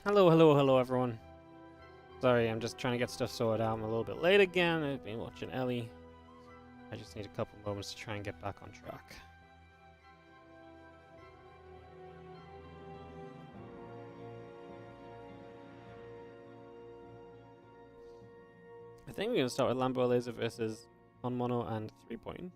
Hello everyone. Sorry, I'm just trying to get stuff sorted out. I'm a little bit late again. I've been watching Ellie. I just need a couple moments to try and get back on track. I think we're going to start with Lambo Laser versus on mono and 3-point.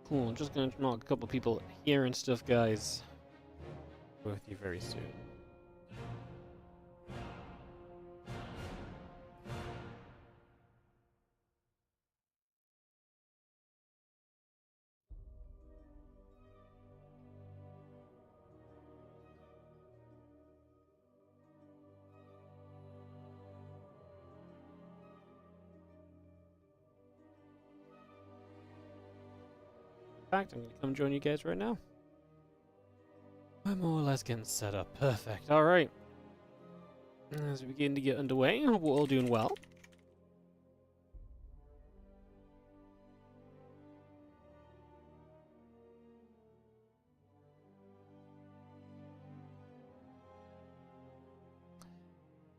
Cool, I'm just going to knock a couple people here and stuff, guys. Be with you very soon. In fact, I'm going to come join you guys right now. We're more or less getting set up. Perfect. Alright. As we begin to get underway, we're all doing well.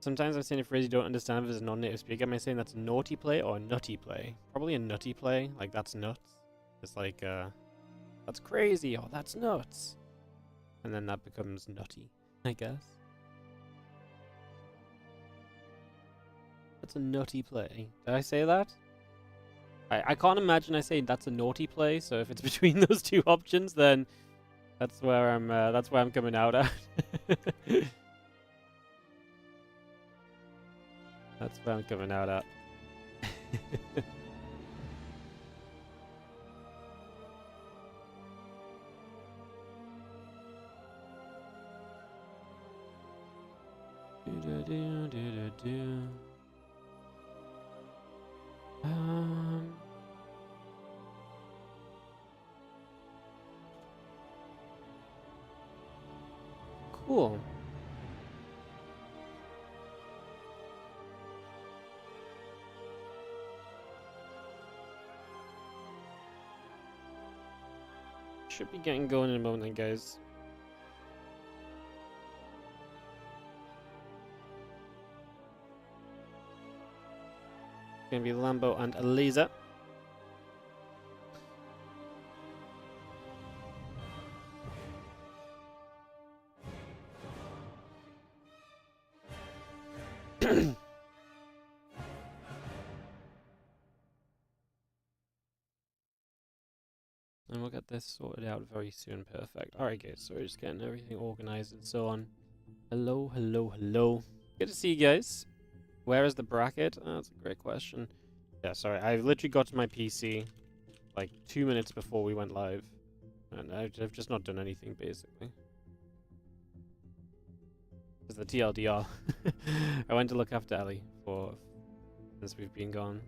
Sometimes I'm saying a phrase you don't understand if it's a non-native speaker. Am I saying that's a naughty play or a nutty play? Probably a nutty play. Like, that's nuts. It's like, that's crazy, or that's nuts. And then that becomes nutty, I guess. That's a nutty play. Did I say that? I can't imagine I say that's a naughty play, so if it's between those two options, then that's where I'm coming out at. That's where I'm coming out at. Cool. Should be getting going in a moment then, guys. Gonna be Lambo and Eliza. And we'll get this sorted out very soon. Perfect. Alright guys, so we're just getting everything organized and so on. Hello. Good to see you guys. Where is the bracket? Oh, that's a great question. Yeah, sorry, I literally got to my PC like 2 minutes before we went live. And I've just not done anything, basically. It's the TLDR. I went to look after Ellie since we've been gone.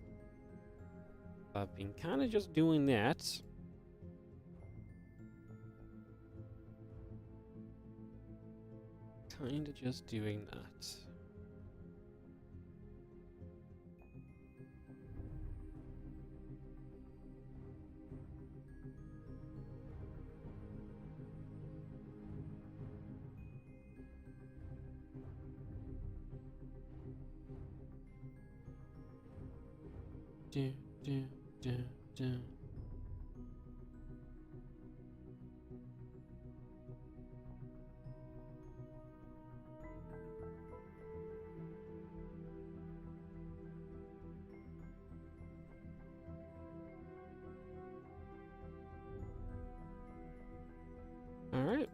I've been kind of just doing that. Kind of just doing that. Do. Alright.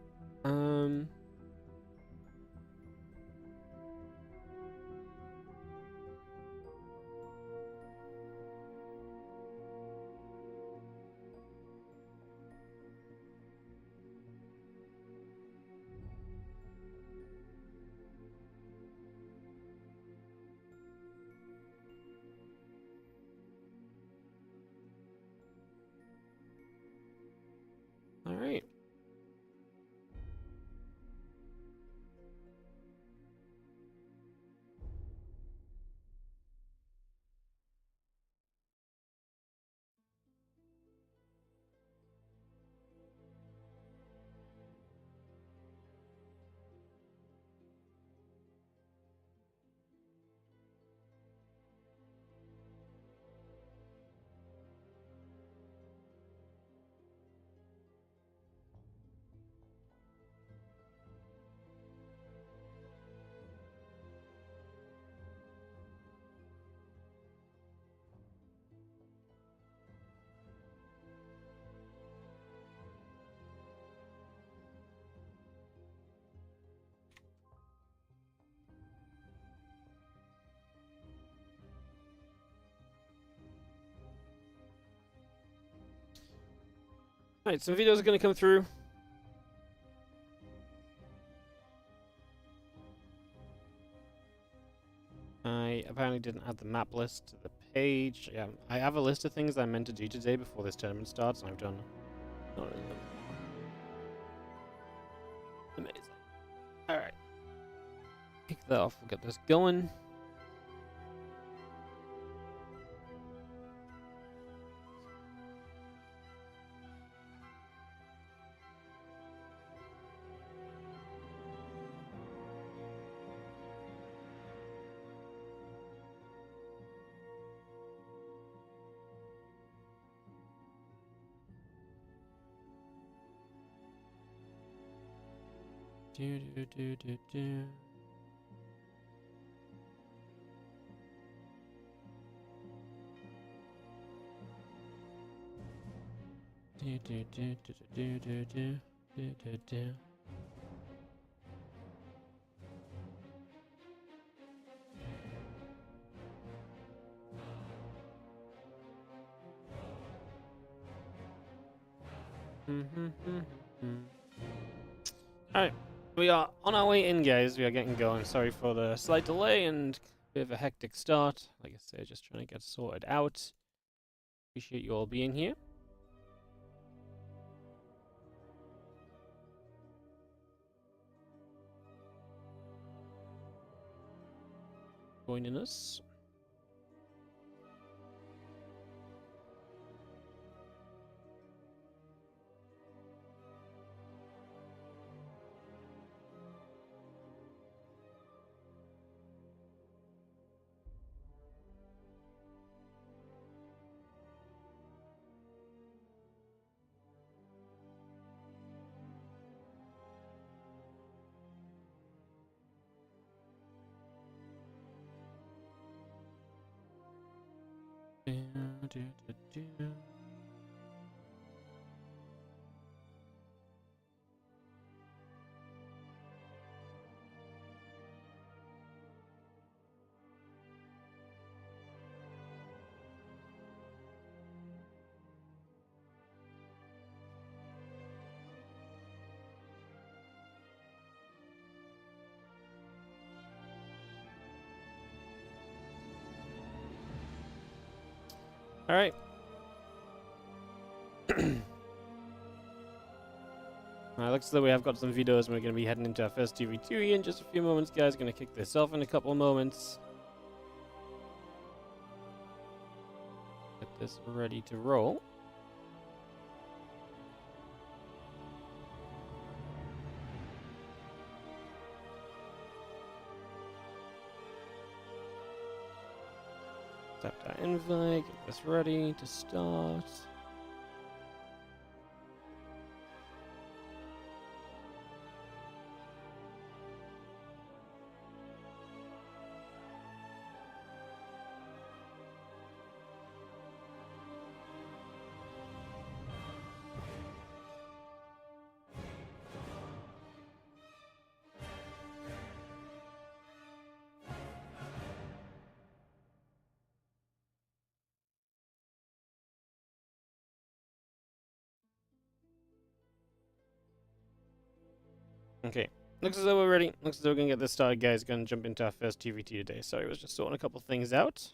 Alright, some videos are going to come through. I apparently didn't add the map list to the page. Yeah, I have a list of things I meant to do today before this tournament starts, and I've done none of them. Amazing. Alright. Kick that off, we'll get this going. Do do do do do. Do do do do do do do do do do. Alright. We are on our way in, guys. We are getting going. Sorry for the slight delay and a bit of a hectic start. Like I said, just trying to get sorted out. Appreciate you all being here. Joining us. All right. Looks as though we have got some videos and we're going to be heading into our first TV2 in just a few moments, guys. Going to kick this off in a couple of moments. Get this ready to roll. Accept our invite, get this ready to start. Okay, looks as though we're ready. Looks as though we're going to get this started, guys. Going to jump into our first TVT today. Sorry, I was just sorting a couple things out.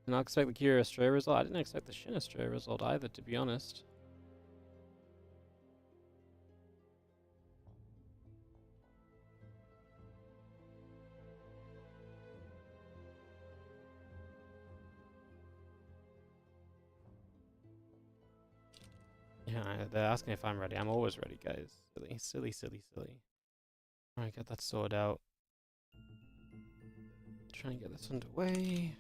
And I'll expect the Kira Stray result. I didn't expect the Shin Stray result either, to be honest. Yeah, they're asking if I'm ready. I'm always ready, guys. Silly, silly, silly, silly. Alright, get that sorted out. Try and get this underway.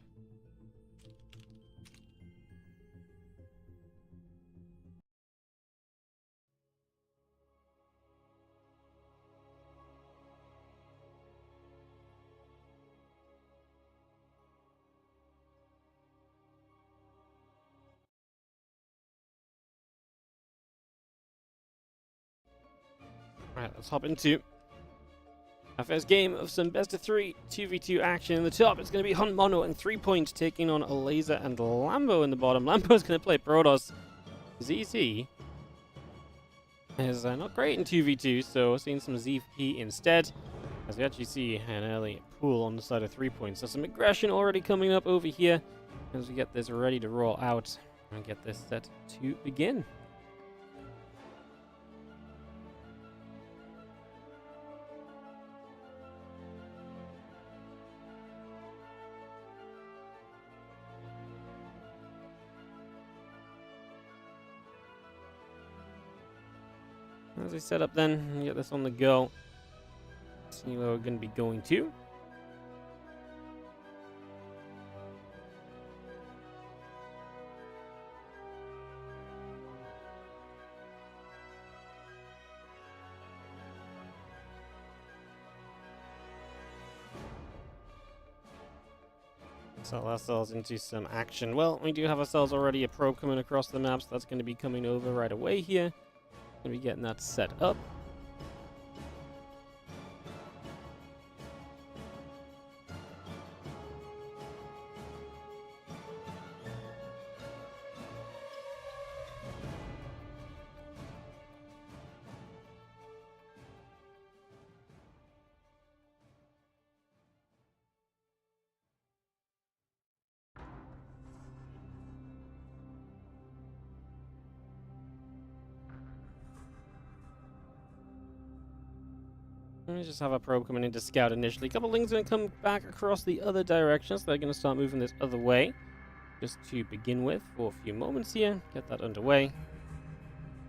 Alright, let's hop into our first game of some best of 3 2v2 action. In the top, it's going to be Hunt Mono and 3 Point taking on Laser and Lambo in the bottom. Lambo's going to play Protoss ZZ. is not great in 2v2, so seeing some ZP instead. As we actually see an early pull on the side of 3 points. So some aggression already coming up over here as we get this ready to roll out and get this set to begin. As we set up then, get this on the go. See where we're going to be going to. Sell ourselves into some action. Well, we do have ourselves already a probe coming across the map, so that's going to be coming over right away here. Going to be getting that set up. Let me just have a probe coming in to scout initially. A couple things going to come back across the other direction, so they're going to start moving this other way. Just to begin with for a few moments here. Get that underway.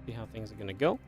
See how things are going to go.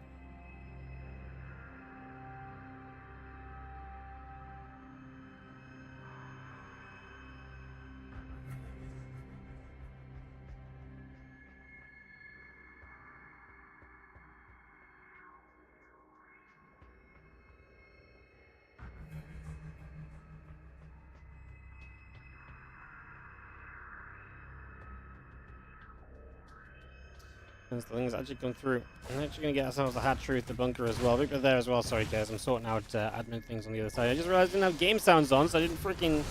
As the things actually come through. I'm actually going to get ourselves a hatchery with the bunker as well. Reaper there as well. Sorry, guys. I'm sorting out admin things on the other side. I just realized I didn't have game sounds on, so I didn't freaking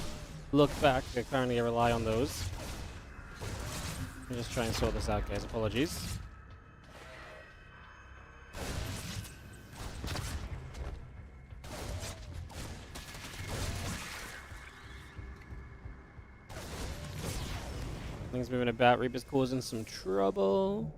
look back. Currently, I rely on those. I'm just trying to sort this out, guys. Apologies. Things moving about. Reaper's causing some trouble.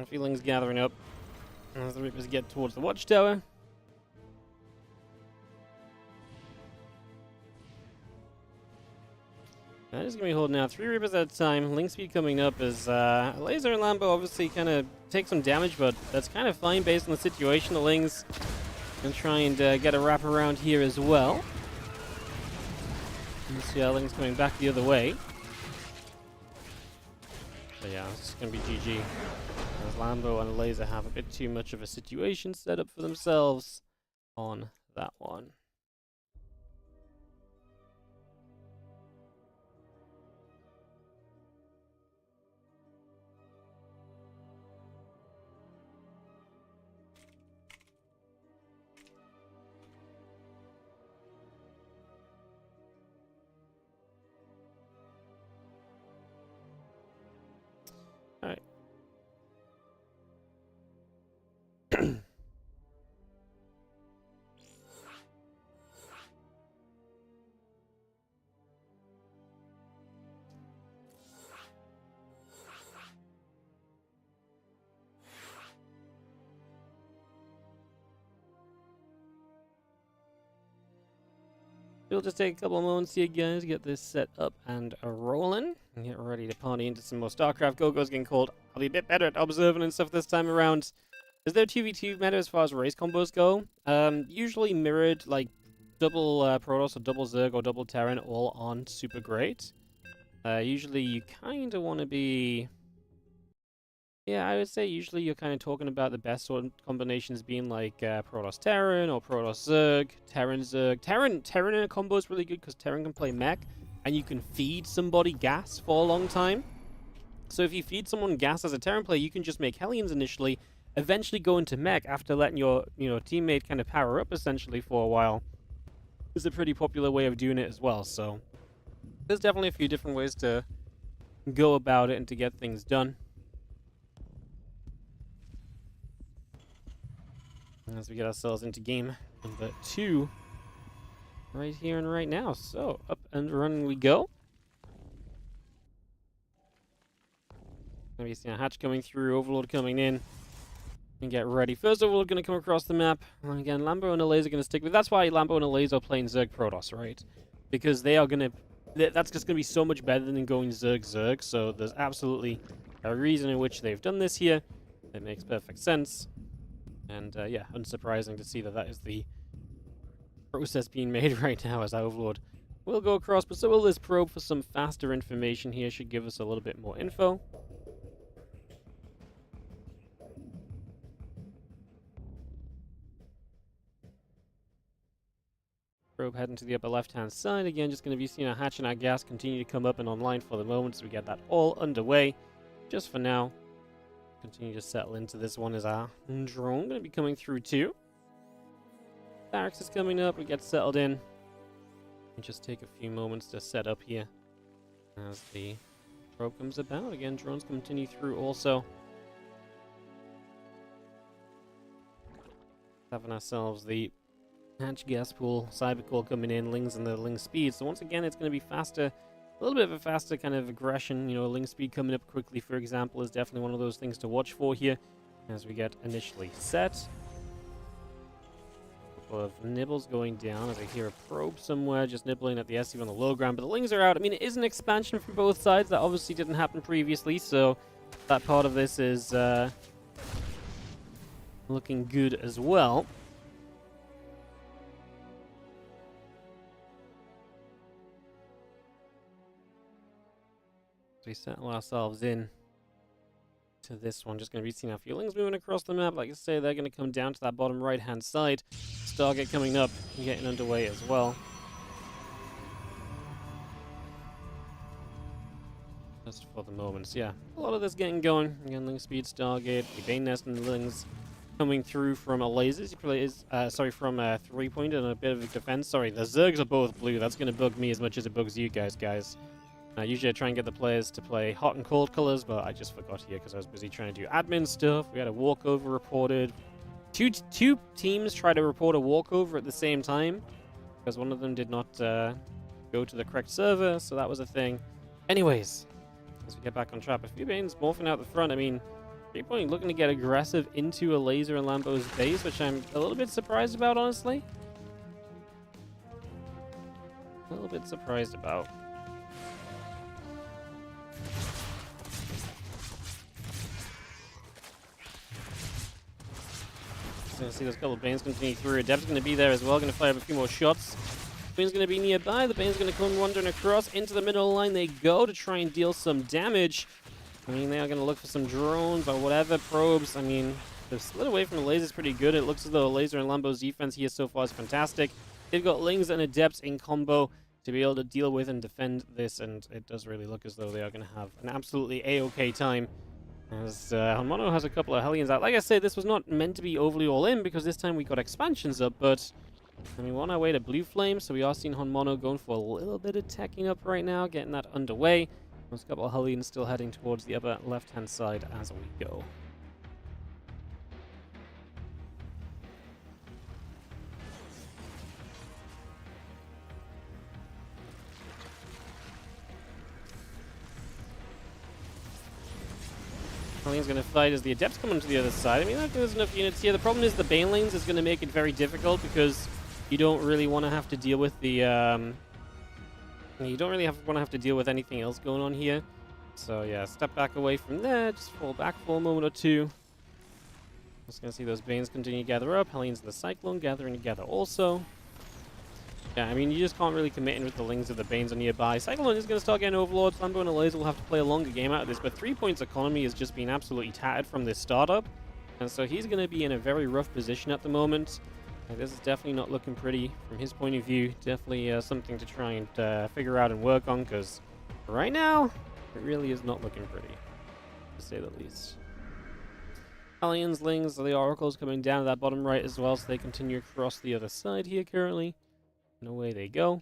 Feelings gathering up as the Reapers get towards the watchtower. I'm just going to be holding out 3 Reapers at a time. Link speed coming up as Laser and Lambo obviously kind of take some damage, but that's kind of fine based on the situation. The Lings can try and get a wrap around here as well. You see how Link's coming back the other way. But yeah, it's going to be GG. As Lambo and Laser have a bit too much of a situation set up for themselves on that one. Alright. We'll just take a couple of moments here, guys, get this set up and rolling, and get ready to party into some more Starcraft. Go-Go's getting called. I'll be a bit better at observing and stuff this time around. Is there a 2v2 meta as far as race combos go? Usually mirrored, like, double Protoss or double Zerg or double Terran all on super great. Usually you kind of want to be Yeah, I would say usually you're kind of talking about the best sort of combinations being like Protoss Terran or Protoss Zerg, Terran Zerg. Terran in a combo is really good because Terran can play mech and you can feed somebody gas for a long time. So if you feed someone gas as a Terran player, you can just make Hellions initially, eventually go into mech after letting your teammate kind of power up essentially for a while. It's a pretty popular way of doing it as well. So there's definitely a few different ways to go about it and to get things done. As we get ourselves into game number 2 right here and right now. So up and running we go. Maybe see a hatch coming through, Overlord coming in. And get ready. First Overlord going to come across the map. And again, Lambo and Alaze are going to stick with. That's why Lambo and Alaze are playing Zerg Protoss, right? Because they are going to. That's just going to be so much better than going Zerg. So there's absolutely a reason in which they've done this here. It makes perfect sense. And yeah, unsurprising to see that that is the process being made right now as Overlord will go across. But so will this probe for some faster information here. Should give us a little bit more info. Probe heading to the upper left-hand side. Again, just going to be seeing our hatch and our gas continue to come up and online for the moment. So we get that all underway. Just for now. Continue to settle into this one as our drone going to be coming through too. Barracks is coming up. We get settled in. And just take a few moments to set up here as the probe comes about. Again, drones continue through also. Having ourselves the hatch gas pool, cyber core coming in, Lings and the Ling speed. So once again, it's going to be faster. A little bit of a faster kind of aggression. Ling speed coming up quickly, for example, is definitely one of those things to watch for here as we get initially set. A couple of nibbles going down as I hear a probe somewhere just nibbling at the SU on the low ground. But the Lings are out. I mean, it is an expansion from both sides. That obviously didn't happen previously, so that part of this is looking good as well. We settle ourselves in to this one. Just going to be seeing our feelings moving across the map. Like I say, they're going to come down to that bottom right-hand side. Stargate coming up and getting underway as well. Just for the moments, yeah. A lot of this getting going. Again, Ling Speed, Stargate, the Bane Nest and the Lings coming through from a lasers. He probably is, from a 3-point and a bit of a defense. Sorry, the Zergs are both blue. That's going to bug me as much as it bugs you guys. Usually I try and get the players to play hot and cold colors, but I just forgot here because I was busy trying to do admin stuff. We had a walkover reported. Two teams tried to report a walkover at the same time because one of them did not go to the correct server, so that was a thing. Anyways, as we get back on track, a few Banes morphing out the front. I mean, 3-point looking to get aggressive into a laser in Lambo's base, which I'm a little bit surprised about, honestly. A little bit surprised about. Going to see those couple of Banes continue through. Adept's going to be there as well. Going to fire up a few more shots. Bane's going to be nearby. The Bane's going to come wandering across into the middle line. They go to try and deal some damage. I mean, they are going to look for some drones or whatever, probes. I mean, they've split away from the lasers pretty good. It looks as though Laser and Lambo's defense here so far is fantastic. They've got Lings and Adepts in combo to be able to deal with and defend this, and it does really look as though they are going to have an absolutely A-OK time. As Honmono has a couple of Hellions out. Like I say, this was not meant to be overly all-in because this time we got expansions up, but I mean, we're on our way to Blue Flame, so we are seeing Honmono going for a little bit of teching up right now, getting that underway. There's a couple of Hellions still heading towards the upper left-hand side as we go. Hellions going to fight as the Adepts come onto the other side. I mean, I think there's enough units here. The problem is the Banelings is going to make it very difficult because you don't really want to have to deal with the... you don't really want to have to deal with anything else going on here. So yeah, step back away from there. Just fall back for a moment or two. Just going to see those Banes continue to gather up. Hellions and the Cyclone gathering together also. Yeah, I mean, you just can't really commit in with the Lings or the Banes on nearby. Cyclone is going to start getting Overlords. Lambo and Elaze will have to play a longer game out of this, but 3 points economy has just been absolutely tattered from this startup. And so he's going to be in a very rough position at the moment. This is definitely not looking pretty from his point of view. Definitely something to try and figure out and work on, because right now, it really is not looking pretty, to say the least. Aliens, Lings, the Oracles coming down to that bottom right as well, so they continue across the other side here currently. And away they go.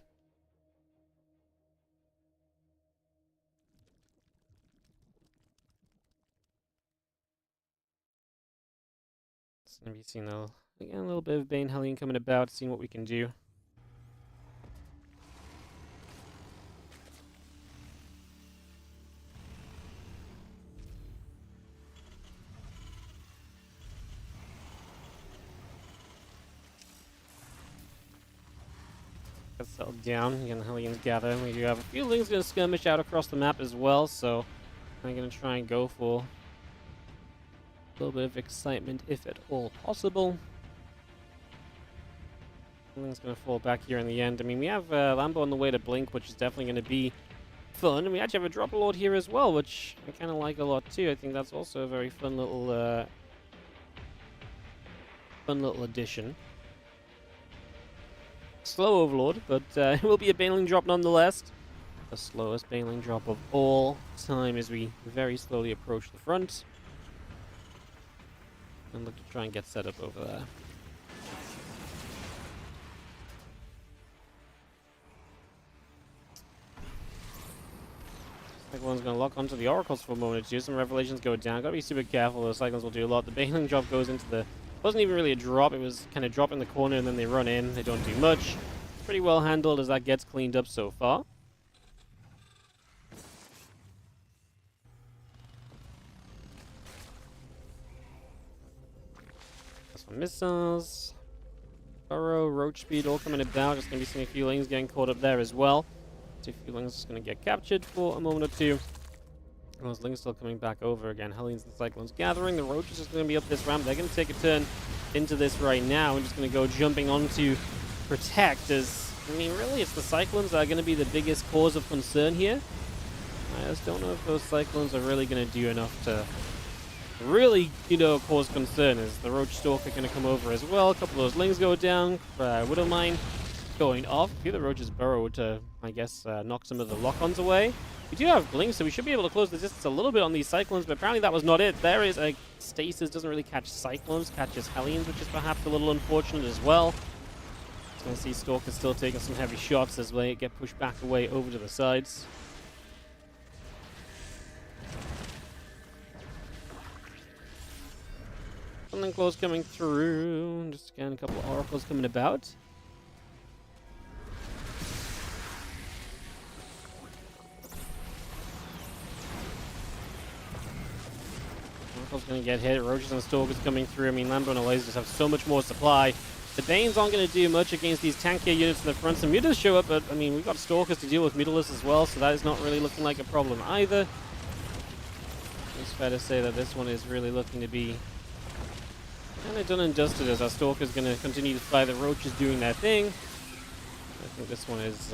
It's going to be seeing again, a little bit of Bane Hellion coming about, seeing what we can do. Get settled down. Again, Hellions gather. We do have a few Lings going to skirmish out across the map as well, so I'm going to try and go for a little bit of excitement, if at all possible. Ling's going to fall back here in the end. I mean, we have Lambo on the way to Blink, which is definitely going to be fun. And we actually have a Dropper Lord here as well, which I kind of like a lot too. I think that's also a very fun little addition. Slow Overlord, but it will be a Baneling drop nonetheless. The slowest Baneling drop of all time as we very slowly approach the front. And look to try and get set up over there. Cyclone's going to lock onto the Oracles for a moment or two. Some Revelations go down. Got to be super careful. The Cyclones will do a lot. The Baneling drop goes into the... Wasn't even really a drop. It was kind of drop in the corner and then they run in. They don't do much. Pretty well handled as that gets cleaned up so far. Some missiles. Burrow, Roach Speed all coming about. Just going to be seeing a few Lings getting caught up there as well. See a few Lings going to get captured for a moment or two. Those Lings still coming back over again. Hellions and Cyclones gathering. The Roach is just going to be up this ramp. They're going to take a turn into this right now and just going to go jumping onto Protect. As I mean, really, it's the Cyclones that are going to be the biggest cause of concern here. I just don't know if those Cyclones are really going to do enough to really, cause concern. Is the Roach Stalker going to come over as well? A couple of those Lings go down. Widowmine going off. A few of the Roach's burrow to, I guess, knock some of the lock-ons away. We do have Blink, so we should be able to close the distance a little bit on these Cyclones, but apparently that was not it. There is a Stasis, doesn't really catch Cyclones, catches Hellions, which is perhaps a little unfortunate as well. So going to see Stalker still taking some heavy shots as they get pushed back away over to the sides. Something close coming through. Just again, a couple of Oracles coming about. Oracle's going to get hit. Roaches and Stalkers coming through. I mean, Lambo and Elaze just have so much more supply. The Banes aren't going to do much against these tankier units in the front. Some Mutas show up, but I mean, we've got Stalkers to deal with Mutalists as well, so that is not really looking like a problem either. It's fair to say that this one is really looking to be kind of done and dusted, as our Stalker's going to continue to fly the Roaches doing their thing. I think this one is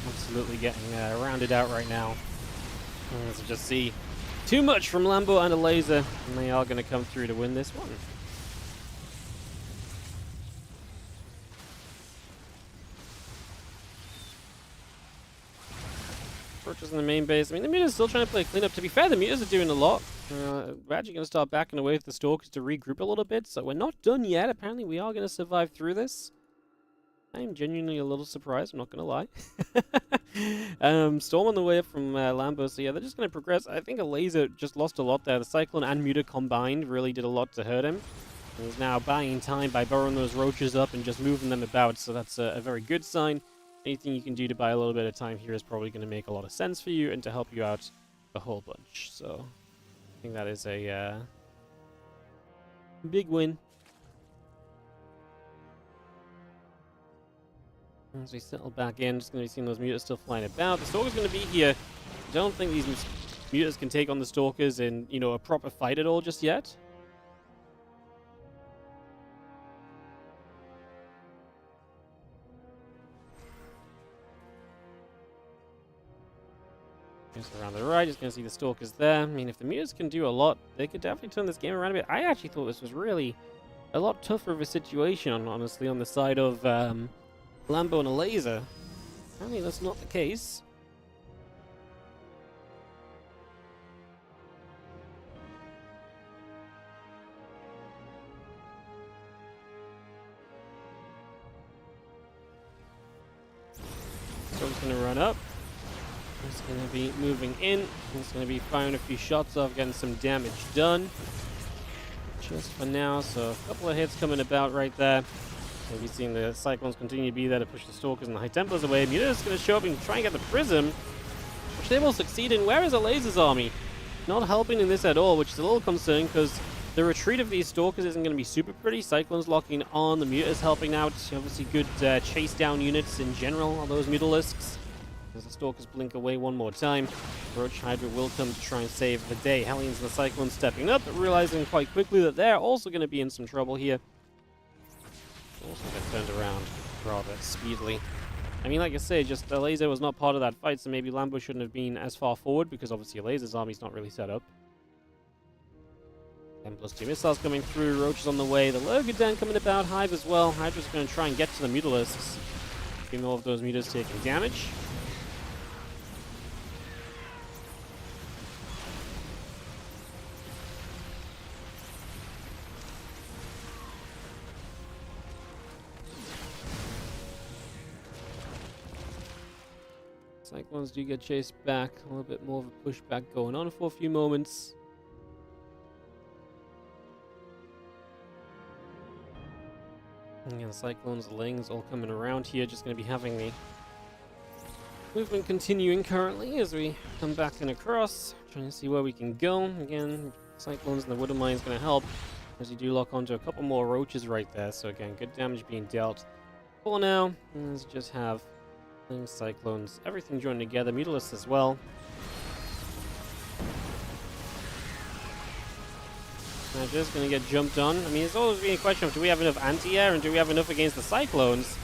absolutely getting rounded out right now. Let's just see. Too much from Lambo and Elaze, and they are going to come through to win this one. Roaches in the main base. I mean, the Muta's still trying to play cleanup. To be fair, the Mutas are doing a lot. We're actually going to start backing away with the Stalkers to regroup a little bit, so we're not done yet. Apparently, we are going to survive through this. I'm genuinely a little surprised, I'm not going to lie. Storm on the way up from Lambo, so yeah, they're just going to progress. I think Elaze just lost a lot there. The Cyclone and Muta combined really did a lot to hurt him. And he's now buying time by burrowing those Roaches up and just moving them about, so that's a very good sign. Anything you can do to buy a little bit of time here is probably going to make a lot of sense for you and to help you out a whole bunch. So I think that is a big win. As we settle back in, just going to be seeing those Mutas still flying about. The Stalker's going to be here. I don't think these Mutas can take on the Stalkers in, a proper fight at all just yet. Just around the right, just going to see the Stalkers there. I mean, if the Mutas can do a lot, they could definitely turn this game around a bit. I actually thought this was really a lot tougher of a situation, honestly, on the side of Lambo and a laser. Apparently that's not the case. So I'm just going to run up. He's going to be moving in. He's going to be firing a few shots off, getting some damage done. Just for now, so a couple of hits coming about right there. Maybe seeing the Cyclones continue to be there to push the Stalkers and the High Templars away. Muta's going to show up and try and get the Prism, which they will succeed in. Where is the Lasers army? Not helping in this at all, which is a little concerning because the retreat of these Stalkers isn't going to be super pretty. Cyclones locking on, the Mutas helping out. Obviously good chase down units in general on those Mutalisks. As the Stalkers blink away one more time, Roach Hydra will come to try and save the day. Hellions and the Cyclones stepping up, but realizing quite quickly that they're also going to be in some trouble here. Also get turned around rather speedily. I mean, like I say, just the laser was not part of that fight, so maybe Lambo shouldn't have been as far forward, because obviously a laser's army's not really set up. 10+2 missiles coming through, Roach is on the way, the Lurgadan coming about, Hive as well. Hydra's going to try and get to the Mutalisks. A few more of those Mutas taking damage. Cyclones do get chased back. A little bit more of a pushback going on for a few moments. And again, Cyclones, the Lings all coming around here. Just going to be having the movement continuing currently as we come back and across. Trying to see where we can go. Again, Cyclones and the Wooden Mine is going to help as you do lock onto a couple more Roaches right there. So again, good damage being dealt. For now, let's just have Cyclones, everything joined together, Mutalisks as well. They're just going to get jumped on. I mean, it's always been a question of do we have enough anti-air and do we have enough against the Cyclones?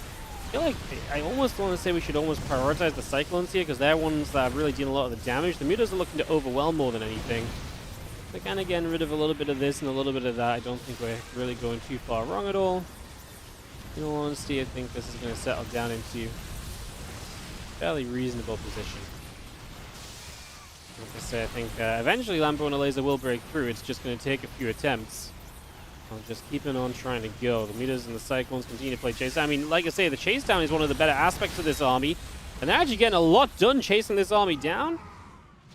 I feel like I almost want to say we should almost prioritize the Cyclones here because they're ones that are really dealing a lot of the damage. The Mutas are looking to overwhelm more than anything. They're kind of getting rid of a little bit of this and a little bit of that. I don't think we're really going too far wrong at all. In all honesty, I think this is going to settle down into fairly reasonable position. Like I say, I think eventually Lambo and a laser will break through. It's just going to take a few attempts. I'm just keeping on trying to go. The Mutas and the Cyclones continue to play chase down. I mean, like I say, the chase down is one of the better aspects of this army. And they're actually getting a lot done chasing this army down.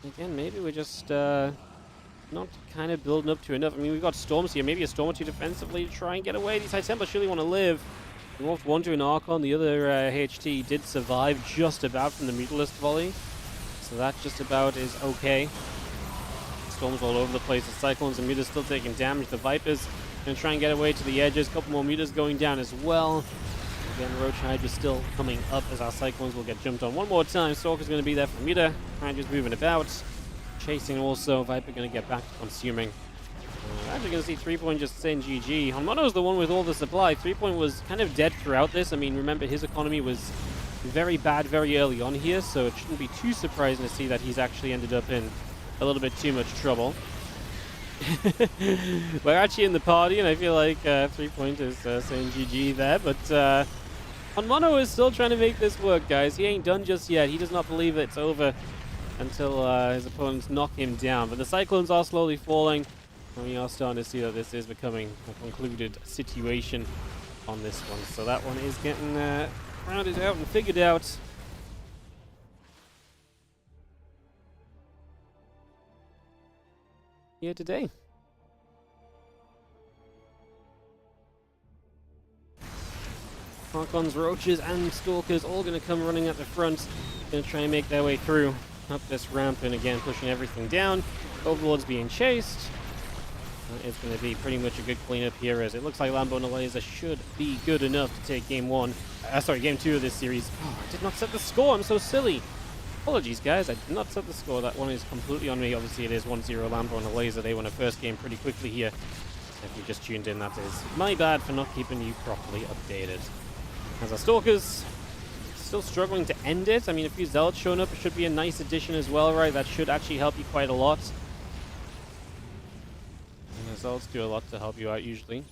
Again, maybe we're just not kind of building up to enough. I mean, we've got Storms here. Maybe a Storm or two defensively to try and get away. These High Templars surely want to live. We wolfed one to an Archon. The other HT did survive just about from the Mutalist volley. So that just about is okay. Storms all over the place. The Cyclones and Mutas still taking damage. The Vipers going to try and get away to the edges. A couple more Mutas going down as well. Again, Roach Hydra still coming up as our Cyclones will get jumped on one more time. Stalker's going to be there for Muta. Hydra's moving about. Chasing also. Viper going to get back to consuming. Actually going to see 3-Point just saying GG. Honmono's the one with all the supply. 3-Point was kind of dead throughout this. I mean, remember, his economy was very bad very early on here, so it shouldn't be too surprising to see that he's actually ended up in a little bit too much trouble. We're actually in the party, and I feel like 3-Point is saying GG there, but Honmono is still trying to make this work, guys. He ain't done just yet. He does not believe it's over until his opponents knock him down. But the Cyclones are slowly falling. And we are starting to see that this is becoming a concluded situation on this one. So that one is getting rounded out and figured out. Here today. Archons, Roaches, and Stalkers all going to come running at the front. Going to try and make their way through up this ramp and again pushing everything down. Overlord's being chased. It's going to be pretty much a good cleanup here, as it looks like Lambo and Laser should be good enough to take game 2 of this series. Oh, I did not set the score. I'm so silly. Apologies, guys. I did not set the score. That one is completely on me. Obviously, it is 1-0 Lambo and Laser. They won a first game pretty quickly here. If you just tuned in, that is my bad for not keeping you properly updated. As our Stalkers still struggling to end it. I mean, a few Zealots showing up, it should be a nice addition as well, right? That should actually help you quite a lot. And the Zealots do a lot to help you out, usually.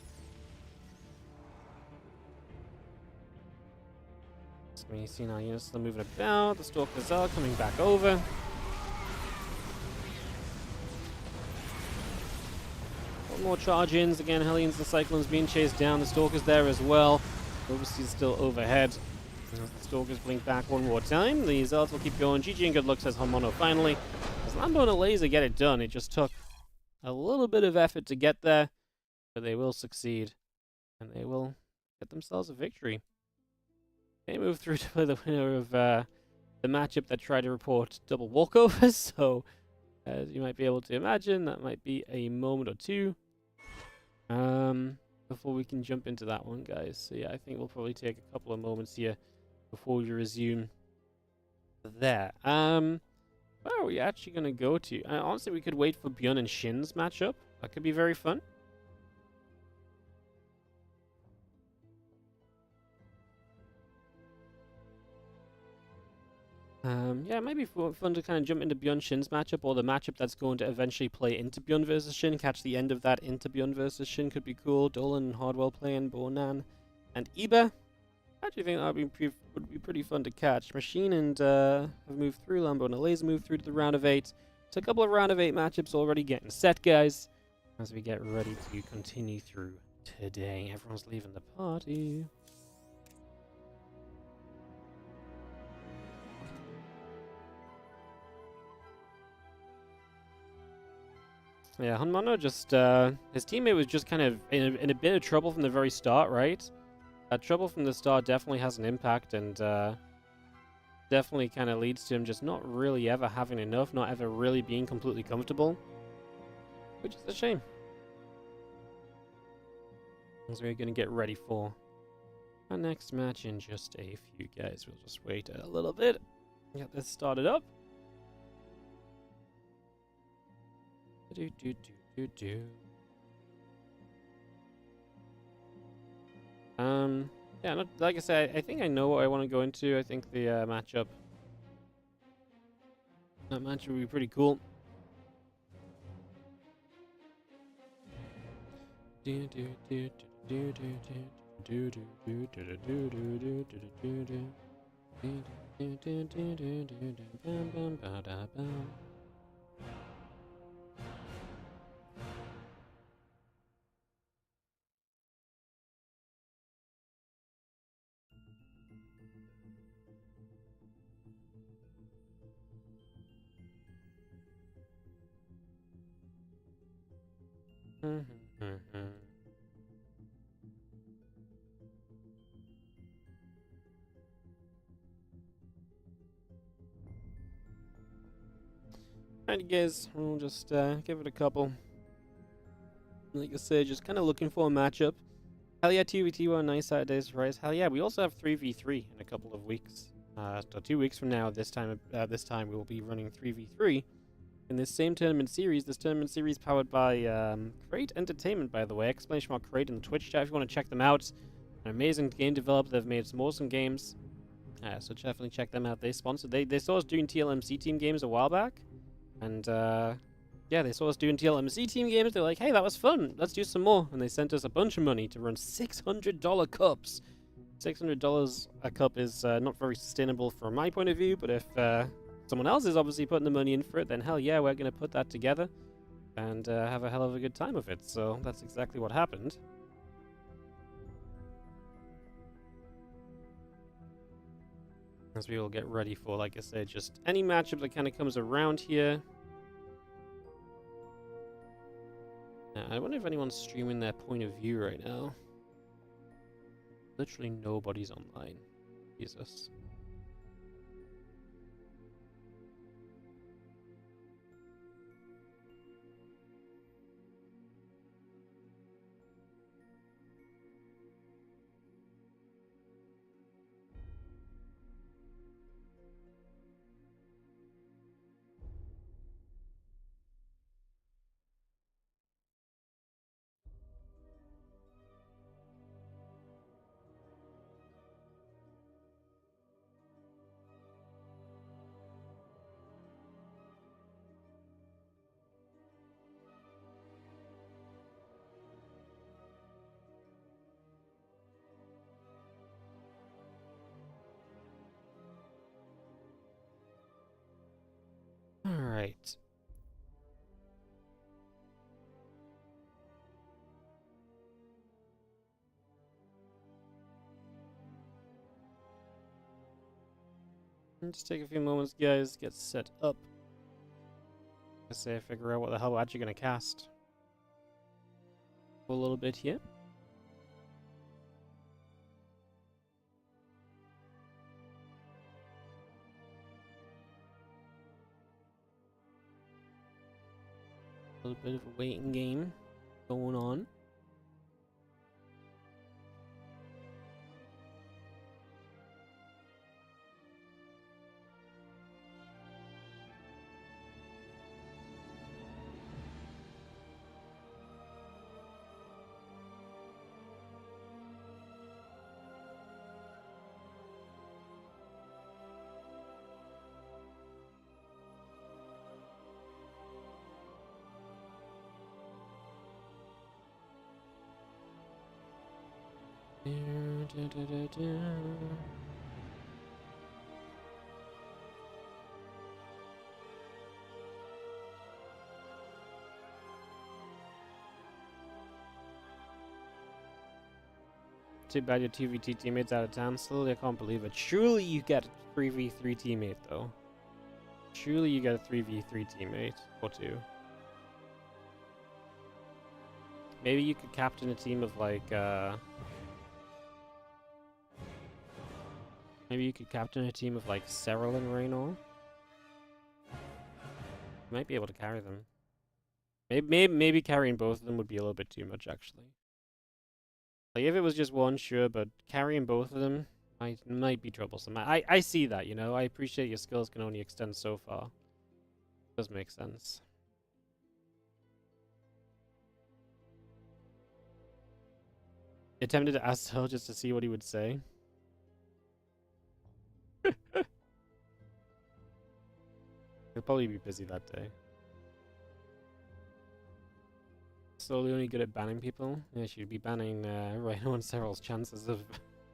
So you see now units still moving about. The Stalker Zealot coming back over. More charge-ins. Again, Hellions and Cyclones being chased down. The Stalker's there as well. Overseas still overhead. As the Stalkers blink back one more time. The Zealots will keep going. GG and good luck, says Homono finally. As Lambo and a Laser get it done, it just took a little bit of effort to get there. But they will succeed. And they will get themselves a victory. They move through to play the winner of the matchup that tried to report double walkovers. So, as you might be able to imagine, that might be a moment or two. Before we can jump into that one, guys. So yeah, I think we'll probably take a couple of moments here before we resume there. Where are we actually going to go to? Honestly, we could wait for Bjorn and Shin's matchup. That could be very fun. Yeah, it might be fun to kind of jump into Bjorn Shin's matchup, or the matchup that's going to eventually play into Bjorn versus Shin. Catch the end of that into Bjorn versus Shin could be cool. Dolan and Hardwell playing Bonan and Iba. I actually think that would be pretty fun to catch. Machine and have moved through. Lambo and a Laser moved through to the round of 8. So a couple of round of 8 matchups already getting set, guys. As we get ready to continue through today. Everyone's leaving the party. Yeah, Hanmano just, his teammate was just kind of in a bit of trouble from the very start, right? Trouble from the start definitely has an impact, and definitely kind of leads to him just not really ever having enough, not ever really being completely comfortable. Which is a shame. As we're going to get ready for our next match in just a few, guys. We'll just wait a little bit, get this started up. Yeah, like I said, I think I know what I want to go into. I think the that match would be pretty cool. Alright, guys, we'll just give it a couple. Like I said, just kind of looking for a matchup. Hell yeah, 2v2 on nice Saturdays, right? Hell yeah, we also have 3v3 in a couple of weeks. So 2 weeks from now, this time we will be running 3v3 in this same tournament series. This tournament series powered by Crate Entertainment, by the way. Exclamation mark Crate in the Twitch chat if you want to check them out. An amazing game developer. They've made some awesome games. So definitely check them out. They sponsored. They saw us doing TLMC team games a while back, and yeah, they saw us doing TLMC team games. They're like, hey, that was fun. Let's do some more. And they sent us a bunch of money to run $600 cups. $600 a cup is not very sustainable from my point of view, but if someone else is obviously putting the money in for it, then hell yeah, we're going to put that together and have a hell of a good time with it. So that's exactly what happened. As we all get ready for, like I said, just any matchup that kind of comes around here. I wonder if anyone's streaming their point of view right now. Literally nobody's online. Jesus. right. Just take a few moments, guys, get set up. I say figure out what the hell we're actually gonna cast. A little bit here. A little bit of a waiting game going on. Too bad your 2v2 teammate's out of town still. I can't believe it. Surely you get a 3v3 teammate though. Surely you get a 3v3 teammate or two. Maybe you could captain a team of like maybe you could captain a team of like Cyril and Raynor. You might be able to carry them. Maybe carrying both of them would be a little bit too much actually. Like if it was just one, sure, but carrying both of them might be troublesome. I see that, you know. I appreciate your skills can only extend so far. Does make sense. Attempted to ask Cyril just to see what he would say. He'll probably be busy that day. Slowly only good at banning people. Yeah, she'd be banning Rhino and Cyril's chances of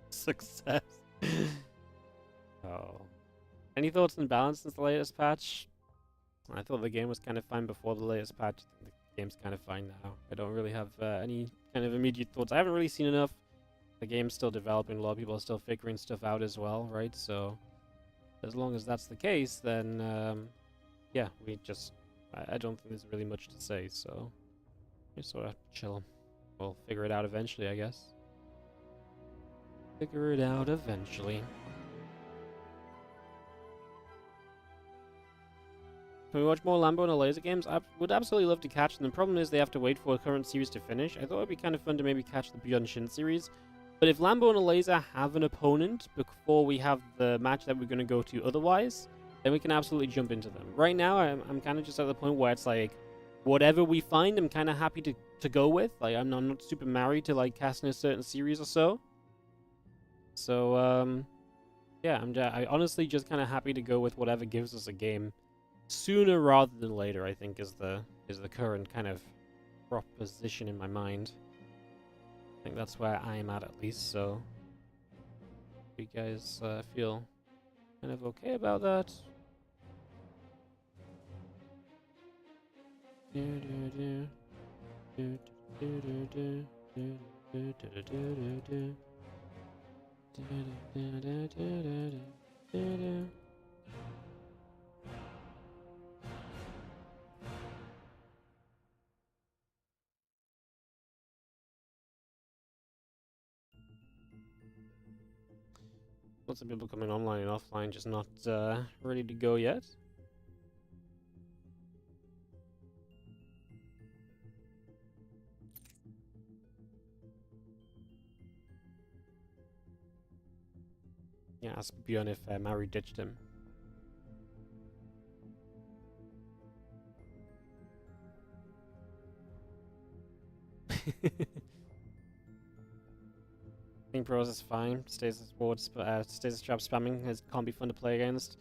success. Oh. Any thoughts on balance since the latest patch? I thought the game was kind of fine before the latest patch. The game's kind of fine now. I don't really have any kind of immediate thoughts. I haven't really seen enough. The game's still developing. A lot of people are still figuring stuff out as well, right? So, as long as that's the case, then, yeah, we just... I don't think there's really much to say, so... Just sort of chill. We'll figure it out eventually, I guess. Figure it out eventually. Can we watch more Lambo and Laser games? I would absolutely love to catch them. The problem is they have to wait for a current series to finish. I thought it'd be kind of fun to maybe catch the Beyond Shin series. But if Lambo and Laser have an opponent before we have the match that we're going to go to otherwise, then we can absolutely jump into them. Right now, I'm kind of just at the point where it's like, whatever we find, I'm kind of happy to go with. Like, I'm not super married to, like, casting a certain series or so. So, yeah, I honestly just kind of happy to go with whatever gives us a game sooner rather than later, I think, is the current kind of proposition in my mind. I think that's where I'm at least, so... You guys feel kind of okay about that? Lots of people coming online and offline, just not ready to go yet. Yeah, ask Bjorn if Mary ditched him. Think pros is fine. Stasis wards, stasis trap spamming can't be fun to play against.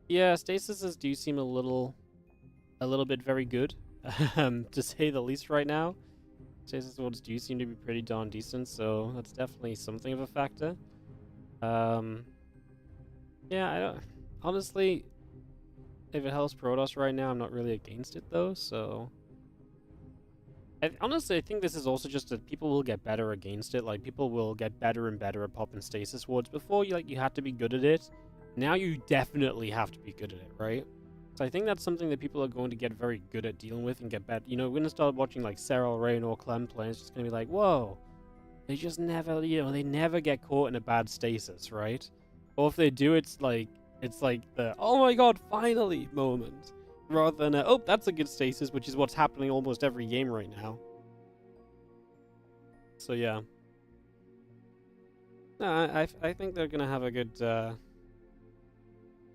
Yeah, stasises do seem a little bit very good, to say the least right now. Stasis wards do seem to be pretty darn decent, so that's definitely something of a factor. Yeah, honestly, If it helps Protoss right now, I'm not really against it though, so... honestly, I think this is also just that people will get better against it. Like, people will get better and better at popping stasis wards. Before, you had to be good at it. Now you definitely have to be good at it, right? So I think that's something that people are going to get very good at dealing with and get better. You know, we're going to start watching, like, Serral, Rain, or Clem play, it's just going to be like, whoa. They just never, they never get caught in a bad stasis, right? Or if they do, it's like the, oh my god, finally moment. Rather than, oh, that's a good stasis, which is what's happening almost every game right now. So, yeah. No, I think they're going to have a good, I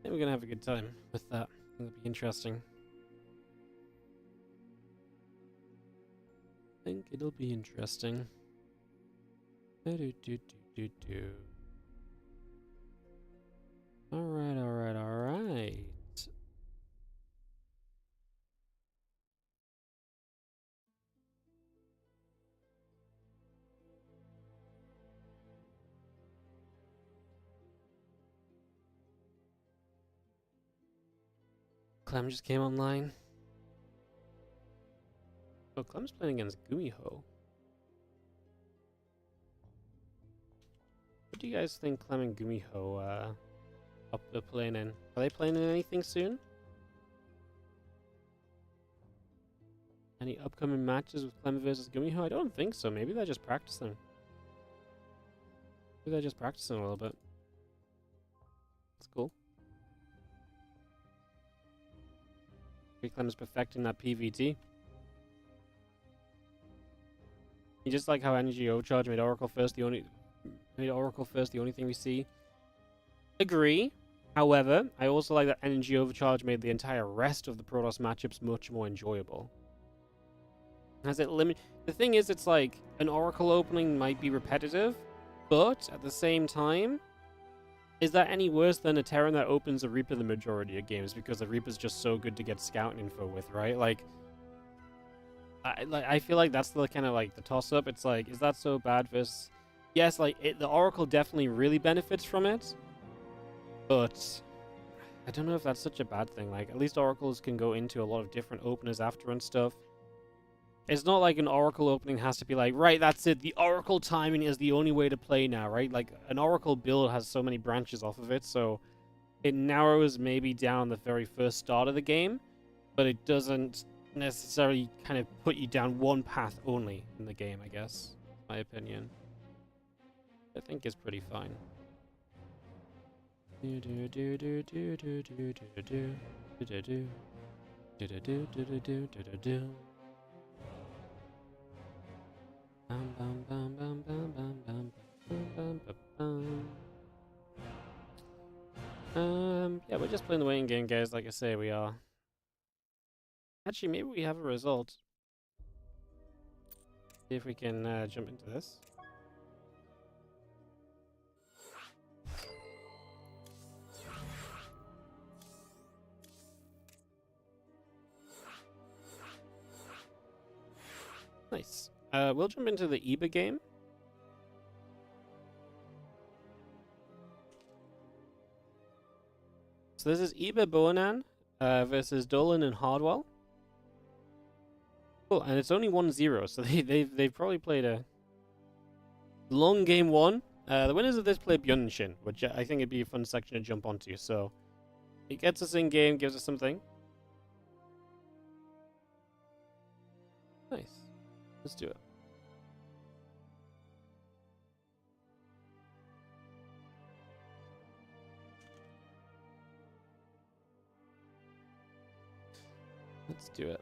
think we're going to have a good time with that. I think it'll be interesting. I think it'll be interesting. Alright. Clem just came online. Oh, Clem's playing against Gumiho. What do you guys think Clem and Gumiho up the playing in? Are they playing in anything soon? Any upcoming matches with Clem versus Gumiho? I don't think so. Maybe they're just practicing. Maybe they're just practicing a little bit. That's cool. Clem is perfecting that PVT. You just like how Energy Overcharge made Oracle first the only thing we see. Agree. However, I also like that Energy Overcharge made the entire rest of the Protoss matchups much more enjoyable. As it the thing is, it's like an Oracle opening might be repetitive, but at the same time, is that any worse than a Terran that opens a Reaper the majority of games because the Reaper's just so good to get scouting info with, right? Like, I feel like that's the kind of like the toss-up. It's like, is that so bad versus... Yes, like, the Oracle definitely really benefits from it, but I don't know if that's such a bad thing. Like, at least Oracles can go into a lot of different openers after and stuff. It's not like an Oracle opening has to be like, right, that's it. The Oracle timing is the only way to play now, right? Like, an Oracle build has so many branches off of it, so it narrows maybe down the very first start of the game, but it doesn't necessarily kind of put you down one path only in the game, I guess. My opinion. I think is pretty fine. Yeah, we're just playing the waiting game, guys. Like I say, we are. Actually, maybe we have a result. See if we can jump into this. Nice. We'll jump into the EBA game. So this is EBA Boanan versus Dolan and Hardwell. Cool, and it's only 1-0, so they've probably played a long game one. The winners of this play Byunshin, which I think it'd be a fun section to jump onto. So it gets us in game, gives us something. Nice. Let's do it. Let's do it.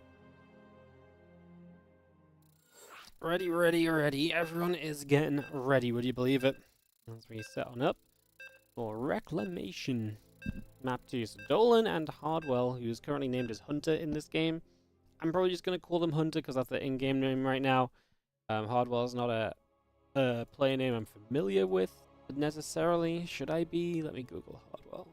Ready, ready, ready. Everyone is getting ready. Would you believe it? Let's reset on up for Reclamation. Map 2. So Dolan and Hardwell, who's currently named as Hunter in this game. I'm probably just going to call them Hunter because that's the in-game name right now. Hardwell is not a player name I'm familiar with necessarily. Should I be? Let me Google Hardwell.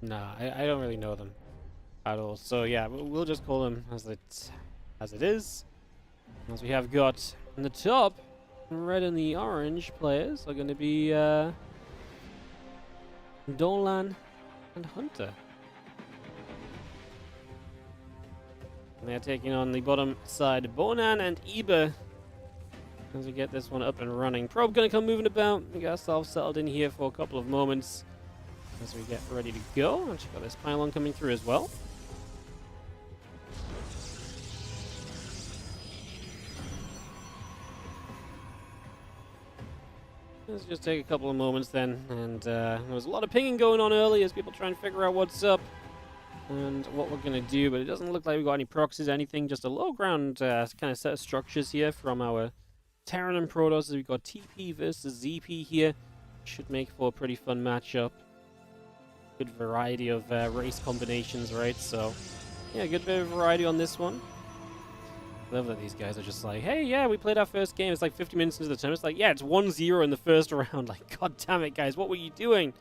Nah, I don't really know them at all. So yeah, we'll just call them as it is. As we have got in the top, red and the orange players are going to be Dolan and Hunter. And they're taking on the bottom side, Bonan and Eber. As we get this one up and running. Probe going to come moving about. We got ourselves settled in here for a couple of moments as we get ready to go. And she's got this pylon coming through as well. Let's just take a couple of moments then. And there was a lot of pinging going on early as people try and figure out what's up and what we're going to do. But it doesn't look like we've got any proxies or anything. Just a low ground kind of set of structures here from our Terran and Protoss. We've got TP versus ZP here. Should make for a pretty fun matchup. Good variety of race combinations, right? So, yeah, good bit of variety on this one. Love that these guys are just like, hey, yeah, we played our first game. It's like 50 minutes into the term. It's like, yeah, it's 1-0 in the first round. Like, god damn it, guys. What were you doing?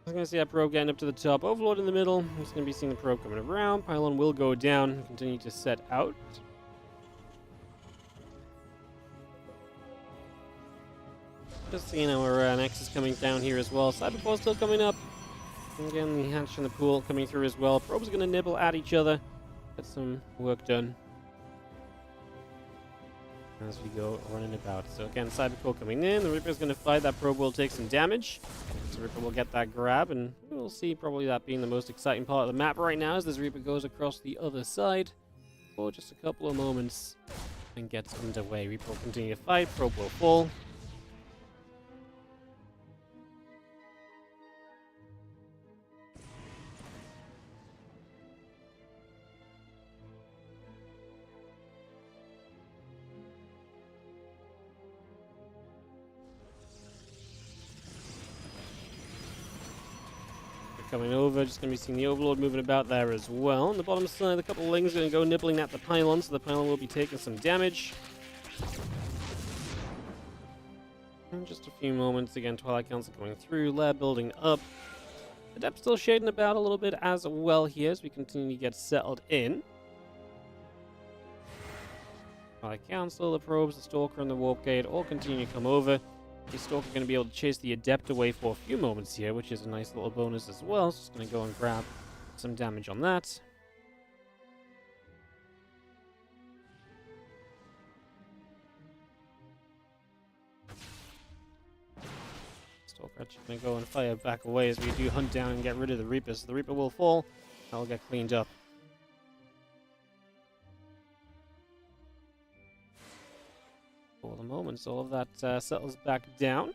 I'm going to see that probe getting up to the top. Overlord in the middle. I'm just going to be seeing the probe coming around. Pylon will go down and continue to set out. Just seeing our Nexus coming down here as well. Cyberport still coming up. And again, the hatch and the pool coming through as well. Probes are going to nibble at each other. Get some work done as we go running about. So again, Cybercore coming in. The Reaper's going to fight. That probe will take some damage. So Reaper will get that grab, and we'll see probably that being the most exciting part of the map right now as this Reaper goes across the other side for just a couple of moments and gets underway. Reaper will continue to fight. Probe will fall. Coming over, just going to be seeing the Overlord moving about there as well. On the bottom side, a couple of Lings going to go nibbling at the pylon, so the pylon will be taking some damage. And just a few moments, again, Twilight Council coming through, Lair building up. Adept still shading about a little bit as well here as we continue to get settled in. Twilight Council, the Probes, the Stalker, and the Warp Gate all continue to come over. The Stalker going to be able to chase the Adept away for a few moments here, which is a nice little bonus as well. So just going to go and grab some damage on that. Stalker actually going to go and fire back away as we do hunt down and get rid of the Reaper. So the Reaper will fall. That'll get cleaned up. For the moment, so all of that settles back down.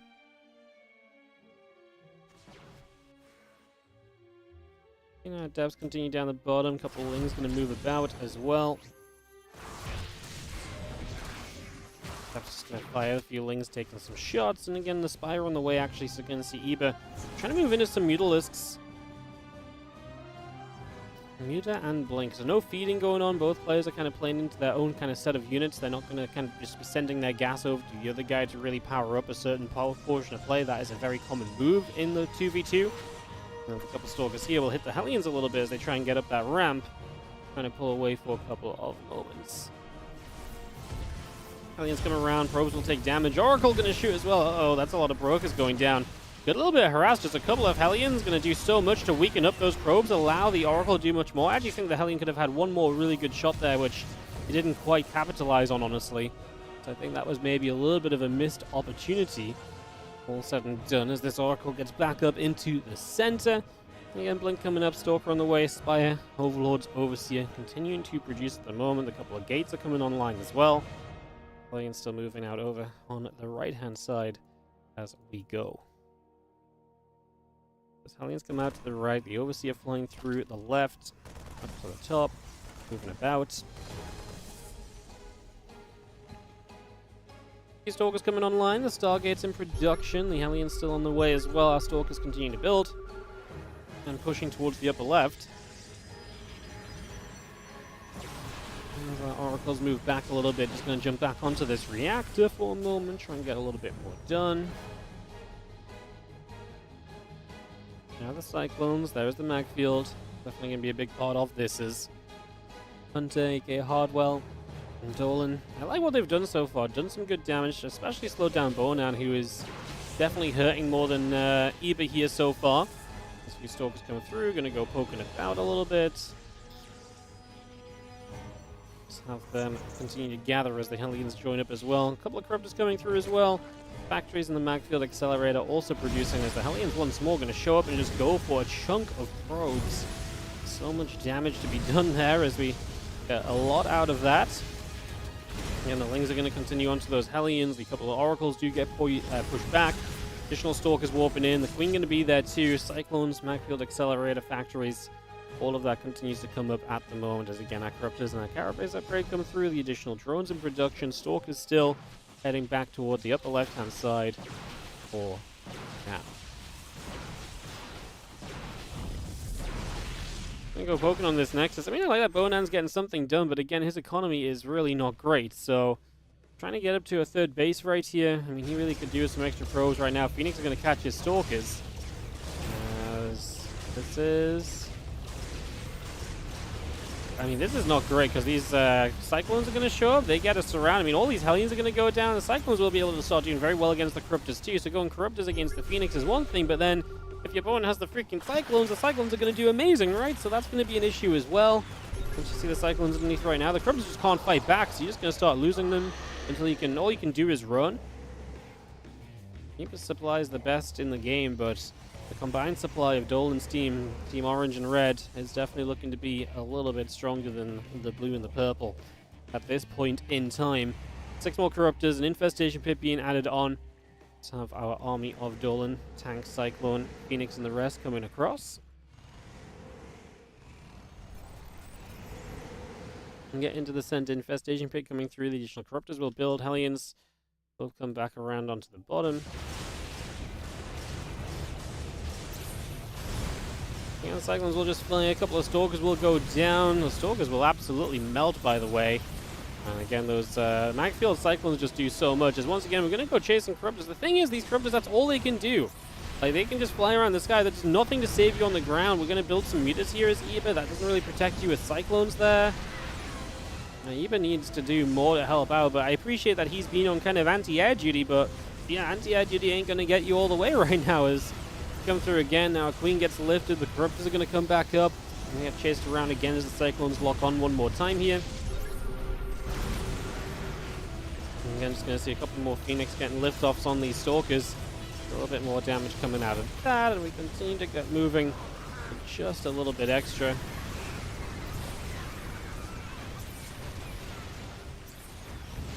You know, Devs continue down the bottom. A couple of Lings going to move about as well. Devs just going to fire a few Lings, taking some shots. And again, the Spire on the way, actually, so going to see Eber trying to move into some Mutalisks. Muta and Blink. So no feeding going on. Both players are kind of playing into their own kind of set of units. They're not going to kind of just be sending their gas over to the other guy to really power up a certain portion of play. That is a very common move in the 2v2. And a couple Stalkers here will hit the Hellions a little bit as they try and get up that ramp. Trying to pull away for a couple of moments. Hellions come around. Probes will take damage. Oracle going to shoot as well. Uh-oh, that's a lot of brokers going down. Get a little bit harassed. Just a couple of Hellions going to do so much to weaken up those probes, allow the Oracle to do much more. I actually think the Hellion could have had one more really good shot there, which he didn't quite capitalize on, honestly. So I think that was maybe a little bit of a missed opportunity. All said and done as this Oracle gets back up into the center. Again, Blink coming up, Stalker on the way, Spire, Overlords, Overseer continuing to produce at the moment. A couple of gates are coming online as well. Hellion still moving out over on the right-hand side as we go. As Hellions come out to the right, the Overseer flying through the left, up to the top, moving about. The Stalkers coming online, the Stargate's in production, the Hellions still on the way as well. Our Stalkers continue to build and pushing towards the upper left. As our oracles move back a little bit, just going to jump back onto this reactor for a moment, try and get a little bit more done. Now the Cyclones, there's the mag field. Definitely going to be a big part of this is Hunter, aka Hardwell, and Dolan. I like what they've done so far. Done some good damage, especially slowed down Bonan, who is definitely hurting more than Eba here so far. There's a few Stalkers coming through, going to go poking it out a little bit. Just have them continue to gather as the Hellions join up as well. A couple of Corruptors coming through as well. Factories in the Magfield Accelerator also producing as the Hellions once more going to show up and just go for a chunk of probes. So much damage to be done there as we get a lot out of that. And the Lings are going to continue onto those Hellions. The couple of Oracles do get pushed back. Additional Stalkers warping in. The Queen going to be there too. Cyclones, Magfield Accelerator, Factories. All of that continues to come up at the moment as again our Corruptors and our Carapace upgrade come through. The additional drones in production. Stalkers still heading back toward the upper left-hand side for now. I'm going to go poking on this Nexus. I mean, I like that Bonan's getting something done, but again, his economy is really not great, so trying to get up to a third base right here. I mean, he really could do with some extra probes right now. Phoenix is going to catch his Stalkers. As this is... I mean, this is not great because these Cyclones are going to show up. They get us surrounded. I mean, all these Hellions are going to go down. The Cyclones will be able to start doing very well against the Corruptors too. So going Corruptors against the Phoenix is one thing, but then if your opponent has the freaking Cyclones, the Cyclones are going to do amazing, right? So that's going to be an issue as well. Once you see the Cyclones underneath right now, the Corruptors just can't fight back, so you're just going to start losing them until you can. All you can do is run. Keeper supply is the best in the game, but the combined supply of Dolan's team, Team Orange and Red, is definitely looking to be a little bit stronger than the blue and the purple at this point in time. 6 more Corruptors, an Infestation Pit being added on to have our army of Dolan, Tank, Cyclone, Phoenix, and the rest coming across. And get into the center Infestation Pit coming through. The additional Corruptors will build. Hellions will come back around onto the bottom. The Cyclones will just fly. A couple of Stalkers will go down. The Stalkers will absolutely melt, by the way. And again, those Magfield Cyclones just do so much. As once again, we're going to go chase some Corruptors. The thing is, these Corruptors, that's all they can do. Like, they can just fly around the sky. There's nothing to save you on the ground. We're going to build some mutas here as Eba. That doesn't really protect you with Cyclones there. Now, Eba needs to do more to help out, but I appreciate that he's been on kind of anti-air duty, but yeah, anti-air duty ain't going to get you all the way right now as come through again. Now Queen gets lifted. The Corruptors are going to come back up. And we get chased around again as the Cyclones lock on one more time here. And again, just going to see a couple more Phoenix getting liftoffs on these Stalkers. A little bit more damage coming out of that, and we continue to get moving just a little bit extra.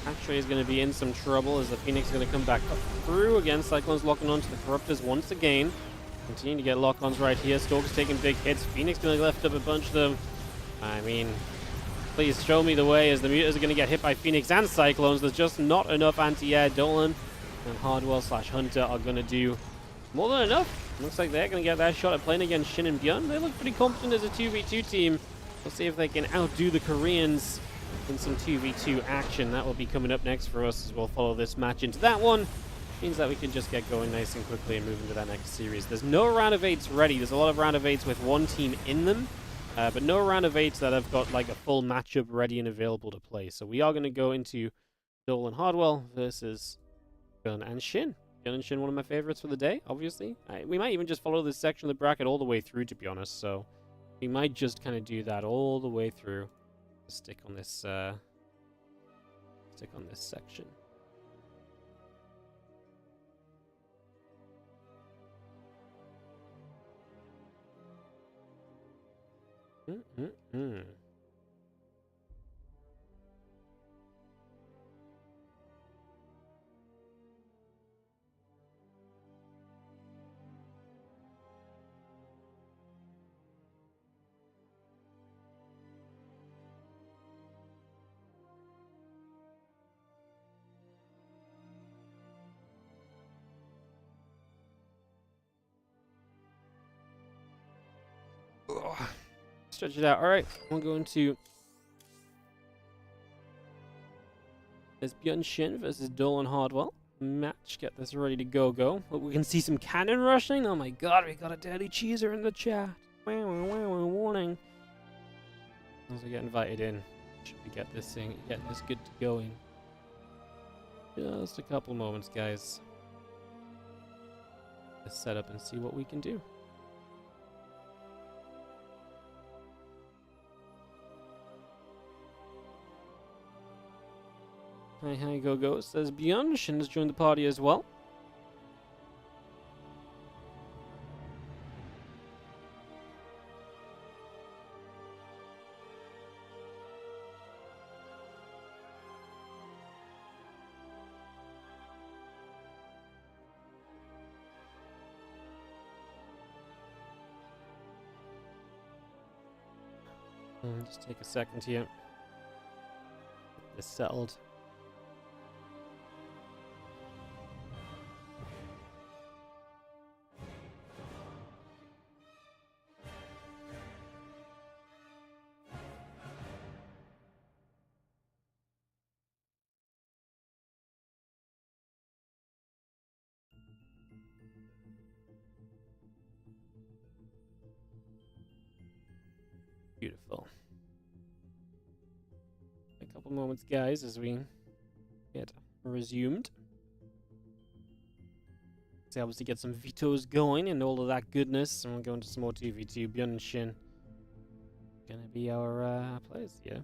Factory is going to be in some trouble as the Phoenix is going to come back up through. Again, Cyclones locking onto the Corruptors once again. Continue to get lock-ons right here. Stalkers taking big hits. Phoenix going to lift up a bunch of them. I mean, please show me the way as the mutas are going to get hit by Phoenix and Cyclones. There's just not enough anti-air. Dolan and Hardwell / Hunter are going to do more than enough. Looks like they're going to get their shot at playing against Shin and Bjorn. They look pretty confident as a 2v2 team. We'll see if they can outdo the Koreans in some 2v2 action. That will be coming up next for us as we'll follow this match into that one. Means that we can just get going nice and quickly and move into that next series. There's no round of 8s ready. There's a lot of round of 8s with one team in them, but no round of 8s that have got like a full matchup ready and available to play. So we are going to go into Dolan and Hardwell versus Gun and Shin. Gun and Shin, one of my favorites for the day, obviously. We might even just follow this section of the bracket all the way through, to be honest. So we might just kind of do that all the way through. Stick on this section. Stretch it out. All right, we'll go into There's Shin versus Dolan and Hardwell. Match, get this ready to go. Hope we can see some cannon rushing. Oh my god, we got a daily cheeser in the chat. Warning. As we get invited in, should we get this good to going? Just a couple moments, guys. Let's set up and see what we can do. Hi, go. Says Shin has joined the party as well. Just take a second here. Get this settled. Beautiful. A couple moments, guys, as we get resumed. So obviously get some vetoes going and all of that goodness. And we'll go into some more TV2. Bjorn and Shin gonna be our players, yeah.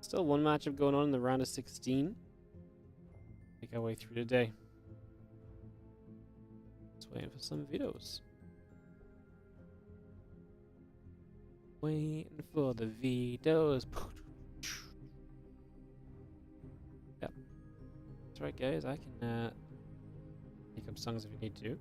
Still one matchup going on in the round of 16. Make our way through today. Just waiting for some vetoes. Waiting for the vetoes. Yep. That's right, guys. I can pick up songs if you need to.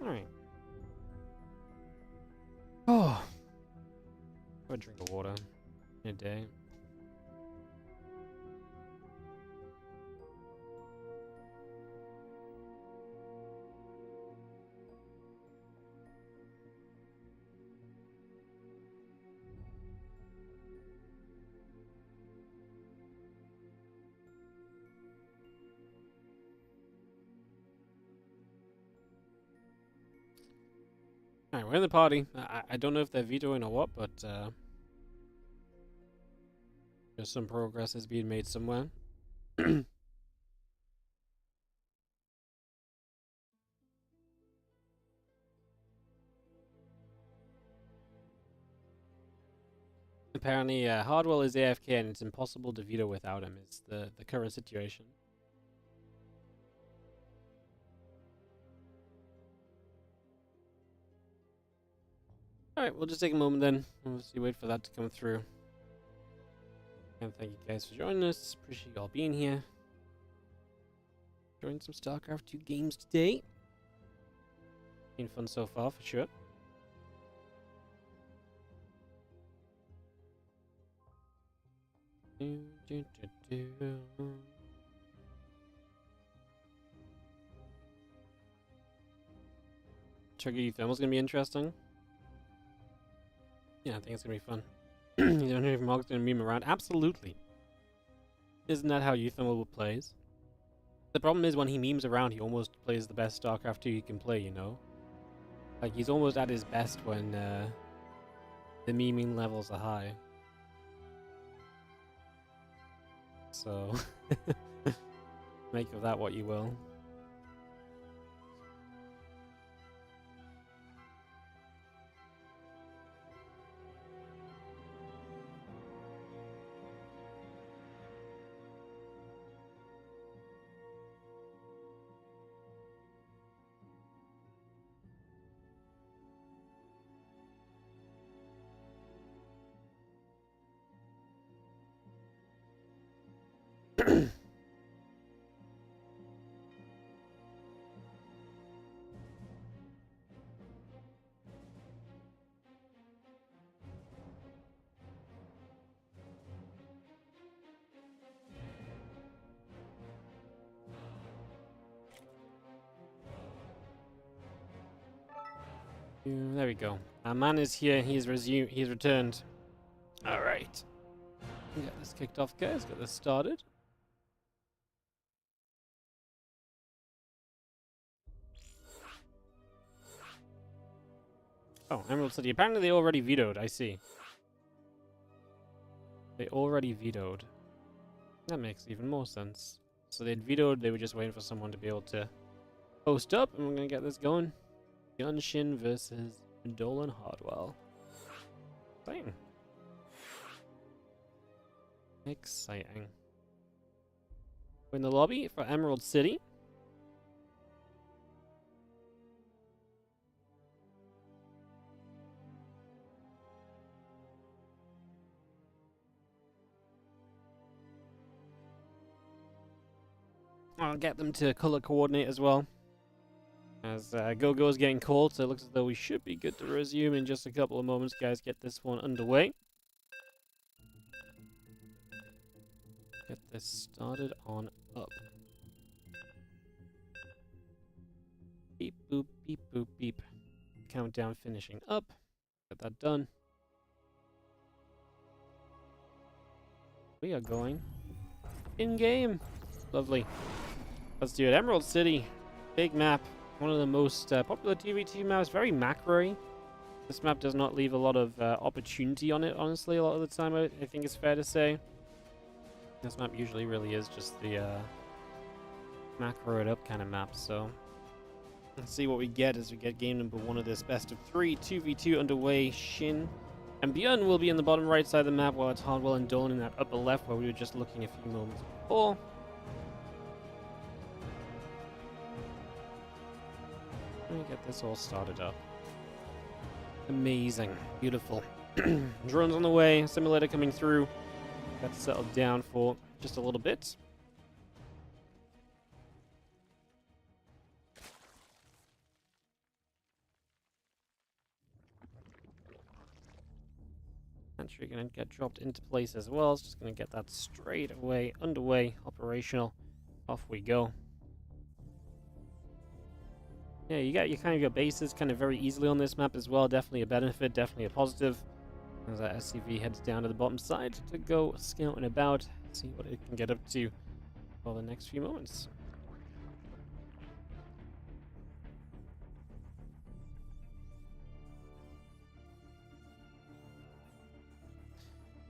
Alright. Oh. Have a drink of water in a day. Alright, we're in the party. I don't know if they're vetoing or what, but there's some progress is being made somewhere. Apparently, Hardwell is AFK and it's impossible to veto without him, is the current situation. Alright, we'll just take a moment then. We'll see, wait for that to come through. And thank you guys for joining us. Appreciate you all being here. Enjoying some Starcraft 2 games today. Been fun so far, for sure. Trigger You Thermal's gonna be interesting. Yeah, I think it's gonna be fun. You don't know if Mog's gonna meme around? Absolutely. Isn't that how Euthermal plays? The problem is when he memes around, he almost plays the best StarCraft 2 he can play, you know? Like, he's almost at his best when the memeing levels are high. So, make of that what you will. There we go. Our man is here. He's returned. All right. Get this kicked off, guys. Get this started. Oh, Emerald City. Apparently they already vetoed. I see. They already vetoed. That makes even more sense. So they'd vetoed. They were just waiting for someone to be able to post up. And we're going to get this going. Gunshin versus Dolan and Hardwell. Exciting. Exciting. We're in the lobby for Emerald City. I'll get them to color coordinate as well. As Go-Go is getting called, so it looks as though we should be good to resume in just a couple of moments, guys. Get this one underway. Get this started on up. Beep, boop, beep, boop, beep. Countdown finishing up. Get that done. We are going in-game. Lovely. Let's do it. Emerald City. Big map. One of the most popular TVT maps. Very macro-y. This map does not leave a lot of opportunity on it, honestly, a lot of the time, I think it's fair to say. This map usually really is just the macro-ed up kind of map, so let's see what we get as we get game number 1 of this best of 3 2v2 underway. Shin and Björn will be in the bottom right side of the map, while it's Hardwell and Dolan in that upper left where we were just looking a few moments before. Let me get this all started up. Amazing. Beautiful. Drones on the way. Simulator coming through. Got settled down for just a little bit. Entry gonna get dropped into place as well. It's just gonna get that straight away underway, operational. Off we go. Yeah, you kind of get bases kind of very easily on this map as well. Definitely a benefit, definitely a positive. As that SCV heads down to the bottom side to go scouting about, see what it can get up to for the next few moments.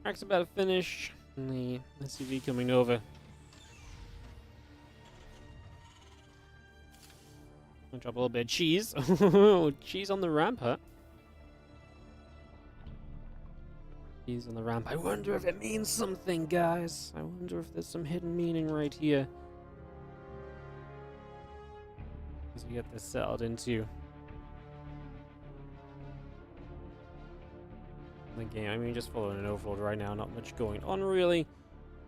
Track's about to finish, and the SCV coming over. I'll drop a little bit of cheese. Cheese on the ramp, huh? Cheese on the ramp. I wonder if it means something, guys. I wonder if there's some hidden meaning right here. As we get this settled into the game. I mean, just following an overload right now. Not much going on, really.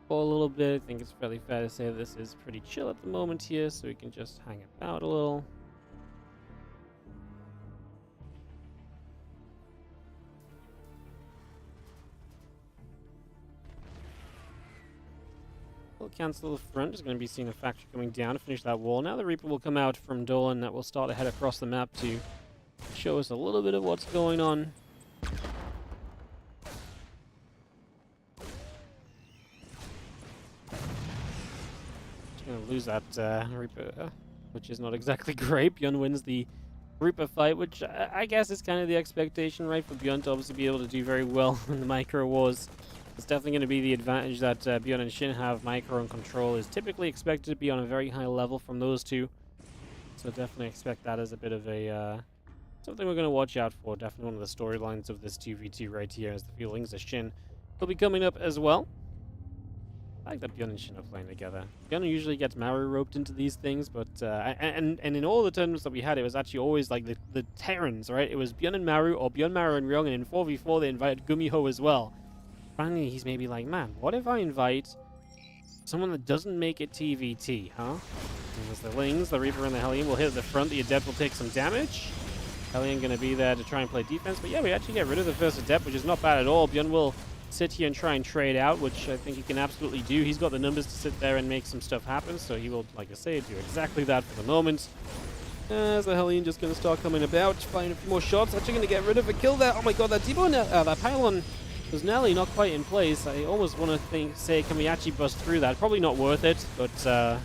For a little bit, I think it's fairly fair to say that this is pretty chill at the moment here, so we can just hang about a little. We'll cancel the front. There's going to be seeing a factory coming down to finish that wall. Now the Reaper will come out from Dolan. That will start to head across the map to show us a little bit of what's going on. Just going to lose that Reaper, which is not exactly great. Björn wins the Reaper fight, which I guess is kind of the expectation, right? For Björn to obviously be able to do very well in the micro wars. It's definitely going to be the advantage that Björn and Shin have. Micro and control is typically expected to be on a very high level from those two. So definitely expect that as a bit of a something we're going to watch out for. Definitely one of the storylines of this 2v2 right here, as the feelings of Shin will be coming up as well. I like that Björn and Shin are playing together. Björn usually gets Maru roped into these things, but and in all the tournaments that we had, it was actually always like the Terrans, right? It was Björn and Maru, or Björn, Maru, and Ryong, and in 4v4 they invited Gumiho as well. Finally, he's maybe like, man, what if I invite someone that doesn't make it TVT, huh? And there's the Lings, the Reaper, and the Hellion will hit the front. The Adept will take some damage. Hellion going to be there to try and play defense. But yeah, we actually get rid of the first Adept, which is not bad at all. Björn will sit here and try and trade out, which I think he can absolutely do. He's got the numbers to sit there and make some stuff happen. So he will, like I say, do exactly that for the moment. As the Hellion just going to start coming about, firing a few more shots. Actually going to get rid of a kill there. Oh my god, that Debo, that pylon was nearly not quite in place. I almost want to say, can we actually bust through that? Probably not worth it, but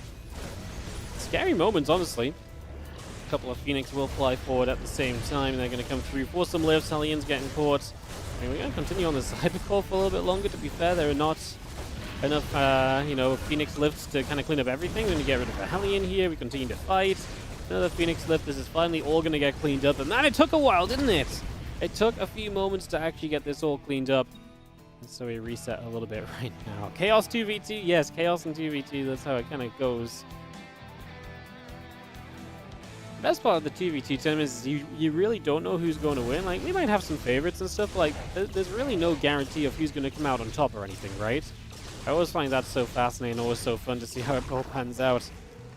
scary moments, honestly. A couple of Phoenix will fly forward at the same time. They're going to come through for some lifts. Hellion's getting caught. I mean, we're going to continue on the Cybercore for a little bit longer. To be fair, there are not enough, you know, Phoenix lifts to kind of clean up everything. We're going to get rid of the Hellion here. We continue to fight. Another Phoenix lift. This is finally all going to get cleaned up. And man, it took a while, didn't it? It took a few moments to actually get this all cleaned up. And so we reset a little bit right now. Chaos 2v2. Yes, Chaos and 2v2. That's how it kind of goes. The best part of the 2v2 tournament is you really don't know who's going to win. Like, we might have some favorites and stuff. Like, there's really no guarantee of who's going to come out on top or anything, right? I always find that so fascinating. Always so fun to see how it all pans out.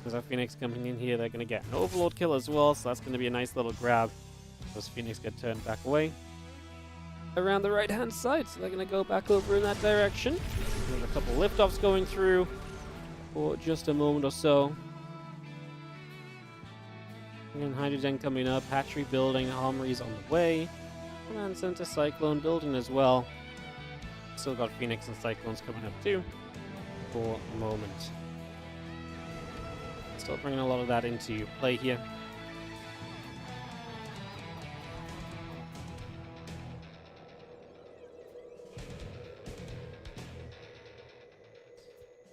There's our Phoenix coming in here. They're going to get an Overlord kill as well, so that's going to be a nice little grab. Those Phoenix get turned back away. Around the right-hand side, so they're going to go back over in that direction. There's a couple liftoffs going through for just a moment or so. And Hydrogen coming up, hatchery building, armories on the way. Command Center Cyclone building as well. Still got Phoenix and Cyclones coming up too for a moment. Still bringing a lot of that into play here.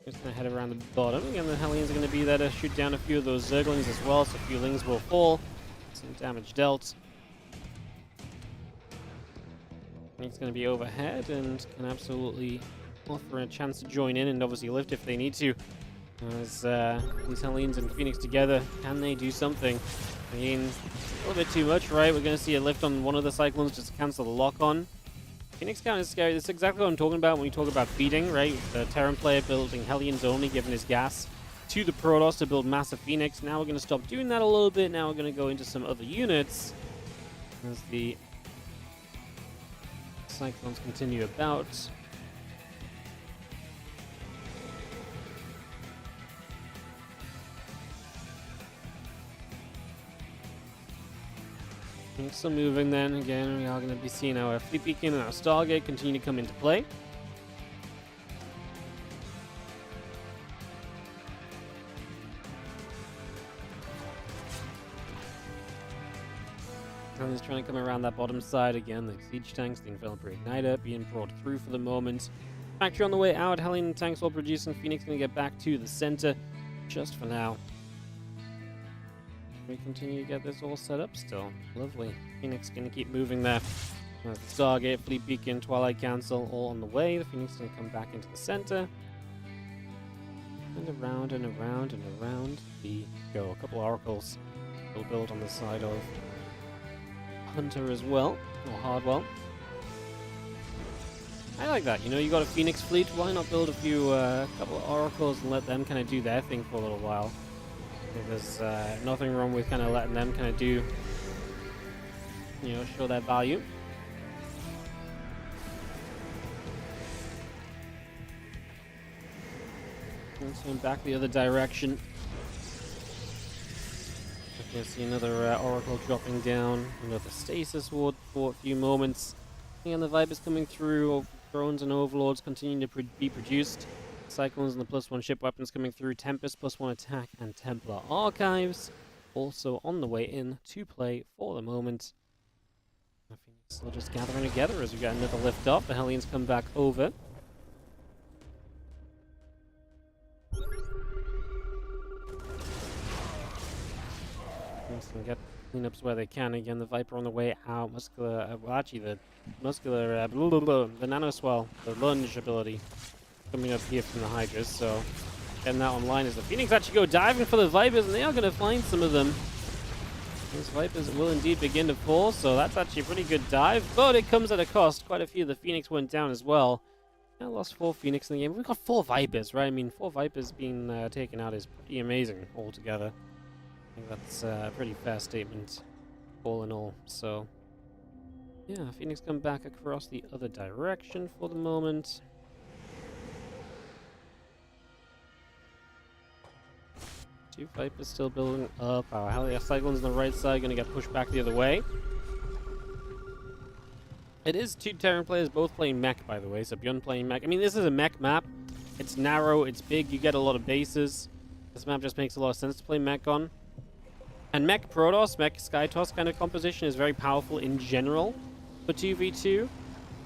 Just going to head around the bottom. Again, the Hellions are going to be there to shoot down a few of those Zerglings as well, so a few Lings will fall. Some damage dealt. He's going to be overhead and can absolutely offer a chance to join in and obviously lift if they need to. As these Hellions and Phoenix together, can they do something? I mean, a little bit too much, right? We're going to see a lift on one of the Cyclones just to cancel the lock-on. Phoenix count is scary. This is exactly what I'm talking about when we talk about feeding, right? The Terran player building Hellions only, giving his gas to the Protoss to build massive Phoenix. Now we're going to stop doing that a little bit. Now we're going to go into some other units as the Cyclones continue about. Still moving then. Again, we are going to be seeing our Fleet Beacon and our Stargate continue to come into play. And he's trying to come around that bottom side again. The siege tanks, the Infernal Igniter being brought through for the moment. Factory on the way out. Hellion tanks all producing. Phoenix going to get back to the center just for now. We continue to get this all set up still. Lovely. Phoenix going to keep moving there. Stargate, Fleet Beacon, Twilight Council all on the way. The Phoenix going to come back into the center. And around and around and around we go. A couple oracles will build on the side of Hunter as well, or Hardwell. I like that. You know, you got a Phoenix fleet. Why not build a few, couple of oracles and let them kind of do their thing for a little while? There's nothing wrong with kind of letting them kind of do, you know, show their value. And so back the other direction. I can see another Oracle dropping down, another Stasis Ward for a few moments. And the Vipers coming through, drones and Overlords continuing to be produced. Cyclones and the +1 ship weapons coming through, Tempest +1 attack, and Templar Archives also on the way in to play for the moment. I think it's still just gathering together as we get another lift off. The Hellions come back over. Get cleanups where they can. Again, the Viper on the way out. Muscular, well, actually, the muscular, the Nanoswell, the lunge ability coming up here from the Hydras, so getting that online as the Phoenix actually go diving for the Vipers, and they are going to find some of them. These Vipers will indeed begin to fall, so that's actually a pretty good dive, but it comes at a cost. Quite a few of the Phoenix went down as well. I lost 4 Phoenix in the game. We've got 4 Vipers, right? I mean, 4 Vipers being taken out is pretty amazing altogether. I think that's a pretty fair statement, all in all. So, yeah, Phoenix come back across the other direction for the moment. Two Vipers still building up. Our Helios Cyclones on the right side going to get pushed back the other way. It is two Terran players both playing mech, by the way. So Bjorn playing mech. I mean, this is a mech map. It's narrow, it's big, you get a lot of bases. This map just makes a lot of sense to play mech on. And mech Protoss, mech Skytoss kind of composition is very powerful in general for 2v2.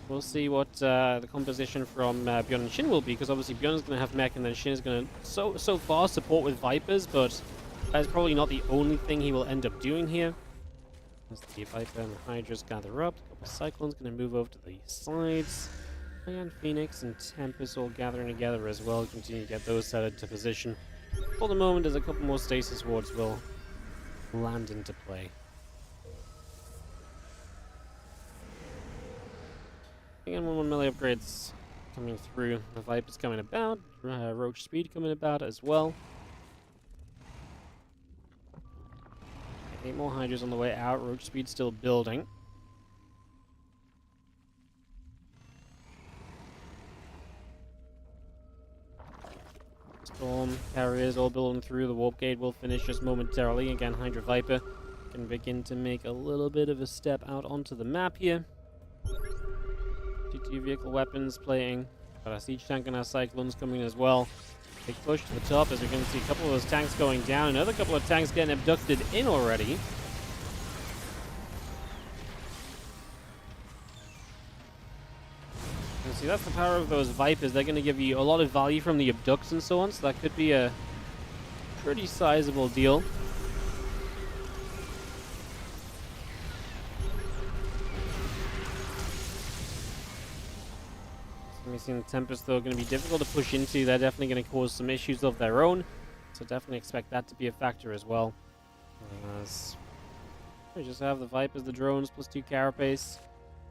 We'll see what the composition from Bjorn and Shin will be, because obviously Bjorn is going to have mech and then Shin is going to so far support with Vipers, but that's probably not the only thing he will end up doing here. As the Viper and the Hydras gather up, a couple of Cyclones going to move over to the sides. And Phoenix and Tempest all gathering together as well, continue to get those set into position. For the moment, as a couple more stasis wards will land into play. Again, 1 melee upgrades coming through. The Viper's coming about. Roach Speed coming about as well. 8 more Hydras on the way out. Roach Speed still building. Storm carriers all building through. The Warp Gate will finish just momentarily. Again, Hydra Viper can begin to make a little bit of a step out onto the map here. Two vehicle weapons playing. Got our Siege Tank and our Cyclones coming as well. Big push to the top as we're going to see a couple of those tanks going down. Another couple of tanks getting abducted in already. And see, that's the power of those Vipers. They're going to give you a lot of value from the abducts and so on. So that could be a pretty sizable deal. We've seen the Tempest, though, going to be difficult to push into. They're definitely going to cause some issues of their own. So definitely expect that to be a factor as well. As we just have the Vipers, the drones, plus 2 Carapace.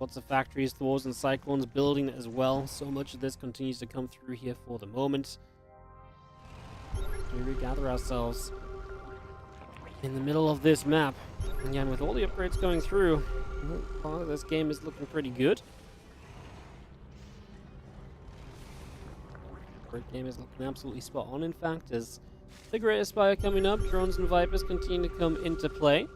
Lots of factories, Thors, and Cyclones building as well. So much of this continues to come through here for the moment. We regather ourselves in the middle of this map. Again, with all the upgrades going through, part of this game is looking pretty good. Game is looking absolutely spot on, in fact, as the Great Aspire coming up, drones and Vipers continue to come into play.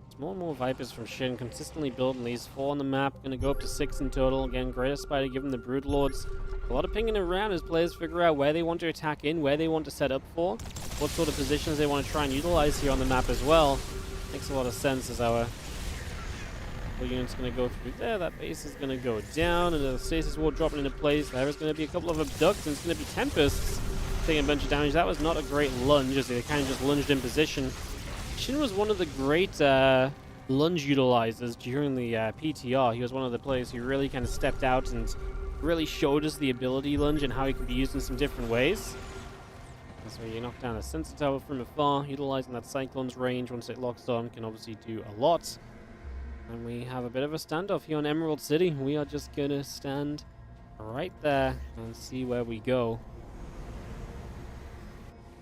There's more and more Vipers from Shin consistently building these. 4 on the map, going to go up to 6 in total. Again, Great Aspire giving the Brood Lords a lot of pinging around as players figure out where they want to attack in, where they want to set up for, what sort of positions they want to try and utilize here on the map as well. Makes a lot of sense as our unit's going to go through there. That base is going to go down, and the stasis wall dropping into place. There is going to be a couple of abducts, and it's going to be Tempests taking a bunch of damage. That was not a great lunge, as they kind of just lunged in position. Shin was one of the great lunge utilizers during the PTR. He was one of the players who really kind of stepped out and really showed us the ability lunge and how he could be used in some different ways. So you knock down a sensor tower from afar, utilizing that Cyclone's range once it locks on can obviously do a lot. And we have a bit of a standoff here on Emerald City. We are just going to stand right there and see where we go.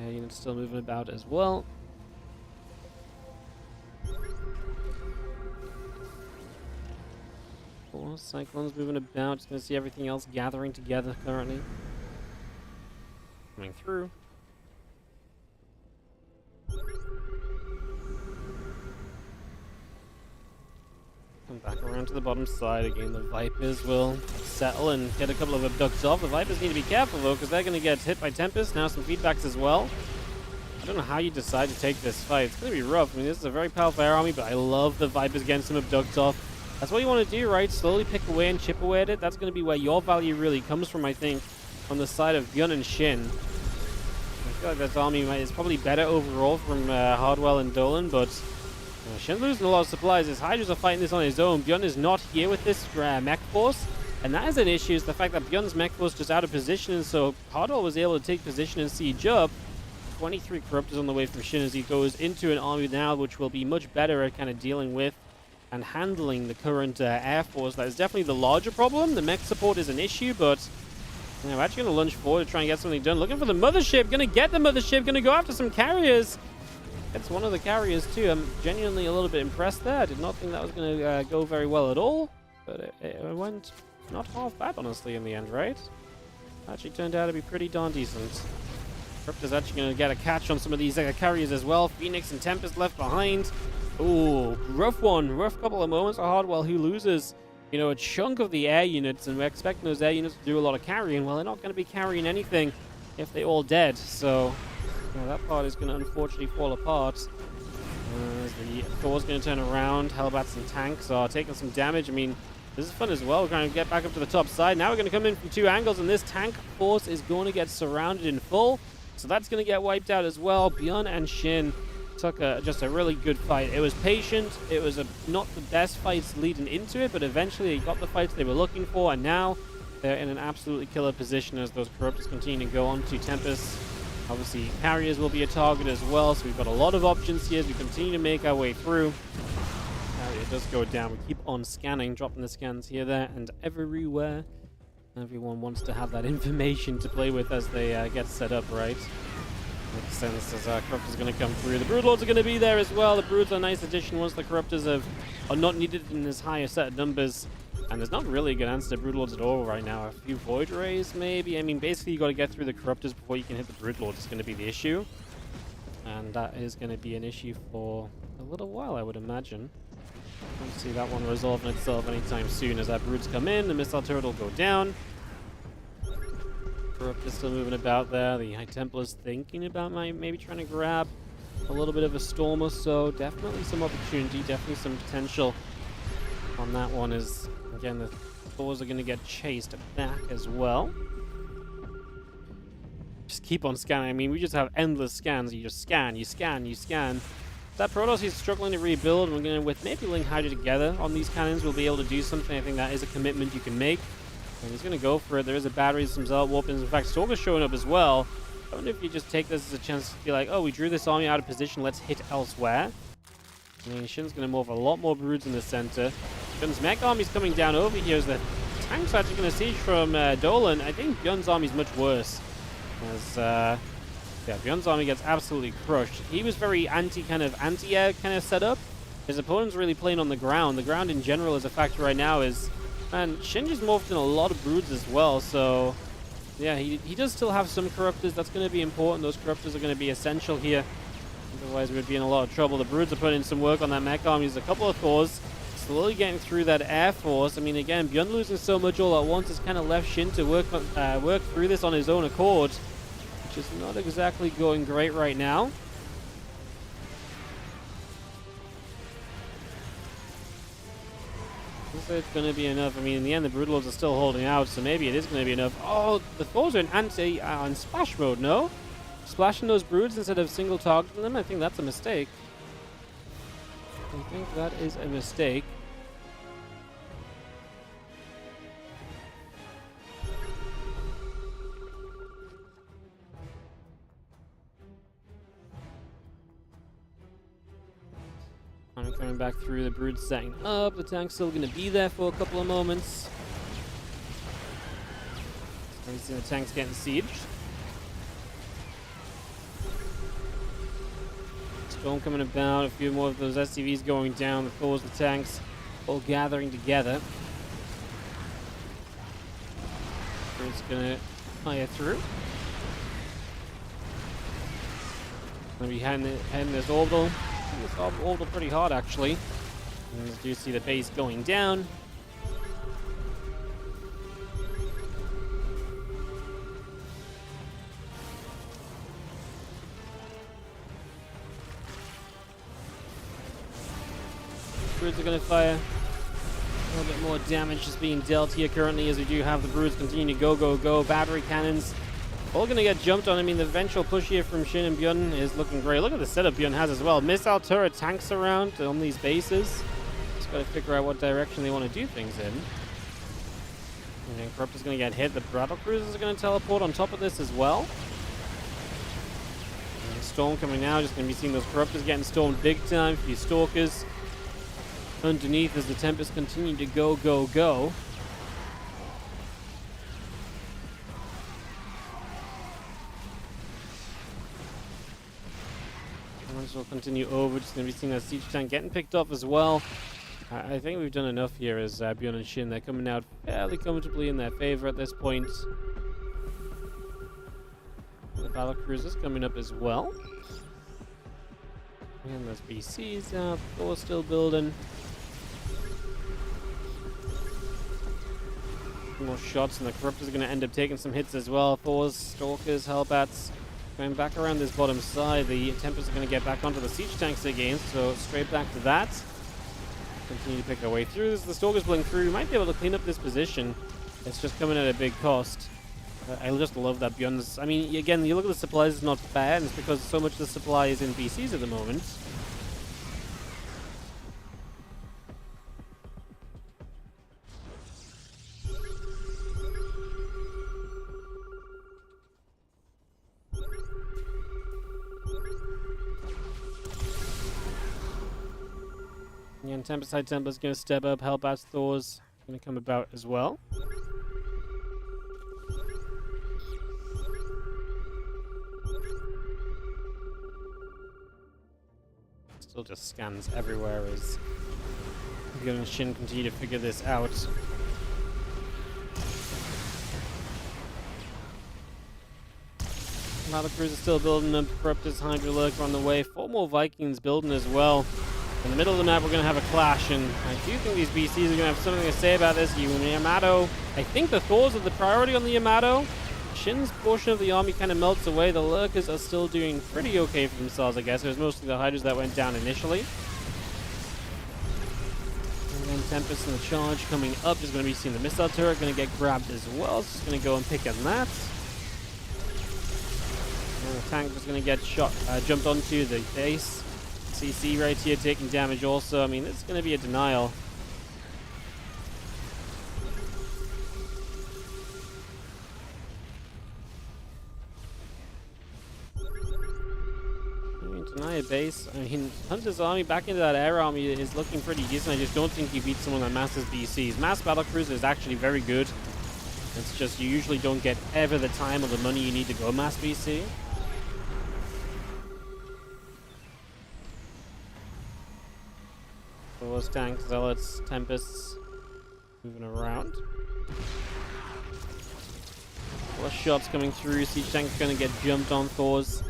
Units still moving about as well. Four Cyclones moving about. Just going to see everything else gathering together currently. Coming through. Come back around to the bottom side again. The Vipers will settle and get a couple of abducts off. The Vipers need to be careful though, because they're going to get hit by Tempest. Now some feedbacks as well. I don't know how you decide to take this fight. It's going to be rough. I mean, this is a very powerful air army, but I love the Vipers getting some abducts off. That's what you want to do, right? Slowly pick away and chip away at it. That's going to be where your value really comes from, I think, on the side of Bjorn and Shin. I feel like this army is probably better overall from Hardwell and Dolan, but Shin's losing a lot of supplies. His Hydras are fighting this on his own. Bjorn is not here with this mech force, and that is an issue, is the fact that Bjorn's mech force is just out of position, and so Hardwell was able to take position and siege up. 23 Corruptors on the way from Shin as he goes into an army now, which will be much better at kind of dealing with and handling the current Air Force. That is definitely the larger problem. The mech support is an issue, but we're actually going to lunge forward to try and get something done. Looking for the mothership. Going to get the mothership. Going to go after some carriers. It's one of the carriers too. I'm genuinely a little bit impressed there. I did not think that was going to go very well at all, but it went not half bad, honestly, in the end, right? Actually turned out to be pretty darn decent. Crypto's actually going to get a catch on some of these carriers as well. Phoenix and Tempest left behind. Ooh, rough one. Rough couple of moments for Hardwell, who loses, you know, a chunk of the air units, and we're expecting those air units to do a lot of carrying. Well, they're not going to be carrying anything if they're all dead. So, you know, that part is going to unfortunately fall apart. The Thor's going to turn around. Hellbats and tanks are taking some damage. I mean, this is fun as well. We're going to get back up to the top side. Now we're going to come in from two angles, and this tank force is going to get surrounded in full. So that's going to get wiped out as well. Bjorn and Shin took just a really good fight. It was patient. It was not the best fights leading into it, but eventually they got the fights they were looking for, and now they're in an absolutely killer position as those Corruptors continue to go on to Tempest. Obviously, carriers will be a target as well, so we've got a lot of options here as we continue to make our way through. Carrier does go down. We keep on scanning, dropping the scans here, there, and everywhere. Everyone wants to have that information to play with as they get set up, right? Makes sense as Corruptors are going to come through. The Broodlords are going to be there as well. The Broods are a nice addition once the Corruptors are not needed in as high a set of numbers. And there's not really a good answer to Broodlords at all right now. A few Void Rays, maybe? I mean, basically, you got to get through the Corruptors before you can hit the Broodlords. It's going to be the issue. And that is going to be an issue for a little while, I would imagine. I don't see that one resolving itself anytime soon. As that Broods come in, the Missile Turret will go down. Corruptors still moving about there. The High Templars thinking about maybe trying to grab a little bit of a Storm or so. Definitely some opportunity, definitely some potential on that one. Is again, the Thors are going to get chased back as well. Just keep on scanning. I mean, we just have endless scans. You just scan, you scan, you scan. That Protoss is struggling to rebuild. We're going to, with maybe Link Hydra together on these cannons, we'll be able to do something. I think that is a commitment you can make. And he's going to go for it. There is a battery, some Zealot Warpins. In fact, Stalker's showing up as well. I wonder if you just take this as a chance to be like, oh, we drew this army out of position. Let's hit elsewhere. I mean, Shin's going to move a lot more Broods in the center. Bjorn's mech army's coming down over here as the tank's actually going to siege from Dolan. I think Bjorn's army's much worse. As, yeah, Bjorn's army gets absolutely crushed. He was very anti-air kind of setup. His opponent's really playing on the ground. The ground in general as a factor right now is... And Shin just morphed in a lot of Broods as well, so... Yeah, he does still have some Corruptors. That's going to be important. Those Corruptors are going to be essential here. Otherwise, we'd be in a lot of trouble. The Broods are putting in some work on that mech army. There's a couple of Thors slowly getting through that Air Force. I mean, again, Bjorn losing so much all at once has kind of left Shin to work through this on his own accord, which is not exactly going great right now. It's going to be enough. I mean, in the end, the Broodlords are still holding out, so maybe it is going to be enough. Oh, the Thors are in on splash mode, no? Splashing those Broods instead of single targeting them? I think that's a mistake. I think that is a mistake. I'm coming back through, the Brood setting up. The tank's still going to be there for a couple of moments. We see the tank's getting sieged. Storm coming about, a few more of those SCVs going down, the Thors, the tanks, all gathering together. Brood's going to fire through. Going to be heading this orbital. This orbital pretty hard, actually. And you do see the base going down. Broods are going to fire. A little bit more damage is being dealt here currently as we do have the Broods continue to go. Battery cannons all going to get jumped on. I mean, the eventual push here from Shin and Bjorn is looking great. Look at the setup Bjorn has as well. Missile turret tanks around on these bases. Just got to figure out what direction they want to do things in. And then Corruptor's going to get hit. The battle cruisers are going to teleport on top of this as well. And Storm coming out. Just going to be seeing those Corruptors getting stormed big time. A few Stalkers underneath as the Tempest continue to go. We'll continue over. Just going to be seeing that siege tank getting picked off as well. I think we've done enough here as Bjorn and Shin. They're coming out fairly comfortably in their favor at this point. battlecruisers coming up as well. And there's BCs out. Thor's still building. More shots, and the Corruptors are going to end up taking some hits as well. Thors, Stalkers, Hellbats going back around this bottom side. The Tempest are going to get back onto the siege tanks again, so straight back to that. Continue to pick our way through. As the Stalkers blink through, might be able to clean up this position. It's just coming at a big cost. I just love that Beyond's. I mean, again, you look at the supplies, it's not bad, and it's because so much of the supply is in BCs at the moment. Again, Tempest High Templar's going to step up. Hellbats, Thor's going to come about as well. Still just scans everywhere as Bjorn and Shin continue to figure this out. Battlecruiser still building up. Corruptors, Hydra Lurker on the way. 4 more Vikings building as well. In the middle of the map, we're going to have a clash, and I do think these BCs are going to have something to say about this. Yamato, I think the Thors are the priority on the Yamato. Shin's portion of the army kind of melts away. The Lurkers are still doing pretty okay for themselves, I guess. It was mostly the Hydras that went down initially. And then Tempest and the charge coming up is going to be seeing the missile turret. Going to get grabbed as well. So just going to go and pick on that. And the tank is going to get shot, jumped onto the base. CC right here taking damage also. I mean, this is going to be a denial. Deny a base. I mean, Hunter's army back into that air army is looking pretty decent. I just don't think he beats someone that masses BCs. Mass Battlecruiser is actually very good. It's just you usually don't get ever the time or the money you need to go mass BC. Those tanks, Zealots, Tempests moving around. Plus shots coming through. Siege tank's going to get jumped on. Thors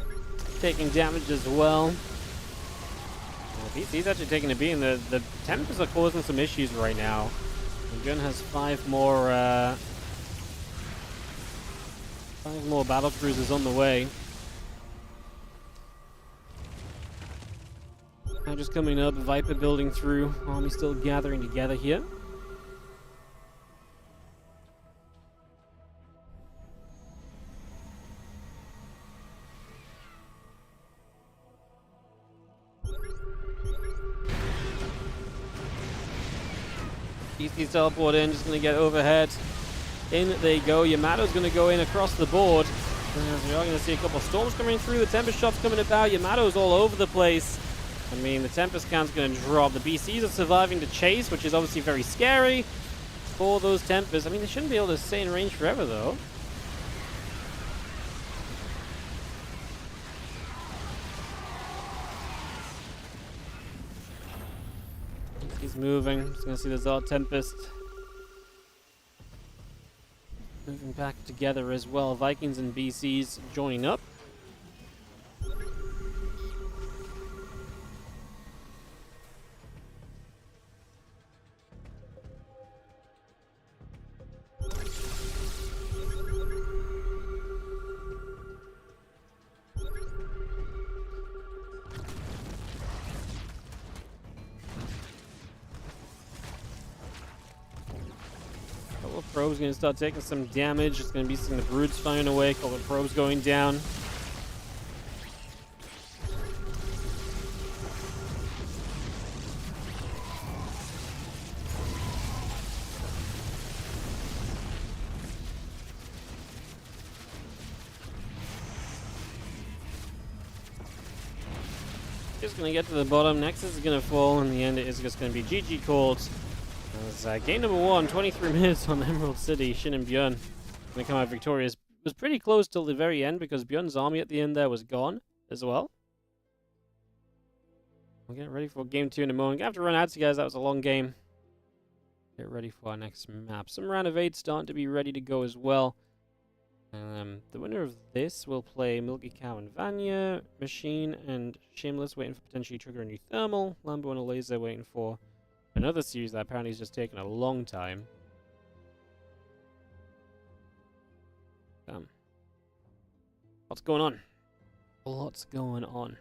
taking damage as well. He's actually taking a beating. The Tempests are causing some issues right now. And Gun has 5 more battle cruisers on the way. Now just coming up, Viper building through. Army still gathering together here. DC's teleport in, just going to get overhead. In they go. Yamato's going to go in across the board. We are going to see a couple of storms coming through. The Tempest shots coming about. Yamato's all over the place. I mean, the Tempest count's going to drop. The BCs are surviving to chase, which is obviously very scary for those Tempests. I mean, they shouldn't be able to stay in range forever, though. He's moving. Just going to see the Zod Tempest moving back together as well. Vikings and BCs joining up. Probe's going to start taking some damage. It's going to be some of the brutes flying away. A couple of probes going down. Just going to get to the bottom. Nexus is going to fall. In the end, it is just going to be GG called. Game number 1, 23 minutes on Emerald City. Shin and Bjorn going to come out victorious. It was pretty close till the very end because Bjorn's army at the end there was gone as well. We'll get ready for game 2 in a moment. I have to run out, so guys. That was a long game. Get ready for our next map. Some round of 8 starting to be ready to go as well. The winner of this will play Milky Cow and Vanya, Machine and Shameless waiting for potentially trigger a new thermal, Lambo and a Laser waiting for another series that apparently has just taken a long time. What's going on? What's going on?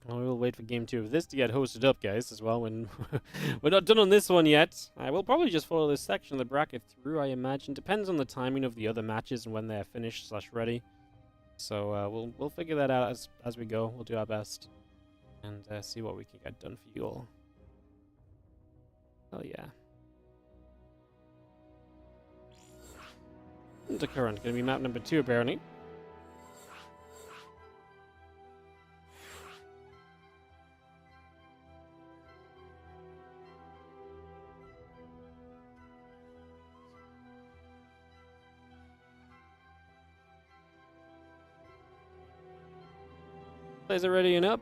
Well, we'll wait for game 2 of this to get hosted up, guys, as well. When we're not done on this one yet. I will probably just follow this section of the bracket through, I imagine. Depends on the timing of the other matches and when they're finished / ready. So we'll figure that out as we go. We'll do our best and see what we can get done for you all. Oh yeah. Undercurrent, gonna be map number 2 apparently. Plays are ready and up.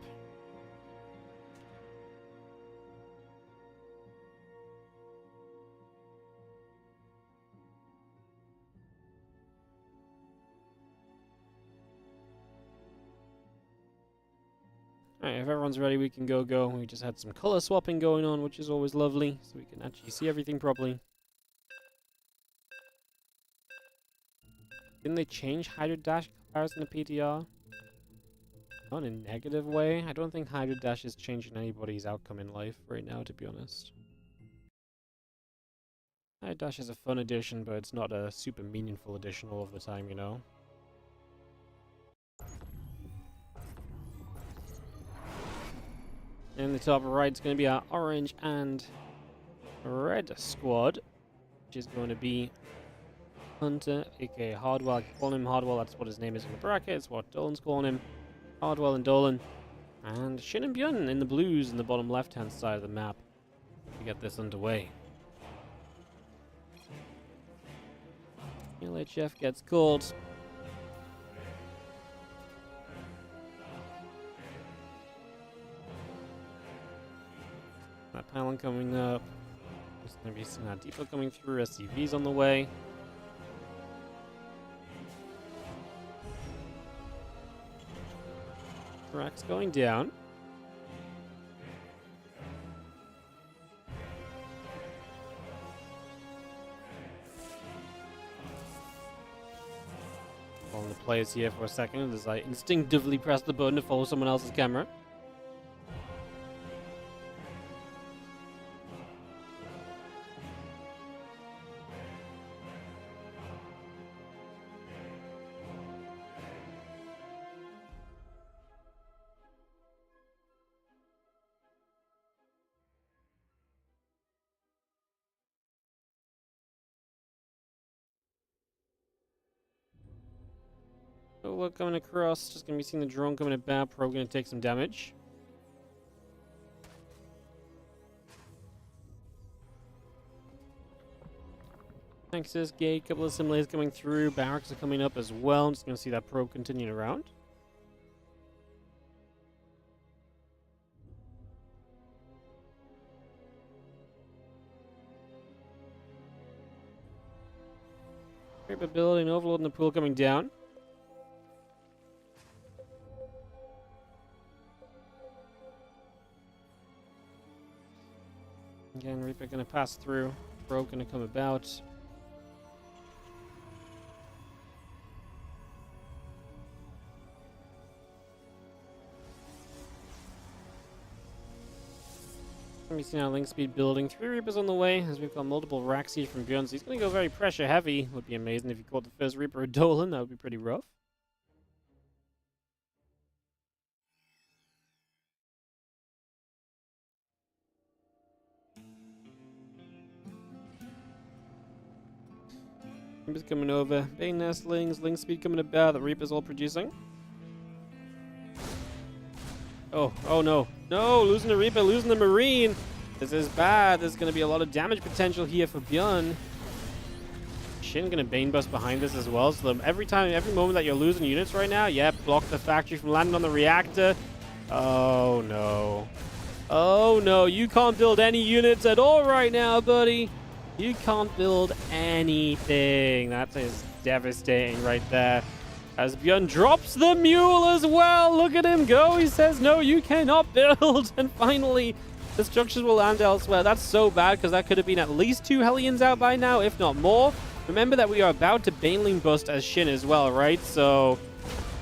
Alright, if everyone's ready, we can go. We just had some color swapping going on, which is always lovely, so we can actually see everything properly. Didn't they change Hydro Dash comparison to PTR? Not in a negative way. I don't think Hydro Dash is changing anybody's outcome in life right now, to be honest. Hydro Dash is a fun addition, but it's not a super meaningful addition all of the time, you know? In the top right is going to be our orange and red squad, which is going to be Hunter, aka Hardwell. I call him Hardwell, that's what his name is in the bracket. It's what Dolan's calling him. Hardwell and Dolan. And Shin and Byun in the blues in the bottom left-hand side of the map to get this underway. LHF gets called. That pylon coming up. There's going to be some depot coming through. SCV's on the way. Rack's going down. Following the players here for a second as I instinctively press the button to follow someone else's camera. So we're coming across, just going to be seeing the drone coming about, probably going to take some damage. Access gate, couple of simulators coming through, barracks are coming up as well. I'm just going to see that probe continuing around. Reaper building, overloading the pool coming down. Again, Reaper going to pass through. Probe going to come about. We've seen our link speed building. 3 Reapers on the way, as we've got multiple racks here from Bjorn. So he's going to go very pressure heavy. Would be amazing if he caught the first Reaper of Dolan. That would be pretty rough. Reapers coming over. Bane nestlings, link speed coming about. The Reapers all producing. Oh no. No, losing the Reaper, losing the Marine. This is bad. There's going to be a lot of damage potential here for Bjorn. Shin going to Bane Bust behind this as well. So every moment that you're losing units right now, block the factory from landing on the reactor. Oh no. Oh no, you can't build any units at all right now, buddy. You can't build anything. That is devastating right there. As Björn drops the mule as well. Look at him go. He says, no, you cannot build. And finally, the structures will land elsewhere. That's so bad because that could have been at least 2 Hellions out by now, if not more. Remember that we are about to Baneling bust as Shin as well, right? So,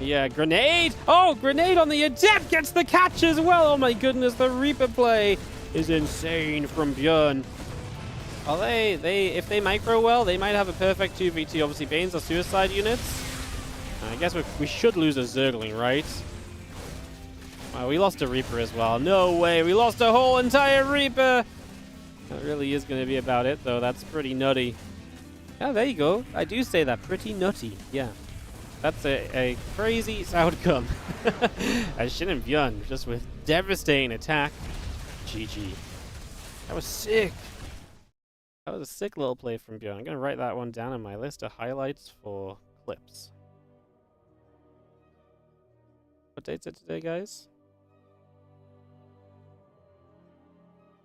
yeah, grenade. Oh, grenade on the Adept gets the catch as well. Oh my goodness, the Reaper play is insane from Björn. Are if they micro well, they might have a perfect 2v2. Obviously, Banes are suicide units. I guess we should lose a Zergling, right? We lost a Reaper as well. No way, we lost a whole entire Reaper. That really is going to be about it, though. That's pretty nutty. Yeah, there you go. I do say that. Pretty nutty. Yeah. That's a crazy outcome. As Shin and Björn, just with devastating attack. GG. That was sick. That was a sick little play from Björn. I'm going to write that one down on my list of highlights for clips. What date's it today, guys?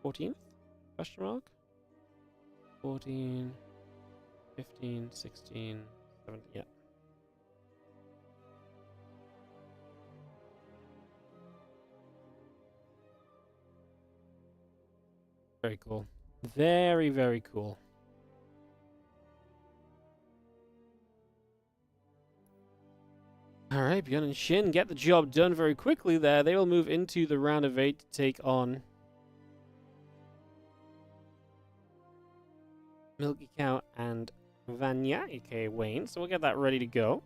14th? Question mark? 14, 15, 16, 17, yeah. Very cool. Very, very cool. All right, Björn and Shin get the job done very quickly there. They will move into the round of 8 to take on Milky Cow and Vanya, aka Wayne. So we'll get that ready to go.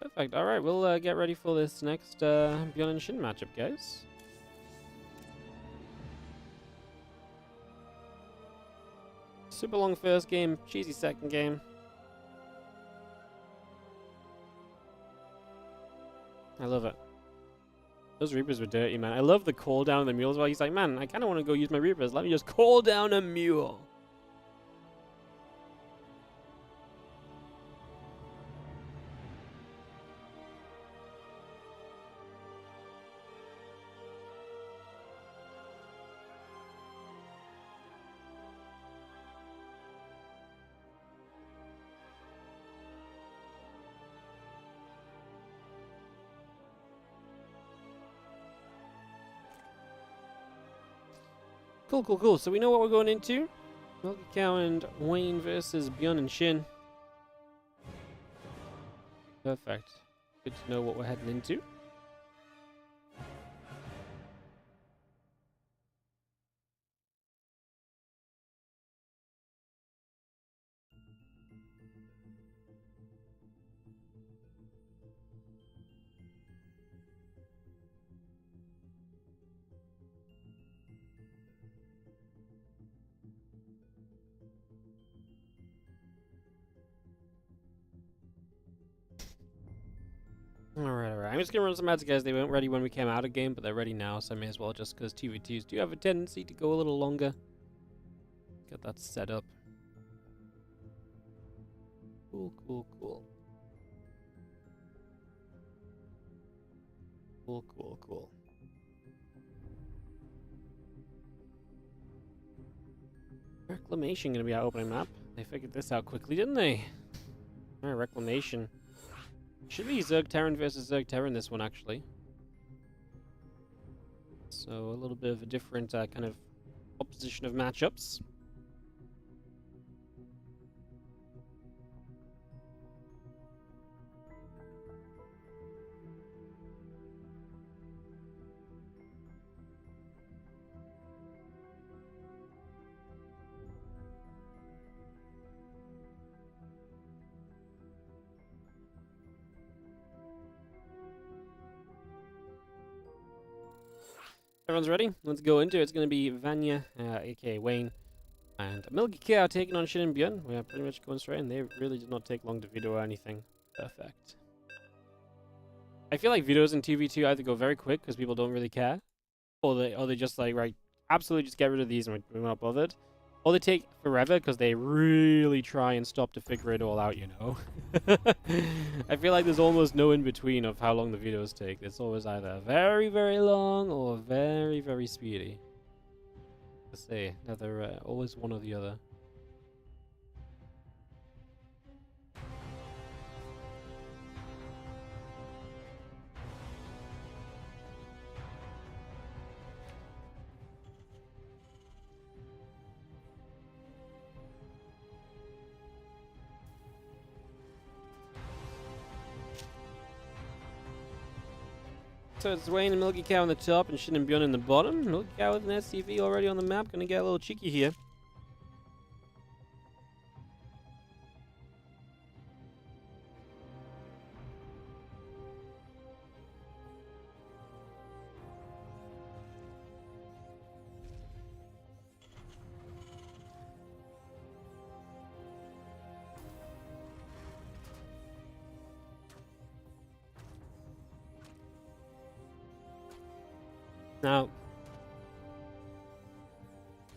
Perfect. All right, we'll get ready for this next Björn and Shin matchup, guys. Super long first game, cheesy second game. I love it. Those Reapers were dirty, man. I love the call down of the mule as well. He's like, man, I kind of want to go use my Reapers. Let me just call down a mule. Cool, cool, cool. So we know what we're going into. Milky Cow and Wayne versus Björn and Shin. Perfect. Good to know what we're heading into. Alright, alright. I'm just gonna run some ads, guys. They weren't ready when we came out of game, but they're ready now, so I may as well, just because 2v2s do have a tendency to go a little longer. Get that set up. Cool, cool, cool. Cool, cool, cool. Reclamation gonna be our opening map. They figured this out quickly, didn't they? Alright, Reclamation. Should be Zerg Terran versus Zerg Terran this one, actually. So a little bit of a different kind of opposition of matchups. Everyone's ready? Let's go into it. It's going to be Vanya, aka Wayne, and Milky Cow taking on Shin and Björn. We are pretty much going straight in. They really did not take long to veto or anything. Perfect. I feel like videos in TV2 either go very quick because people don't really care, or they just like, right, absolutely just get rid of these and we're not bothered. Or they take forever because they really try and stop to figure it all out, you know? I feel like there's almost no in-between of how long the videos take. It's always either very, very long or very, very speedy. I say, neither, always one or the other. So it's Wayne and Milky Cow on the top and Shin and Bjorn in the bottom. Milky Cow with an SCV already on the map. Gonna get a little cheeky here. Now,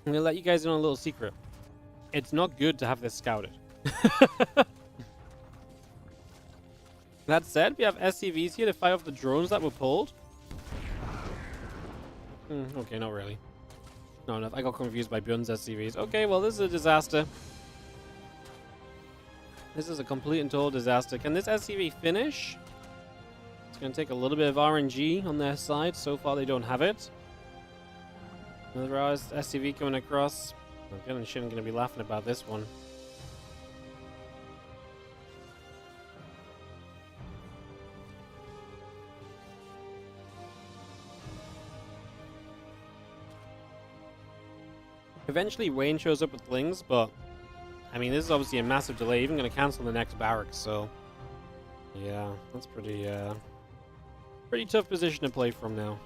I'm gonna let you guys in on a little secret. It's not good to have this scouted. That said, we have SCVs here to fight off the drones that were pulled. Okay, not really. No, I got confused by Bjorn's SCVs. Okay, well, this is a disaster. This is a complete and total disaster. Can this SCV finish? It's going to take a little bit of RNG on their side. So far, they don't have it. Another SCV coming across. Again, and Shin going to be laughing about this one. Eventually, Wayne shows up with Lings, but I mean, this is obviously a massive delay. Even going to cancel the next barracks, so yeah, that's pretty tough position to play from now.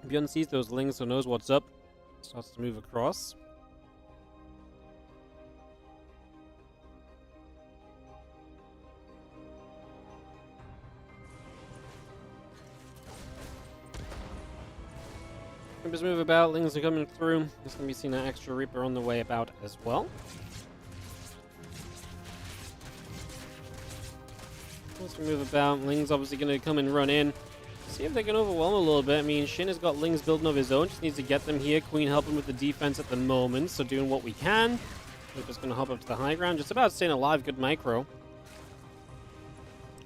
Bjorn sees those Lings, so knows what's up. Starts to move across. Reapers move about, Lings are coming through. There's going to be seeing an extra Reaper on the way about as well. Let's move about. Lings obviously going to come and run in. See if they can overwhelm a little bit. I mean, Shin has got Lings building of his own. Just needs to get them here. Queen helping with the defense at the moment, so doing what we can. Reaper's going to hop up to the high ground. Just about staying alive. Good micro.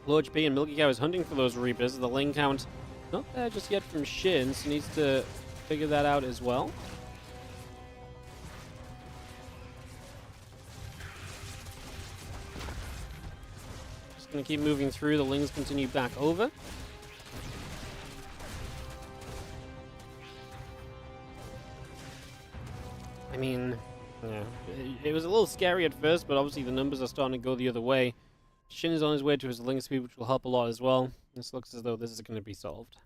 Low HP and Milky Cow is hunting for those Reapers. The Ling count not there just yet from Shin, so needs to figure that out as well. Just going to keep moving through. The Lings continue back over. I mean, yeah, it was a little scary at first, but obviously the numbers are starting to go the other way. Shin is on his way to his Ling speed, which will help a lot as well. This looks as though this is going to be solved.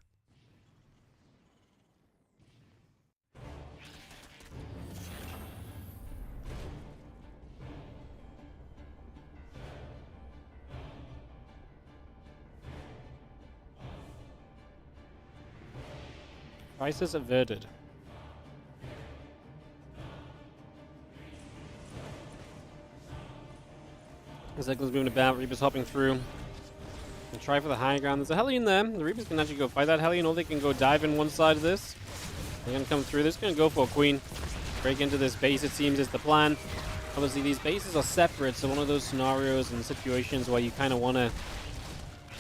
Crisis averted. Zeklin's moving about, Reaper's hopping through. And try for the high ground. There's a Hellion there. The Reapers can actually go fight that Hellion, or they can go dive in one side of this. They're going to come through. They're just going to go for a Queen. Break into this base, it seems, is the plan. Obviously, these bases are separate, so one of those scenarios and situations where you kind of want to,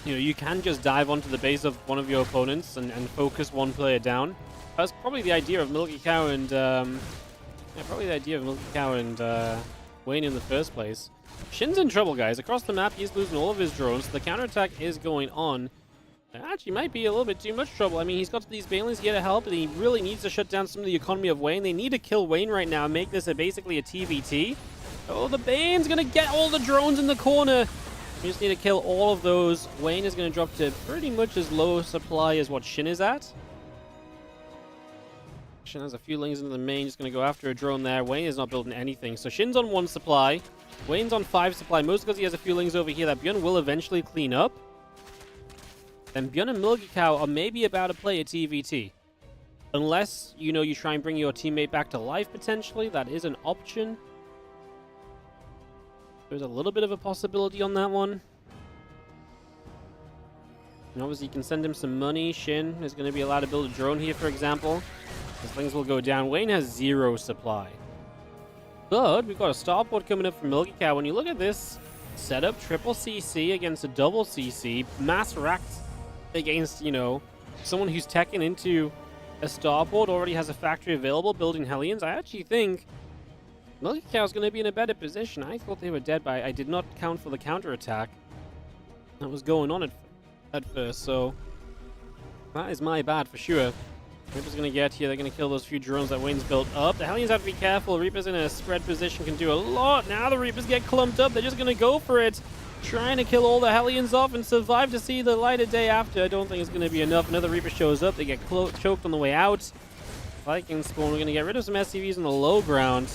you know, you can just dive onto the base of one of your opponents and focus one player down. That's probably the idea of Milky Cow and, Wayne in the first place. Shin's in trouble, guys. Across the map, he's losing all of his drones. The counterattack is going on. Actually might be a little bit too much trouble. I mean, he's got these Banelings here to help, and he really needs to shut down some of the economy of Wayne. They need to kill Wayne right now and make this basically a TVT. Oh, the Bane's going to get all the drones in the corner. We just need to kill all of those. Wayne is going to drop to pretty much as low supply as what Shin is at. Shin has a few lings into the main, just going to go after a drone there. Wayne is not building anything. So Shin's on 1 supply. Wayne's on 5 supply, mostly because he has a few lings over here that Bjorn will eventually clean up. Then Bjorn and Milgikow are maybe about to play a TVT. Unless, you know, you try and bring your teammate back to life, potentially. That is an option. There's a little bit of a possibility on that one. And obviously, you can send him some money. Shin is going to be allowed to build a drone here, for example. His things will go down. Wayne has 0 supply. But we've got a starport coming up from Milgikow. When you look at this setup, triple CC against a double CC, mass racked against, you know, someone who's teching into a starport, already has a factory available, building Hellions. I actually think Milgikow is going to be in a better position. I thought they were dead, but I did not count for the counterattack that was going on at first, so that is my bad for sure. Reaper's going to get here. They're going to kill those few drones that Wayne's built up. The Hellions have to be careful. Reaper's in a spread position, can do a lot. Now the Reapers get clumped up. They're just going to go for it. Trying to kill all the Hellions off and survive to see the light of day after. I don't think it's going to be enough. Another Reaper shows up. They get choked on the way out. Viking spawn. We're going to get rid of some SCVs on the low ground.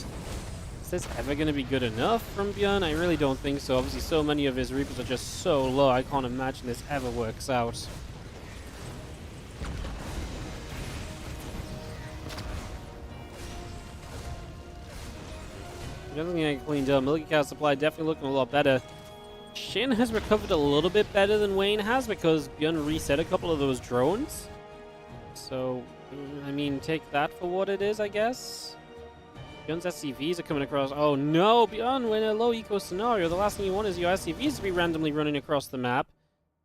Is this ever going to be good enough from Bjorn? I really don't think so. Obviously, so many of his Reapers are just so low. I can't imagine this ever works out. Doesn't get cleaned up. Milgikow's supply definitely looking a lot better. Shin has recovered a little bit better than Wayne has because Bjorn reset a couple of those drones. So, I mean, take that for what it is, I guess. Bjorn's SCVs are coming across. Oh no, Bjorn, we're in a low eco scenario. The last thing you want is your SCVs to be randomly running across the map.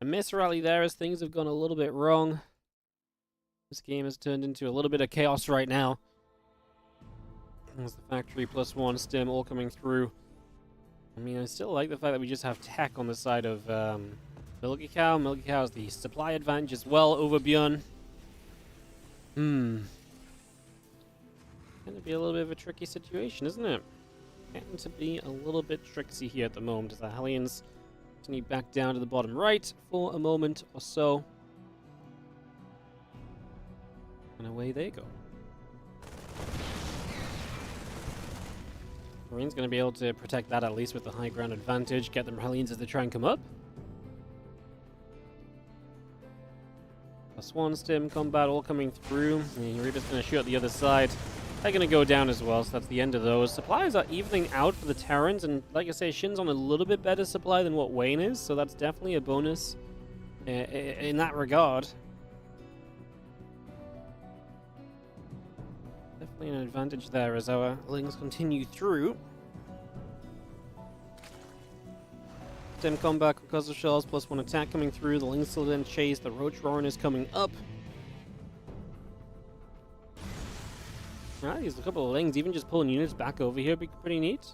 A miss rally there as things have gone a little bit wrong. This game has turned into a little bit of chaos right now. There's the factory +1 stim all coming through. I mean, I still like the fact that we just have tech on the side of Milgikow. Milgikow has the supply advantage as well over Bjorn. Going to be a little bit of a tricky situation, isn't it? Getting to be a little bit tricksy here at the moment as the Hellions need back down to the bottom right for a moment or so. And away they go. Marine's going to be able to protect that at least with the high ground advantage. Get the Hellions as they try and come up. +1 stim combat all coming through. And Reaper's going to shoot at the other side. They're going to go down as well, so that's the end of those. Supplies are evening out for the Terrans, and like I say, Shin's on a little bit better supply than what Wayne is, so that's definitely a bonus in that regard. Definitely an advantage there as our lings continue through. Stim combat because of shells, +1 attack coming through. The lings still then chase. The Roach Roaring is coming up. Alright, there's a couple of lings. Even just pulling units back over here would be pretty neat.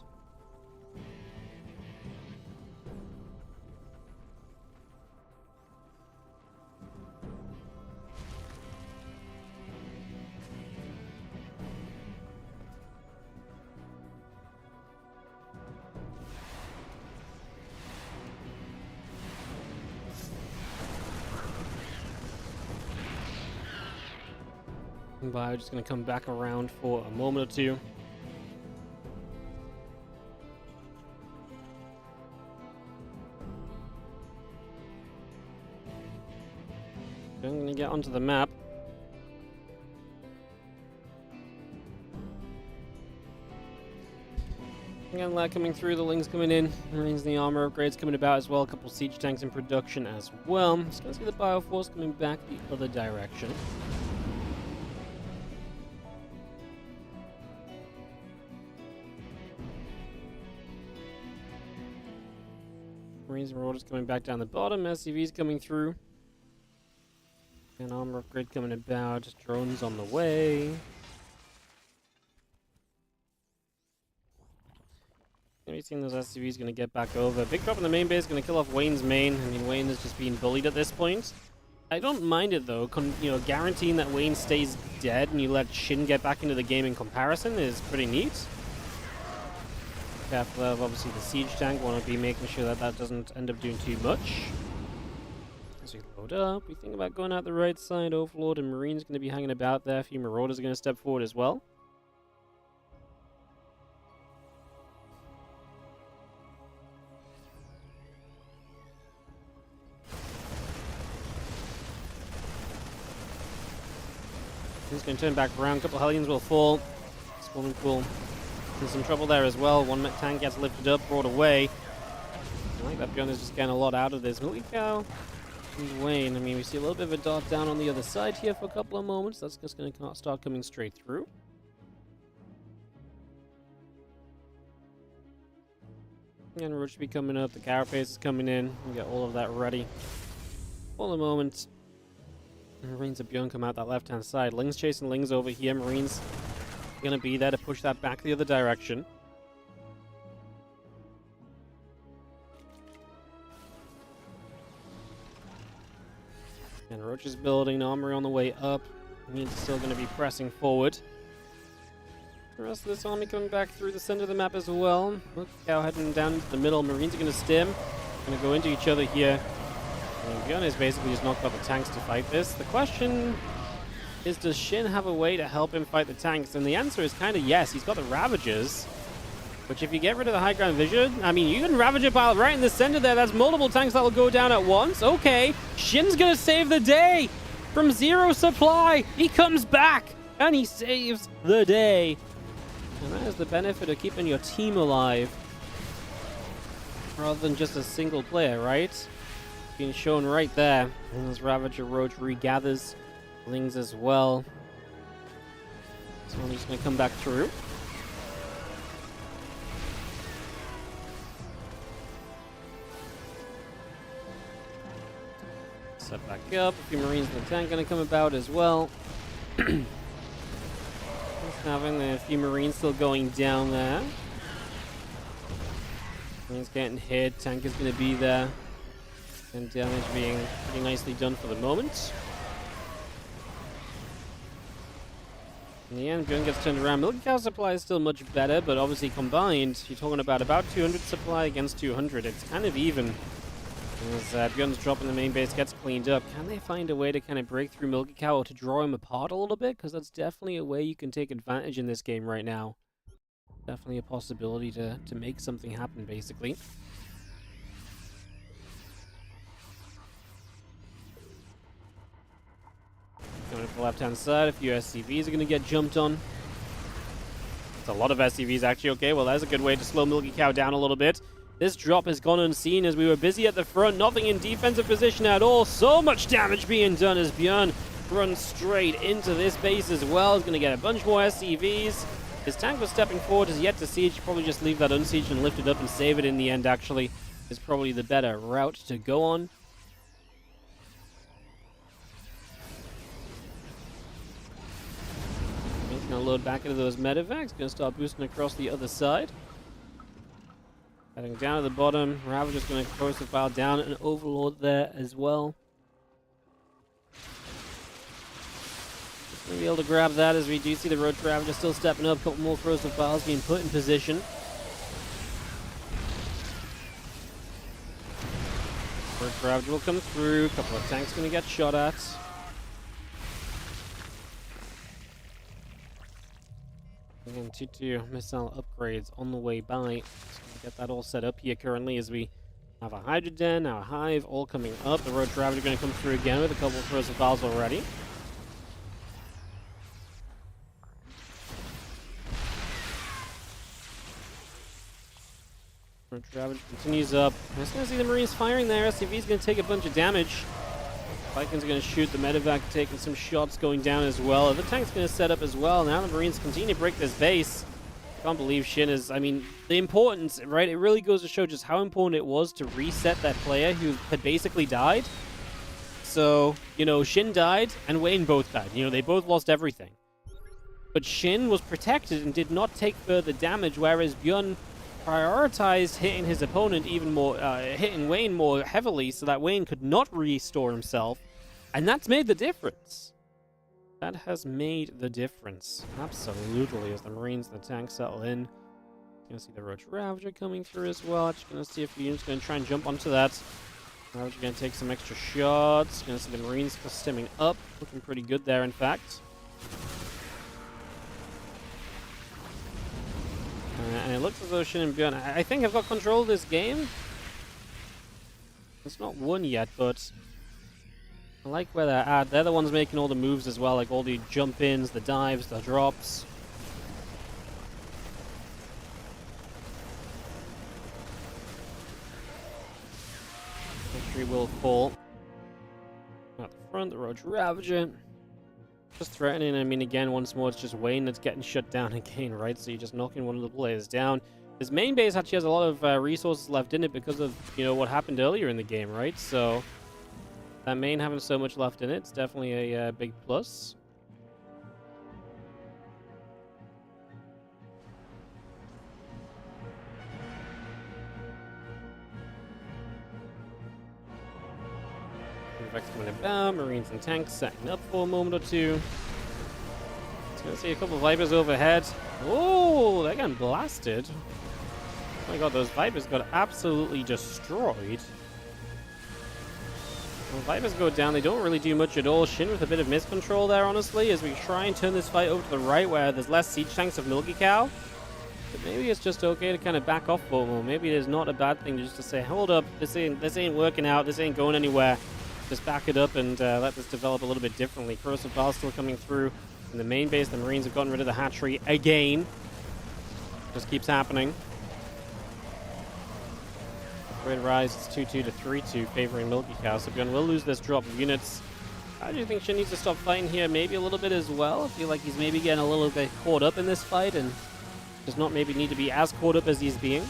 Bio just going to come back around for a moment or two. I'm going to get onto the map. Again, that coming through, the lings coming in. Marines, the armor upgrades coming about as well. A couple siege tanks in production as well. Just going to see the Bioforce coming back the other direction. Marines and Marauders coming back down the bottom. SCVs coming through. And armor upgrade coming about. Drones on the way. Maybe seeing those SCVs going to get back over. Big drop in the main base going to kill off Wayne's main. I mean, Wayne is just being bullied at this point. I don't mind it though. Guaranteeing that Wayne stays dead and you let Shin get back into the game in comparison is pretty neat. Careful of obviously the siege tank. Want to be making sure that that doesn't end up doing too much. As we load up, we think about going out the right side. Overlord and Marine's going to be hanging about there. A few Marauders are going to step forward as well. He's going to turn back around. A couple Hellions will fall. Spawning pool. There's some trouble there as well. One tank gets lifted up, brought away. I like that Bjorn is just getting a lot out of this. Milky Cow and Wayne. I mean, we see a little bit of a dart down on the other side here for a couple of moments. That's just going to start coming straight through. And Roach should be coming up. The Carapace is coming in. We get all of that ready. For the moment. Marines and Bjorn come out that left-hand side. Ling's chasing Ling's over here. Marines going to be there to push that back the other direction. And Roach is building armory on the way up. Marines still going to be pressing forward. The rest of this army coming back through the center of the map as well. Look, Cow heading down into the middle. Marines are going to stim. Going to go into each other here. And Bjorn is basically just not got the tanks to fight this. The question is, does Shin have a way to help him fight the tanks? And the answer is kind of yes. He's got the Ravagers. Which if you get rid of the high ground vision, I mean, you can Ravager pile right in the center there. That's multiple tanks that will go down at once. Okay, Shin's going to save the day from zero supply. He comes back and he saves the day. And that is the benefit of keeping your team alive rather than just a single player, right? Being shown right there. And as Ravager Roach regathers Lings as well. So I'm just going to come back through. Set back up. A few Marines in the tank going to come about as well. Just having a few Marines still going down there. Marines getting hit. Tank is going to be there. And damage being pretty nicely done for the moment. In the end, Bjorn gets turned around. Milky Cow supply is still much better, but obviously combined, you're talking about 200 supply against 200. It's kind of even. As Bjorn's dropping the main base, gets cleaned up. Can they find a way to kind of break through Milky Cow or to draw him apart a little bit? Because that's definitely a way you can take advantage in this game right now. Definitely a possibility to make something happen, basically. Going to the left-hand side, a few SCVs are going to get jumped on. It's a lot of SCVs, actually. Okay, well, that's a good way to slow Milky Cow down a little bit. This drop has gone unseen as we were busy at the front. Nothing in defensive position at all. So much damage being done as Bjorn runs straight into this base as well. He's going to get a bunch more SCVs. His tank was stepping forward, is yet to siege. Probably just leave that unsieged and lift it up and save it in the end, actually, is probably the better route to go on. Going to load back into those medevacs. Going to start boosting across the other side. Heading down to the bottom. Ravager's going to close the file down and Overlord there as well. Going to be able to grab that as we do see the Roach Ravager still stepping up. A couple more corrosive files being put in position. Roach Ravager will come through. A couple of tanks going to get shot at. Again, 2-2 missile upgrades on the way by. Just gonna get that all set up here currently as we have a Hydra Den, our Hive, all coming up. The Roach Ravager going to come through again with a couple of corrosive files already. Roach Ravager continues up. I'm just going to see the Marines firing there. SCV's going to take a bunch of damage. Vikings are going to shoot. The medevac taking some shots going down as well. The tank's going to set up as well. Now the Marines continue to break this base. I can't believe Shin is... I mean, the importance, right? It really goes to show just how important it was to reset that player who had basically died. So, you know, Shin died and Wayne both died. You know, they both lost everything. But Shin was protected and did not take further damage, whereas Bjorn prioritized hitting his opponent even more, hitting Wayne more heavily so that Wayne could not restore himself And that's made the difference. That has made the difference. Absolutely, as the Marines and the tanks settle in. Gonna see the Roach Ravager coming through as well. Just gonna see if the unit's gonna try and jump onto that. Ravager gonna take some extra shots. Gonna see the Marines stemming up. Looking pretty good there, in fact. And it looks as though Shin and Bjorn, I think, have got control of this game. It's not won yet, but I like where they're at. They're the ones making all the moves as well, like all the jump-ins, the dives, the drops. Victory will fall. At the front, the Roach Ravager. Just threatening. I mean, again, once more, it's just Wayne that's getting shut down again, right? So you're just knocking one of the players down. His main base actually has a lot of resources left in it because of, you know, what happened earlier in the game, right? So that main having so much left in it's definitely a big plus. Vex coming about, Marines and tanks setting up for a moment or two. It's gonna see a couple of Vipers overhead. Oh, they're getting blasted. Oh my god, those Vipers got absolutely destroyed. When Vipers go down, they don't really do much at all. Shin with a bit of miscontrol there, honestly, as we try and turn this fight over to the right where there's less siege tanks of Milky Cow. But maybe it's just okay to kind of back off for a moment. Maybe it is not a bad thing just to say, hold up, this ain't working out, this ain't going anywhere. Just back it up and let this develop a little bit differently. Corrosive Bile still coming through. In the main base, the Marines have gotten rid of the hatchery again. Just keeps happening. Upgrade rise, it's 2-2 to 3-2, favoring Milky Cow. So Bjorn will lose this drop of units. I do think Shin needs to stop fighting here maybe a little bit as well. I feel like he's maybe getting a little bit caught up in this fight and does not maybe need to be as caught up as he's being.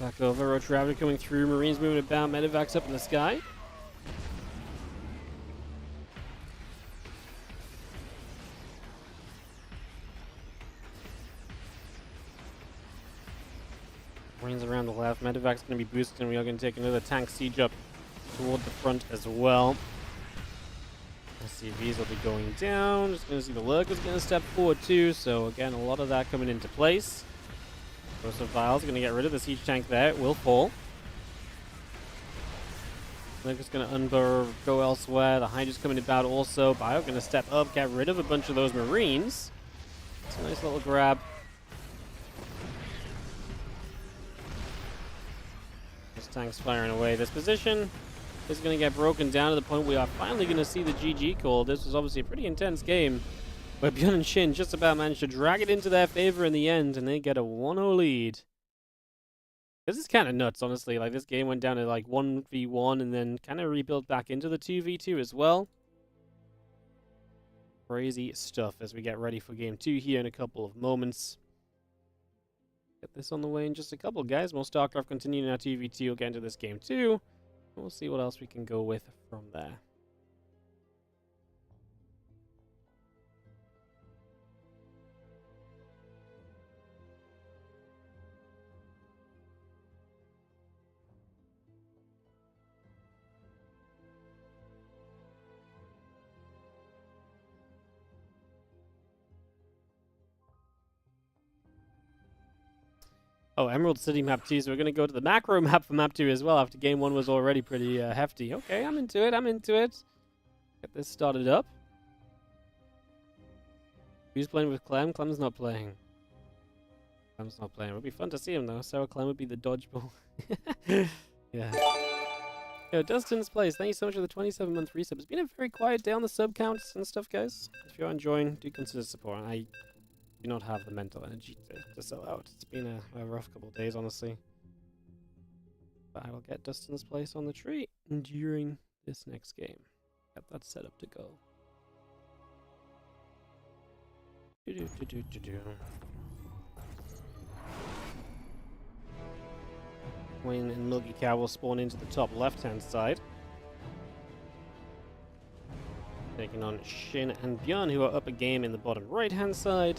Back over, Roach Ravager coming through, Marines moving about, Medivacs up in the sky. Marines around the left, Medivac's going to be boosted, and we are going to take another tank siege up toward the front as well. SCVs will be going down, just going to see the Lurker's going to step forward too, so again, a lot of that coming into place. Corrosive Vile's going to get rid of the siege tank there. It will fall. Lurker's going to go elsewhere. The Hydra's coming about also. Bio going to step up, get rid of a bunch of those Marines. It's a nice little grab. This tank's firing away. This position is going to get broken down to the point we are finally going to see the GG call. This was obviously a pretty intense game, where Bjorn and Shin just about managed to drag it into their favor in the end, and they get a 1-0 lead. This is kind of nuts, honestly. Like, this game went down to, like, 1v1, and then kind of rebuilt back into the 2v2 as well. Crazy stuff as we get ready for Game 2 here in a couple of moments. Get this on the way in just a couple, guys. More Starcraft continuing our 2v2. We'll get into this Game 2, and we'll see what else we can go with from there. Oh, Emerald City map 2, so we're going to go to the macro map for map 2 as well, after game 1 was already pretty hefty. Okay, I'm into it, Get this started up. Who's playing with Clem? Clem's not playing. Clem's not playing. It would be fun to see him, though. Sarah Clem would be the dodgeball. Yeah. Yo, Dustin's Place, thank you so much for the 27-month resub. It's been a very quiet day on the sub counts and stuff, guys. If you're enjoying, do consider support. I do not have the mental energy to sell out. It's been a rough couple of days, honestly. But I will get Dustin's Place on the tree during this next game. Get that set up to go. Wayne and Milky Cow will spawn into the top left-hand side. taking on Shin and Björn, who are up a game in the bottom right-hand side.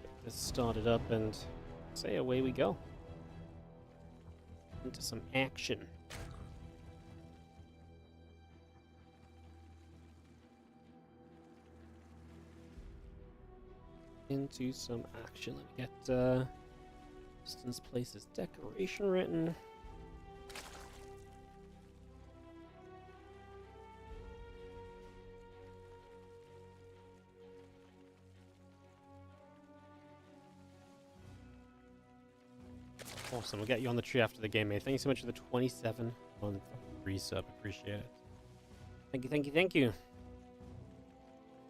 Get this started up and say away we go. Into some action. Into some action. Let me get distance places decoration written. Awesome, we'll get you on the tree after the game, mate. Thank you so much for the 27-month resub. Appreciate it. Thank you, thank you, thank you.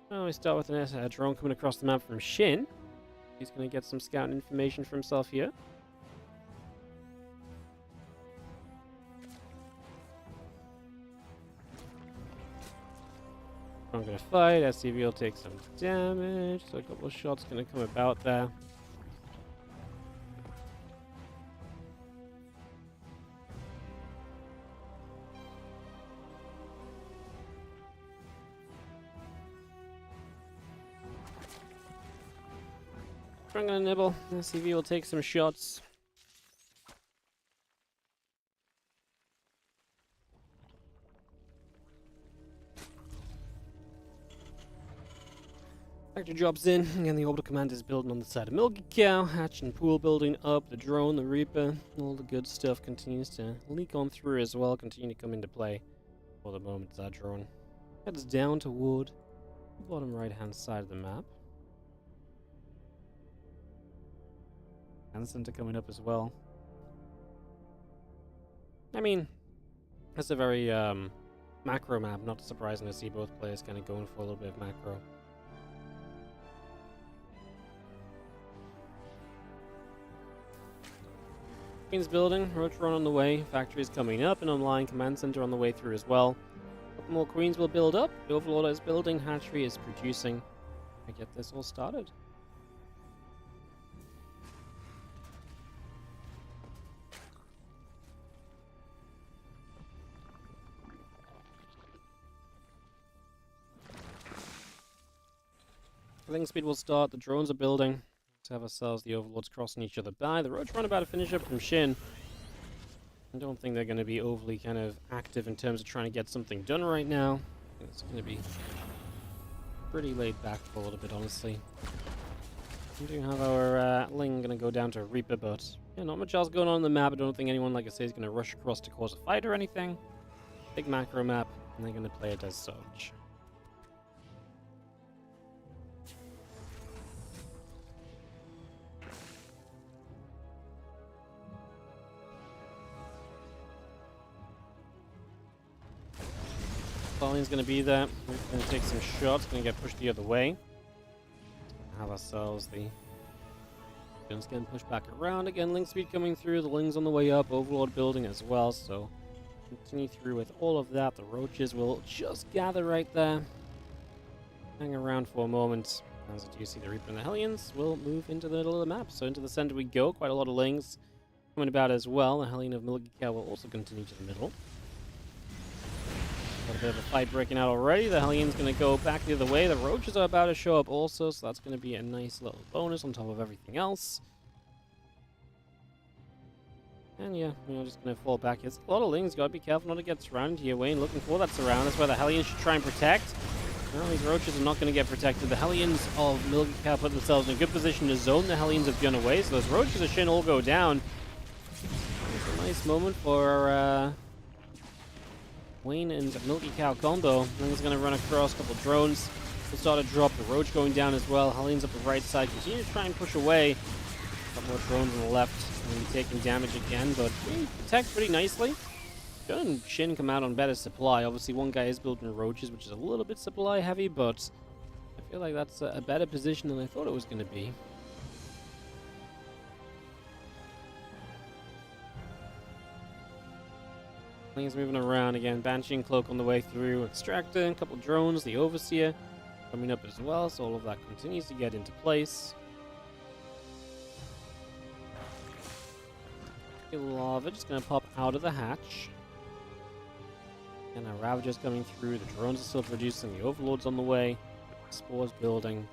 Now we start with a drone coming across the map from Shin. He's going to get some scouting information for himself here. I'm going to fight. SCV will take some damage. So a couple of shots going to come about there. I'm gonna nibble. SCV will take some shots. Factory drops in. Again, the orbital command is building on the side of Milky Cow. Hatch and pool building up. The drone, the Reaper, all the good stuff continues to leak on through as well. Continue to come into play. For the moment, that drone heads down toward the bottom right-hand side of the map. And center coming up as well. I mean, it's a very macro map. Not surprising to see both players kind of going for a little bit of macro. Queen's building, Roach run on the way, factory is coming up and online, command center on the way through as well. A couple more queens will build up, the Overlord is building, hatchery is producing. I get this all started. Filling speed will start, the drones are building. Let's have ourselves the Overlords crossing each other by. The Roach run about to finish up from Shin. I don't think they're going to be overly kind of active in terms of trying to get something done right now. It's going to be pretty laid back for a little bit, honestly. We do have our Ling going to go down to Reaper, but yeah, not much else going on the map. I don't think anyone, like I say, is going to rush across to cause a fight or anything. Big macro map, and they're going to play it as such. Starling's going to be there. We're going to take some shots. Going to get pushed the other way. Have ourselves the guns getting pushed back around again. Ling speed coming through. The Ling's on the way up. Overlord building as well. So continue through with all of that. The Roaches will just gather right there. Hang around for a moment. As you see, the Reaper and the Hellions will move into the middle of the map. So into the center we go. Quite a lot of Lings coming about as well. The Hellion of Milky Cow will also continue to the middle. Got a bit of a fight breaking out already. The Hellion's going to go back the other way. The Roaches are about to show up also, so that's going to be a nice little bonus on top of everything else. And yeah, we're just going to fall back. It's a lot of Lings. Got to be careful not to get surrounded here, Wayne. Looking for that surround. That's where the Hellions should try and protect. No, these Roaches are not going to get protected. The Hellions of Milky Cow put themselves in a good position to zone the Hellions of Gun away, so those Roaches of Shin all go down. It's a nice moment for Wayne and Milky Cow combo. Ling's going to run across a couple drones. We'll start to drop. The Roach going down as well. Hellions up the right side. Continue to try and push away. A couple more drones on the left. Going to be taking damage again, but we protect pretty nicely. Gun and Shin come out on better supply. Obviously, one guy is building Roaches, which is a little bit supply heavy, but I feel like that's a better position than I thought it was going to be. Things moving around again. Banshee and Cloak on the way through. Extractor, a couple drones, the Overseer coming up as well, so all of that continues to get into place. Lava just going to pop out of the hatch. And our Ravagers coming through. The drones are still producing. The Overlord's on the way. Spores building.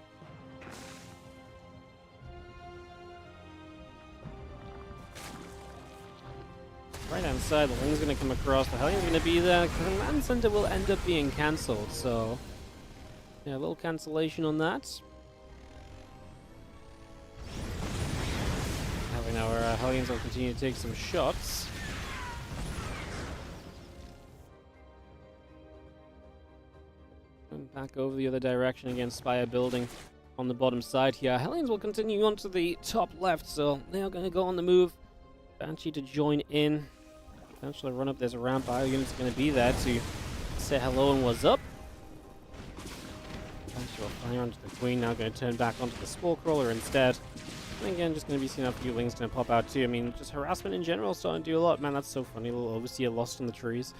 Right hand side, the wing's going to come across. The Hellion's going to be there. Command Center will end up being cancelled. So, yeah, a little cancellation on that. Having our Hellions will continue to take some shots. Back over the other direction again, Spire building on the bottom side here. Hellions will continue on to the top left, so they are going to go on the move. Banshee to join in. Eventually run up, there's a ramp. Bio unit's going to be there to say hello and what's up. Banshee will fire onto the Queen, now going to turn back onto the Spore Crawler instead. And again, just going to be seeing a few wings going to pop out too. I mean, just harassment in general starting to do a lot. Man, that's so funny. A little Overseer lost in the trees.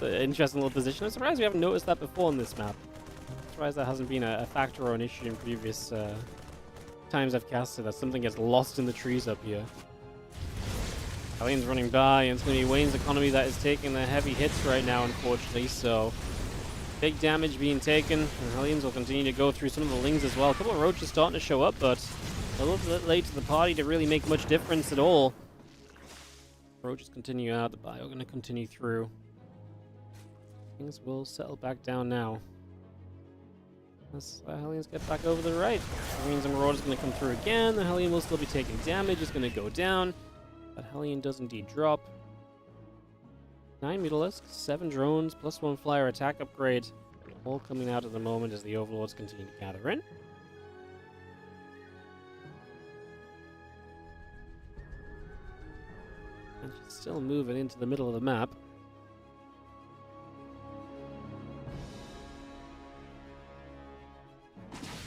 Interesting little position. I'm surprised we haven't noticed that before on this map. I'm surprised that hasn't been a factor or an issue in previous times I've casted, that something gets lost in the trees up here. Hellion's running by, and it's going to be Wayne's economy that is taking the heavy hits right now, unfortunately, so big damage being taken, and Hellions will continue to go through some of the Lings as well. A couple of Roaches starting to show up, but a little bit late to the party to really make much difference at all. Roaches continue out, the Bio going to continue through. Things will settle back down now. As Hellions get back over the right. Marines and Marauders going to come through again. The Hellion will still be taking damage. It's going to go down. But Hellion does indeed drop. 9 Mutalisks, 7 drones, plus 1 flyer attack upgrade. All coming out at the moment as the Overlords continue to gather in. And she's still moving into the middle of the map.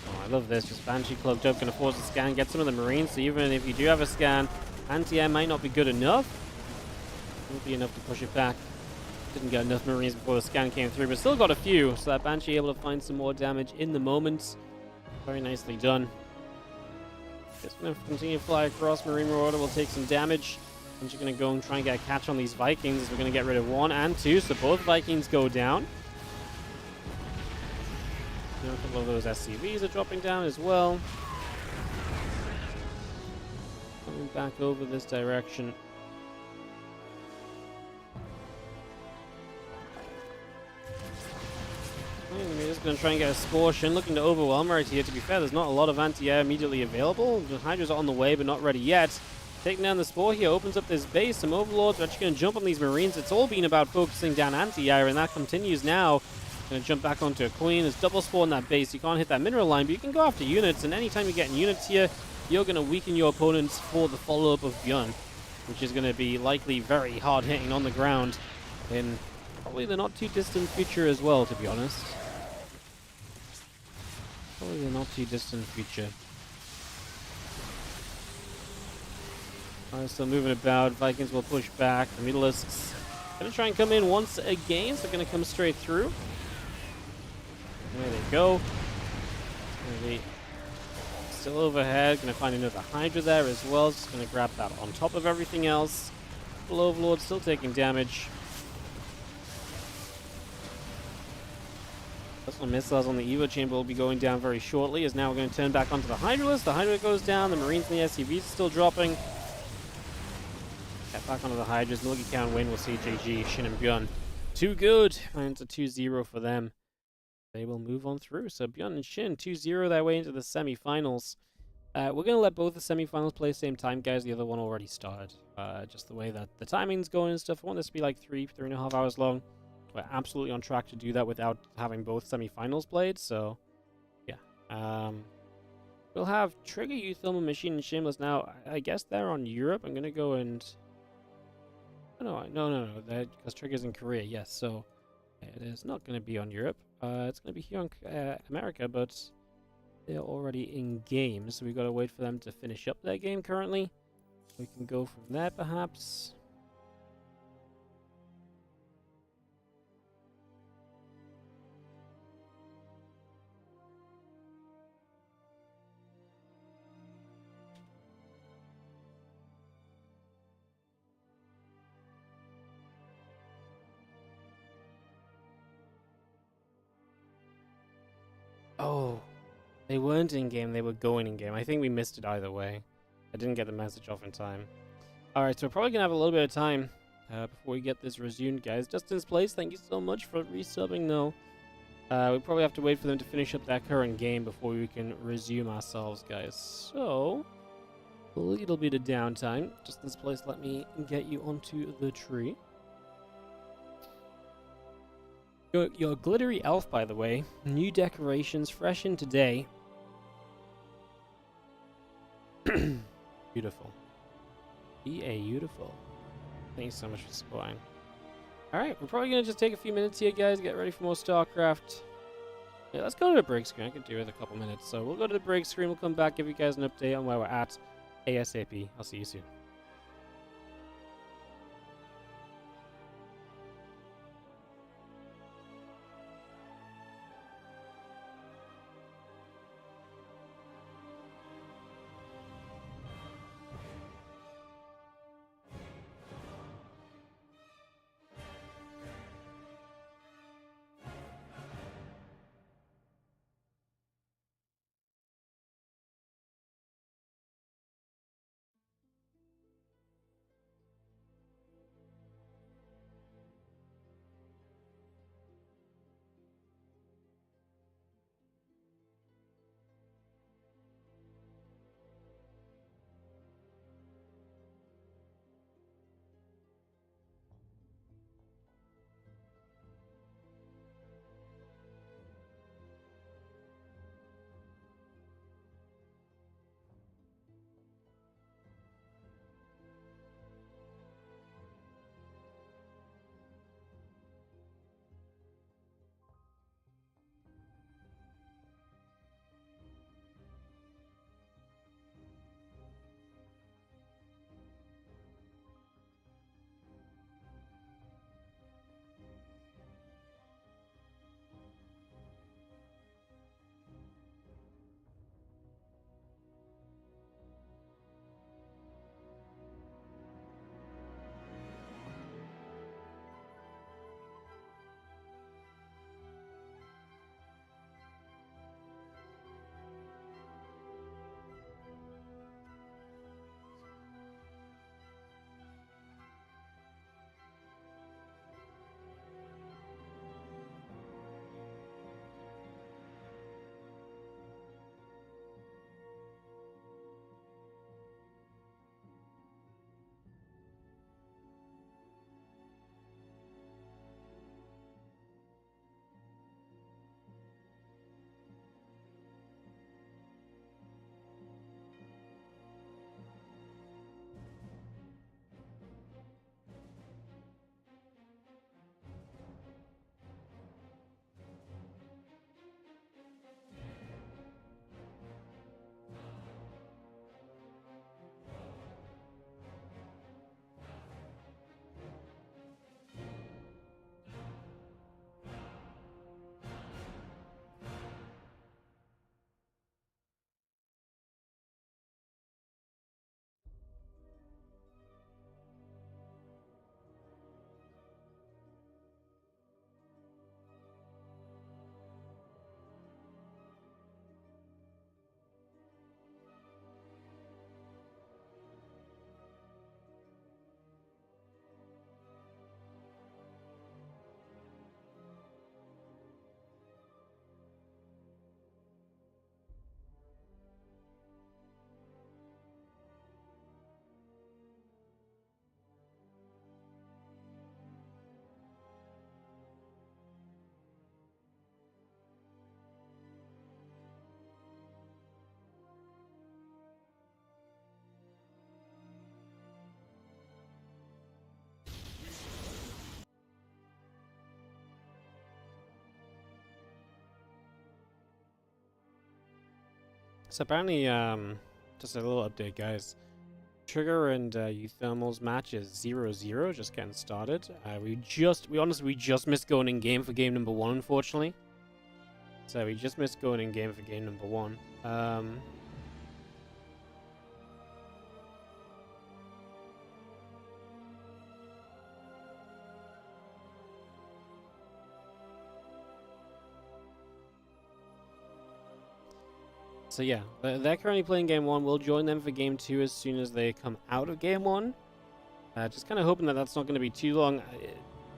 I love this, just Banshee cloaked up, going to force a scan, get some of the Marines, so even if you do have a scan, anti-air might not be good enough. Won't be enough to push it back. Didn't get enough Marines before the scan came through, but still got a few, so that Banshee able to find some more damage in the moment. Very nicely done. Just going to continue to fly across. Marine Marauder will take some damage. And she's going to go and try and get a catch on these Vikings, as we're going to get rid of 1 and 2, so both Vikings go down. A couple of those SCVs are dropping down as well. Coming back over this direction. We're just going to try and get a Scortion. Looking to overwhelm right here. To be fair, there's not a lot of anti-air immediately available. The Hydras are on the way, but not ready yet. Taking down the Spore here opens up this base. Some Overlords are actually going to jump on these Marines. It's all been about focusing down anti-air, and that continues now. Going to jump back onto a Queen. There's double spawn that base. You can't hit that mineral line, but you can go after units. And anytime you're getting units here, you're going to weaken your opponents for the follow-up of Bjorn, which is going to be likely very hard-hitting on the ground in probably the not-too-distant future as well, to be honest. Probably the not-too-distant future. Still moving about. Vikings will push back. The Mutalisks going to try and come in once again, so they're going to come straight through. There they go. Gonna be still overhead. Going to find another Hydra there as well. Just going to grab that on top of everything else. Full Overlord still taking damage. Personal missiles on the Evo chamber will be going down very shortly, as now we're going to turn back onto the Hydralist. The Hydra goes down. The Marines and the SCVs are still dropping. Get back onto the Hydras. Milky Count win. We'll see JG, Shin, and Bjorn. Too good. And it's a 2-0 for them. They will move on through. So Bjorn and Shin 2-0 their way into the semifinals. We're going to let both the semifinals play same time, guys. The other one already started. Just the way that the timing's going and stuff. I want this to be like 3.5 hours long. We're absolutely on track to do that without having both semifinals played. So, yeah. We'll have Trigger, Youth Film, and Machine, and Shameless now. I guess they're on Europe. I'm going to go and... No. Because Trigger's in Korea, yes. So, it is not going to be on Europe. It's going to be here on America, but they're already in game, so we've got to wait for them to finish up their game currently. We can go from there, perhaps. Oh, they weren't in-game, they were going in-game. I think we missed it either way. I didn't get the message off in time. Alright, so we're probably going to have a little bit of time before we get this resumed, guys. Justin's Place, thank you so much for resubbing, no. We probably have to wait for them to finish up that current game before we can resume ourselves, guys. So, a little bit of downtime. Justin's Place, let me get you onto the tree. Your glittery elf, by the way. New decorations, fresh in today. Beautiful. Beautiful. Thanks so much for supporting. Alright, we're probably going to just take a few minutes here, guys. Get ready for more Starcraft. Yeah, let's go to the break screen. I could do it with a couple minutes. So we'll go to the break screen. We'll come back, give you guys an update on where we're at ASAP. I'll see you soon. So apparently, just a little update, guys. Trigger and Euthermal's match is 0-0, just getting started. We just missed going in game for game number 1, unfortunately. So we just missed going in game for game number 1. So yeah, they're currently playing game 1. We'll join them for game 2 as soon as they come out of game 1. Just kind of hoping that that's not going to be too long.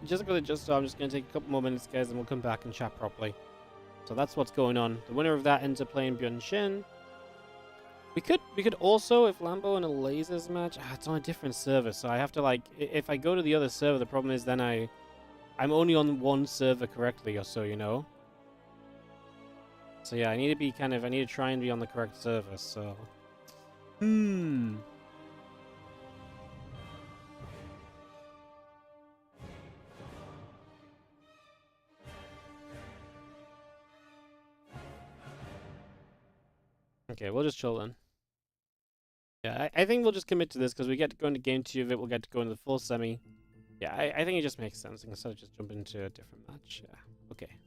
Just because it just so, I'm just going to take a couple more minutes, guys, and we'll come back and chat properly. So that's what's going on. The winner of that ends up playing Byun-Shin. We could also, if Lambo and a Lasers match, it's on a different server, so I have to, like, if I go to the other server, the problem is then I'm only on one server correctly or so, you know? So yeah, I need to try and be on the correct server, so... Okay, we'll just chill then. Yeah, I think we'll just commit to this because we get to go into game 2 of it. We'll get to go into the full semi. Yeah, I think it just makes sense instead of just jumping into a different match. Yeah, okay.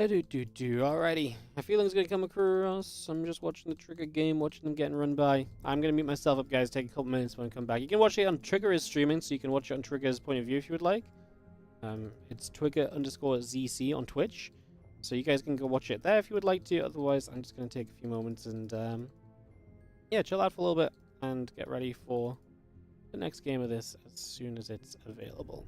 Alrighty. My feeling's gonna come across. I'm just watching the Trigger game, watching them getting run by. I'm gonna mute myself up, guys. Take a couple minutes when I come back. You can watch it on Trigger is streaming, so you can watch it on Trigger's point of view if you would like. It's Twigger_ZC on Twitch. So you guys can go watch it there if you would like to. Otherwise, I'm just going to take a few moments and, yeah, chill out for a little bit and get ready for the next game of this as soon as it's available.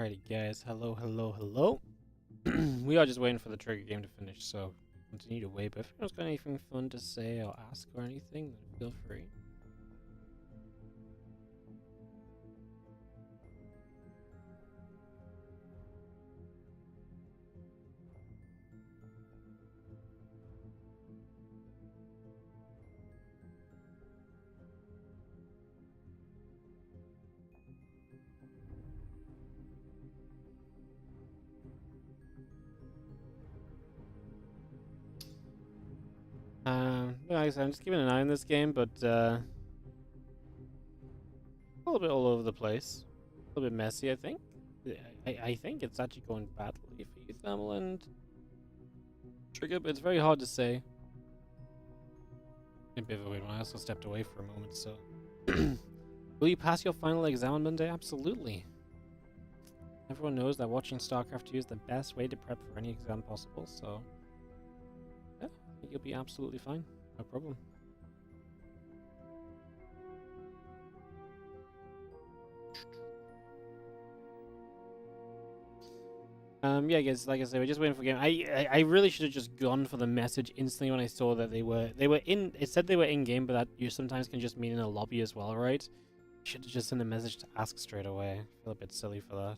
Alrighty, guys. Hello, hello, hello. We are just waiting for the trigger game to finish, so continue to wait. But if anyone's got anything fun to say or ask or anything, then feel free. Like I said, I'm just keeping an eye on this game, but a little bit all over the place, a little bit messy. I think. I think it's actually going badly for you, Thermal and Trigger, but it's very hard to say. A bit of a weird one. I also stepped away for a moment, so. Will you pass your final exam on Monday? Absolutely. Everyone knows that watching Starcraft 2 is the best way to prep for any exam possible, so. Yeah, I think you'll be absolutely fine. No problem. Yeah, guys. Like I said, we're just waiting for game. I really should have just gone for the message instantly when I saw that they were in. It said they were in game, but that you sometimes can just mean in a lobby as well, right? Should have just sent a message to ask straight away. I feel a bit silly for that.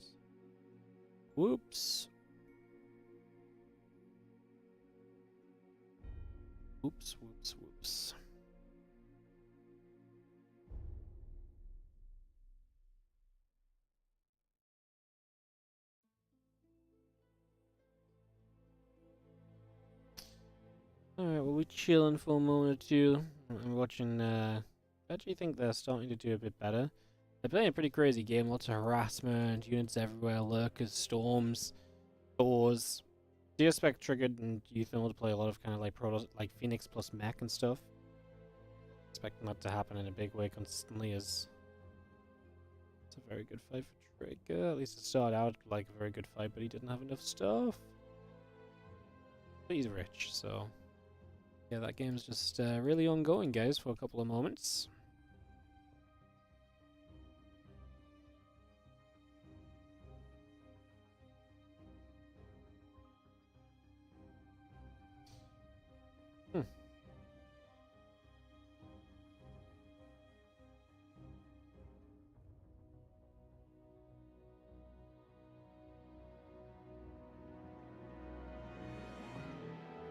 Whoops. Whoops. Whoops. Whoops. Alright, well, we're chilling for a moment or two. I'm watching, I actually think they're starting to do a bit better. They're playing a pretty crazy game, lots of harassment, units everywhere, lurkers, storms, doors. Do you expect Triggered and Uthermal to play a lot of kind of like like Phoenix plus mech and stuff? Expecting that to happen in a big way consistently as it's a very good fight for Trigger. At least it started out like a very good fight, but he didn't have enough stuff. But he's rich, so... Yeah, that game's just really ongoing, guys, for a couple of moments.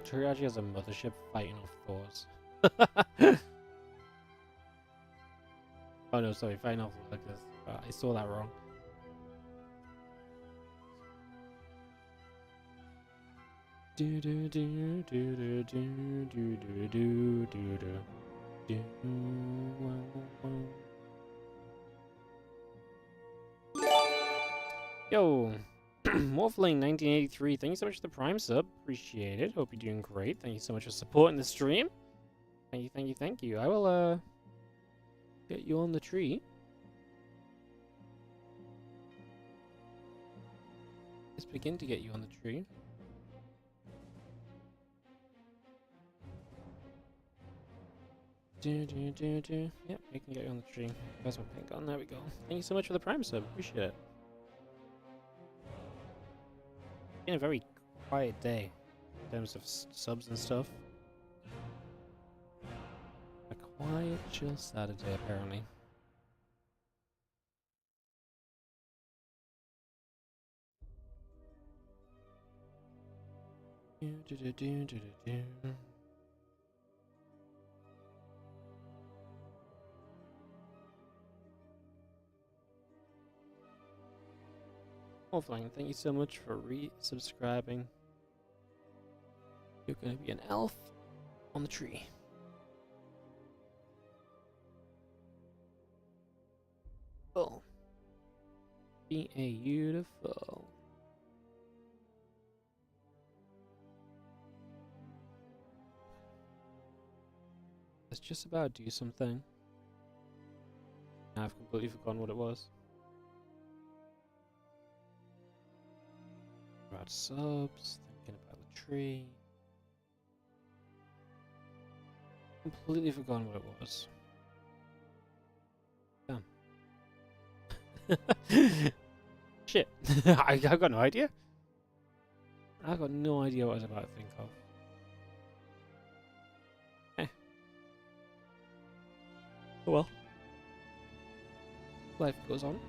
Trigger actually has a mothership fighting off Thors. Oh no, sorry, fighting off like this. I saw that wrong. Do do do do do do do do do do do. Yo, Morphling 1983, thank you so much for the Prime sub. Appreciate it. Hope you're doing great. Thank you so much for supporting the stream. Thank you, thank you, thank you. I will get you on the tree. Let's begin to get you on the tree. Yep, we can get you on the tree. Where's my pink gun? There we go. Thank you so much for the Prime sub. Appreciate it. Been a very quiet day in terms of subs and stuff. A quiet, chill Saturday, apparently. Offline, thank you so much for re-subscribing. You're gonna be an elf on the tree. Oh. Be a beautiful. Let's just about do something. I've completely forgotten what it was. About subs, thinking about the tree. Completely forgotten what it was. Damn. Shit. I've got no idea. I've got no idea what I was about to think of. Eh. Oh well. Life goes on.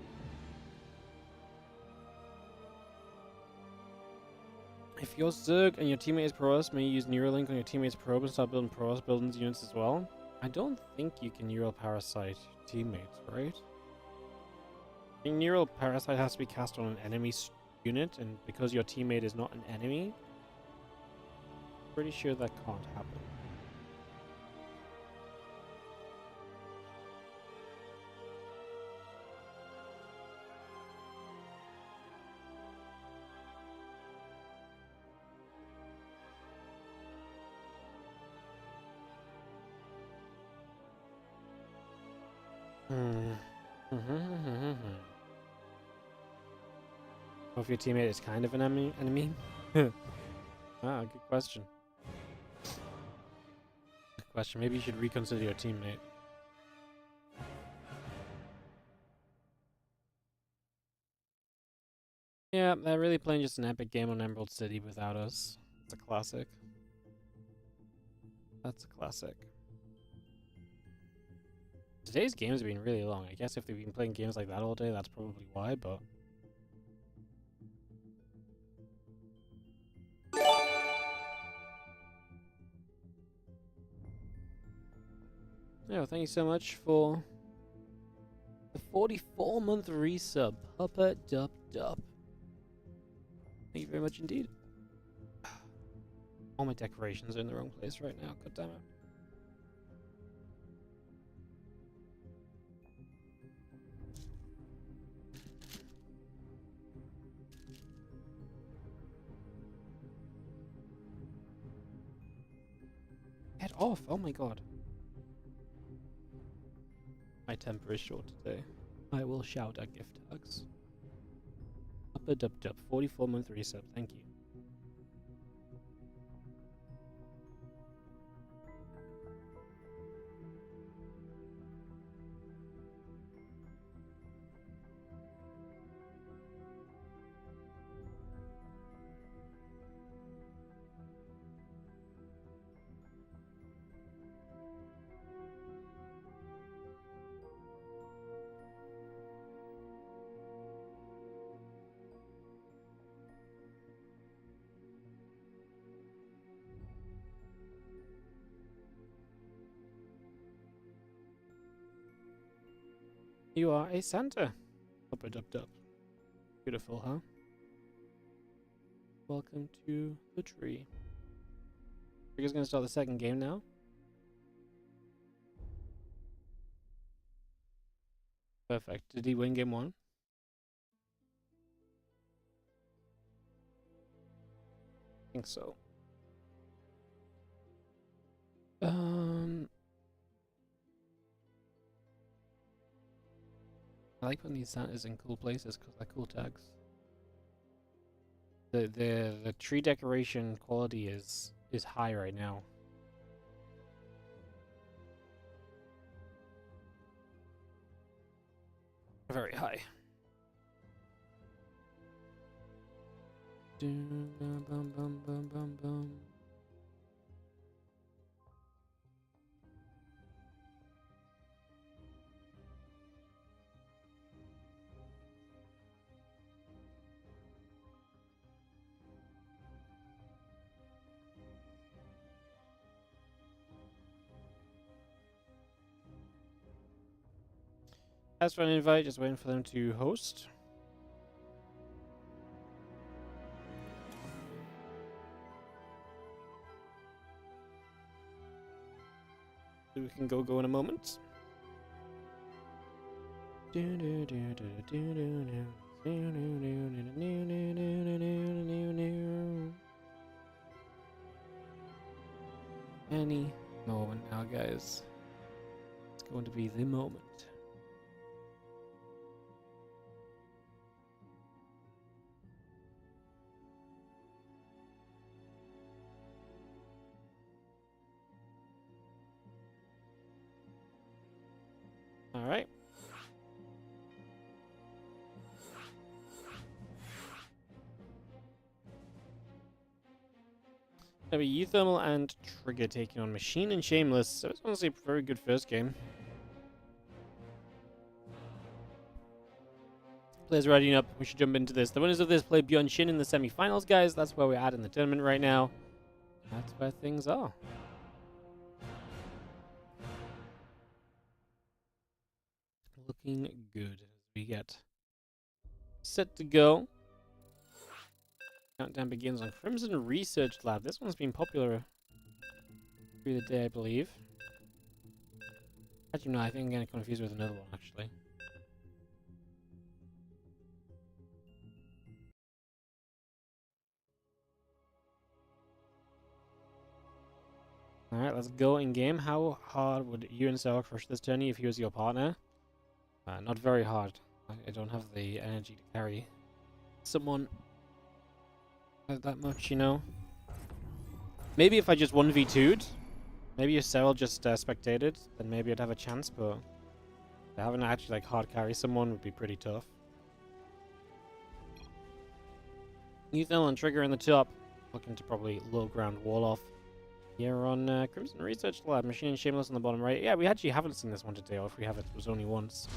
If you're Zerg and your teammate is Protoss, may you use Neuralink on your teammate's probe and start building Protoss buildings units as well? I don't think you can Neural Parasite teammates, right? I think Neural Parasite has to be cast on an enemy unit, and because your teammate is not an enemy, pretty sure that can't happen. Or if your teammate is kind of an enemy? Ah, good question. Good question. Maybe you should reconsider your teammate. Yeah, they're really playing just an epic game on Emerald City without us. It's a classic. That's a classic. Today's games have been really long. I guess if they've been playing games like that all day, that's probably why, but... Yeah, thank you so much for the 44-month resub. Huppa Dup Dup. Thank you very much indeed. All my decorations are in the wrong place right now. God damn it. Get off! Oh my god. My temper is short today. I will shout at gift tags. Huppa Dup Dup. 44-month resub. Thank you. You are a Santa. Huppa Dup Dup. Beautiful, huh? Welcome to the tree. We're just gonna start the second game now. Perfect. Did he win game one? I think so. I like putting these Santas in cool places because they're cool tags. The tree decoration quality is high right now. Very high. Bum, bum, bum, bum, bum. As for an invite, just waiting for them to host. So we can go in a moment. Any moment now, guys. It's going to be the moment. All right. Maybe Euthermal and Trigger taking on Machine and Shameless. So it's honestly a very good first game. Players readying up. We should jump into this. The winners of this play Beyond Shin in the semi-finals, guys. That's where we're at in the tournament right now. That's where things are. Looking good as we get set to go. Countdown begins on Crimson Research Lab. This one's been popular through the day, I believe. Actually, no, I think I'm getting confused with another one, actually. Alright, let's go in game. How hard would you and Sarah crush this journey if he was your partner? Not very hard. I don't have the energy to carry someone that much, you know? Maybe if I just 1v2'd, maybe if Cyril just spectated, then maybe I'd have a chance, but having to actually like hard carry someone would be pretty tough. Ethan and Trigger in the top, looking to probably low ground wall off. Here on Crimson Research Lab, Machine and Shameless on the bottom right. Yeah, we actually haven't seen this one today, or if we have it was only once.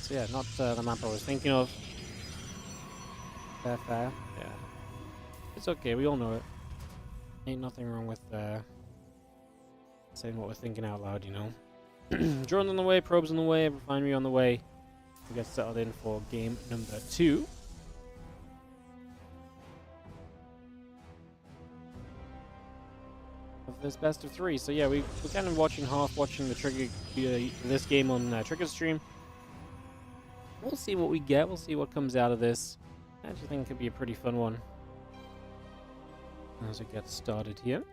So yeah, not the map I was thinking of. Fair. Yeah. It's okay, we all know it. Ain't nothing wrong with saying what we're thinking out loud, you know. Drones on the way, probes on the way, refinery on the way. We get settled in for game number 2. Of this best of 3. So yeah, we're kind of watching the Trigger this game on Trigger stream. We'll see what we get. We'll see what comes out of this. I actually think it could be a pretty fun one as it gets started here.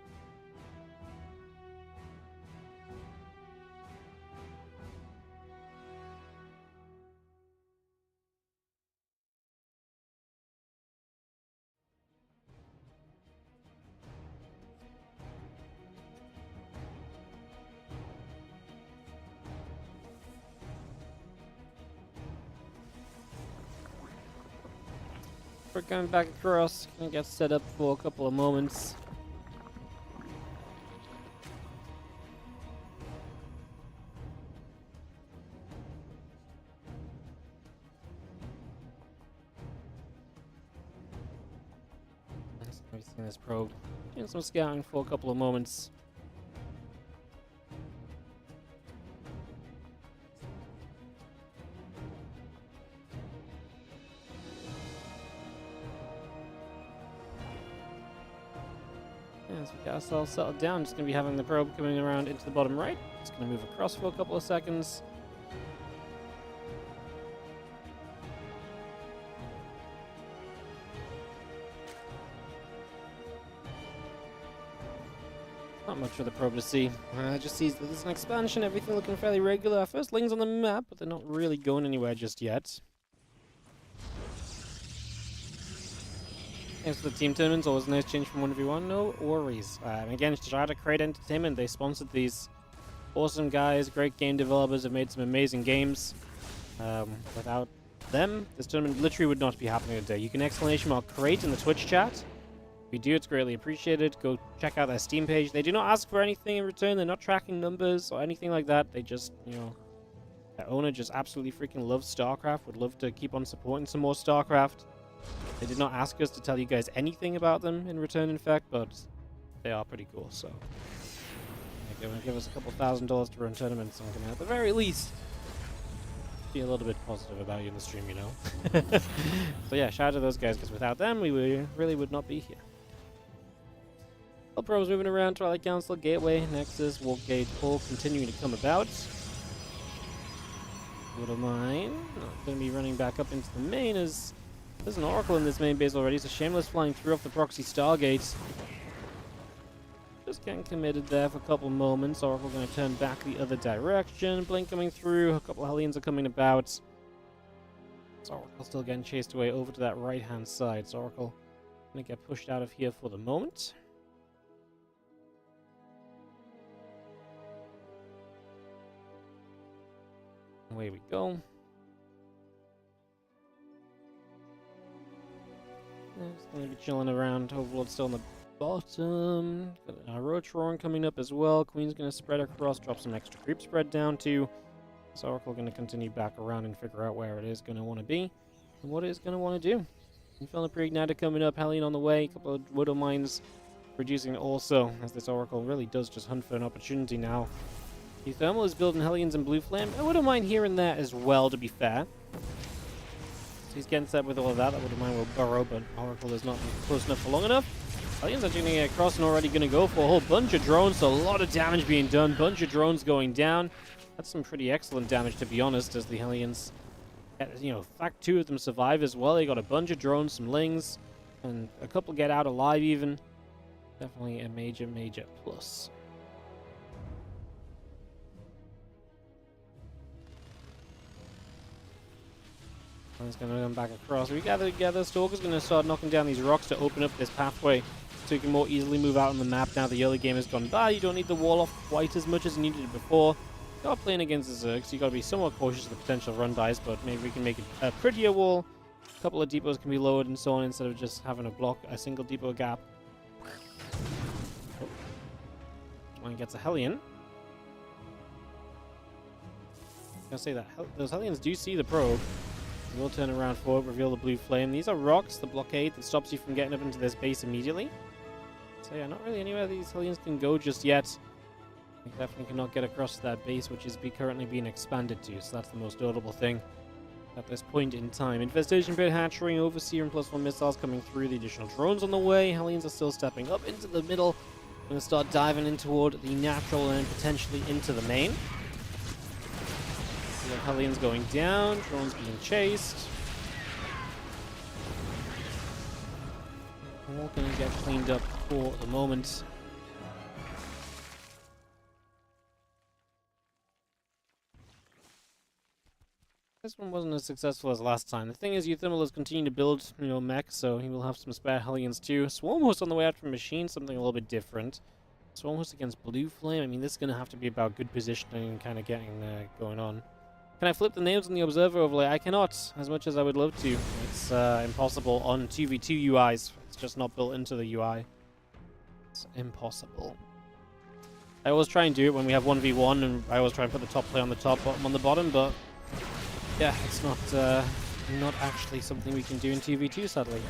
We're going back across, gonna get set up for a couple of moments. We've seen this probe. Doing some scouting for a couple of moments. As we get ourselves settled down, just going to be having the probe coming around into the bottom right. Just going to move across for a couple of seconds. Not much for the probe to see. Just sees that there's an expansion, everything looking fairly regular. Our first lings on the map, but they're not really going anywhere just yet. Thanks for the team tournaments, always a nice change from 1v1, no worries. Again, shout out to Crate Entertainment, they sponsored these. Awesome guys, great game developers, have made some amazing games. Without them, this tournament literally would not be happening today. You can !Crate in the Twitch chat. If you do, it's greatly appreciated. Go check out their Steam page. They do not ask for anything in return, they're not tracking numbers or anything like that. They just, you know, their owner just absolutely freaking loves Starcraft, would love to keep on supporting some more Starcraft. They did not ask us to tell you guys anything about them in return, in fact, but they are pretty cool, so they're going to give us a couple $1,000 to run tournaments, I'm going to, at the very least, be a little bit positive about you in the stream, you know? So yeah, shout out to those guys, because without them, we really would not be here. All probes moving around, Twilight Council, Gateway, Nexus, Wargate, all continuing to come about. Little mine, not going to be running back up into the main as there's an Oracle in this main base already, so Shameless flying through off the proxy Stargate. Just getting committed there for a couple moments. Oracle going to turn back the other direction. Blink coming through, a couple of Hellions are coming about. So Oracle still getting chased away over to that right-hand side. So Oracle going to get pushed out of here for the moment. Away we go. Just going to be chilling around. Overlord's still in the bottom. Got a Rotron coming up as well. Queen's going to spread across, drop some extra creep spread down too. So Oracle going to continue back around and figure out where it is going to want to be and what it is going to want to do. Inferno Pre-Igniter coming up, Hellion on the way, a couple of Widow Mines producing also, as this Oracle really does just hunt for an opportunity now. The Thermal is building Hellions and Blue Flame. I wouldn't mind here and there as well, to be fair. So he's getting set with all of that. That Widow Mine will burrow, but Oracle is not close enough for long enough. Hellions are going to get across and already going to go for a whole bunch of drones, so a lot of damage being done, bunch of drones going down. That's some pretty excellent damage, to be honest, as the Hellions, you know, in fact, 2 of them survive as well. They got a bunch of drones, some lings, and a couple get out alive even. Definitely a major, major plus. One's going to come back across. We gather together. Stalker's going to start knocking down these rocks to open up this pathway so you can more easily move out on the map now the early game has gone by. You don't need the wall off quite as much as you needed it before. You are playing against the Zerg, so you got to be somewhat cautious of the potential run-bys, but maybe we can make it a prettier wall. A couple of depots can be lowered and so on instead of just having to block a single depot gap. Oh. One gets a Hellion. I'm going to say that those Hellions do see the probe. We'll turn around forward, reveal the blue flame. These are rocks, the blockade that stops you from getting up into this base immediately. So yeah, not really anywhere these Hellions can go just yet. They definitely cannot get across to that base, which is currently being expanded to, so that's the most notable thing at this point in time. Infestation Pit hatchery, Overseer and +1 missiles coming through, the additional drones on the way. Hellions are still stepping up into the middle. Going to start diving in toward the natural and potentially into the main. We have Hellions going down, drones being chased. All going to get cleaned up for the moment. This one wasn't as successful as last time. The thing is, Euthermal is continuing to build, you know, mech, so he will have some spare Hellions too. Swarmhost on the way out from Machine, something a little bit different. Swarmhost against Blue Flame. I mean, this is going to have to be about good positioning and kind of getting going on. Can I flip the names on the Observer overlay? I cannot, as much as I would love to. It's impossible on 2v2 UIs. It's just not built into the UI. It's impossible. I always try and do it when we have 1v1, and I always try and put the top player on the top, bottom on the bottom, but yeah, it's not actually something we can do in 2v2, sadly.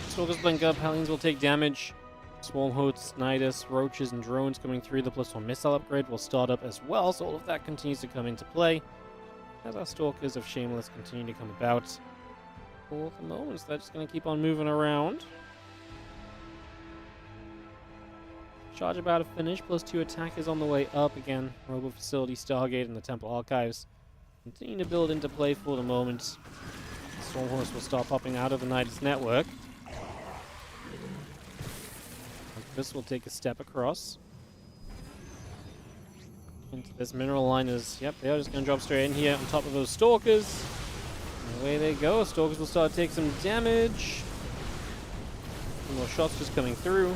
Stalkers blink up, Hellions will take damage. Swarmhosts, Nidus, Roaches, and Drones coming through. The +1 missile upgrade will start up as well, so all of that continues to come into play as our Stalkers of Shameless continue to come about. For the moment, they're just going to keep on moving around. Charge about to finish, +2 attack is on the way up again. Robo Facility, Stargate, and the Temple Archives continue to build into play for the moment. Stormhorse will start popping out of the Nidus network. This will take a step across into this mineral line. Yep, they are just going to drop straight in here on top of those Stalkers. And away they go. Stalkers will start to take some damage. Some more shots just coming through.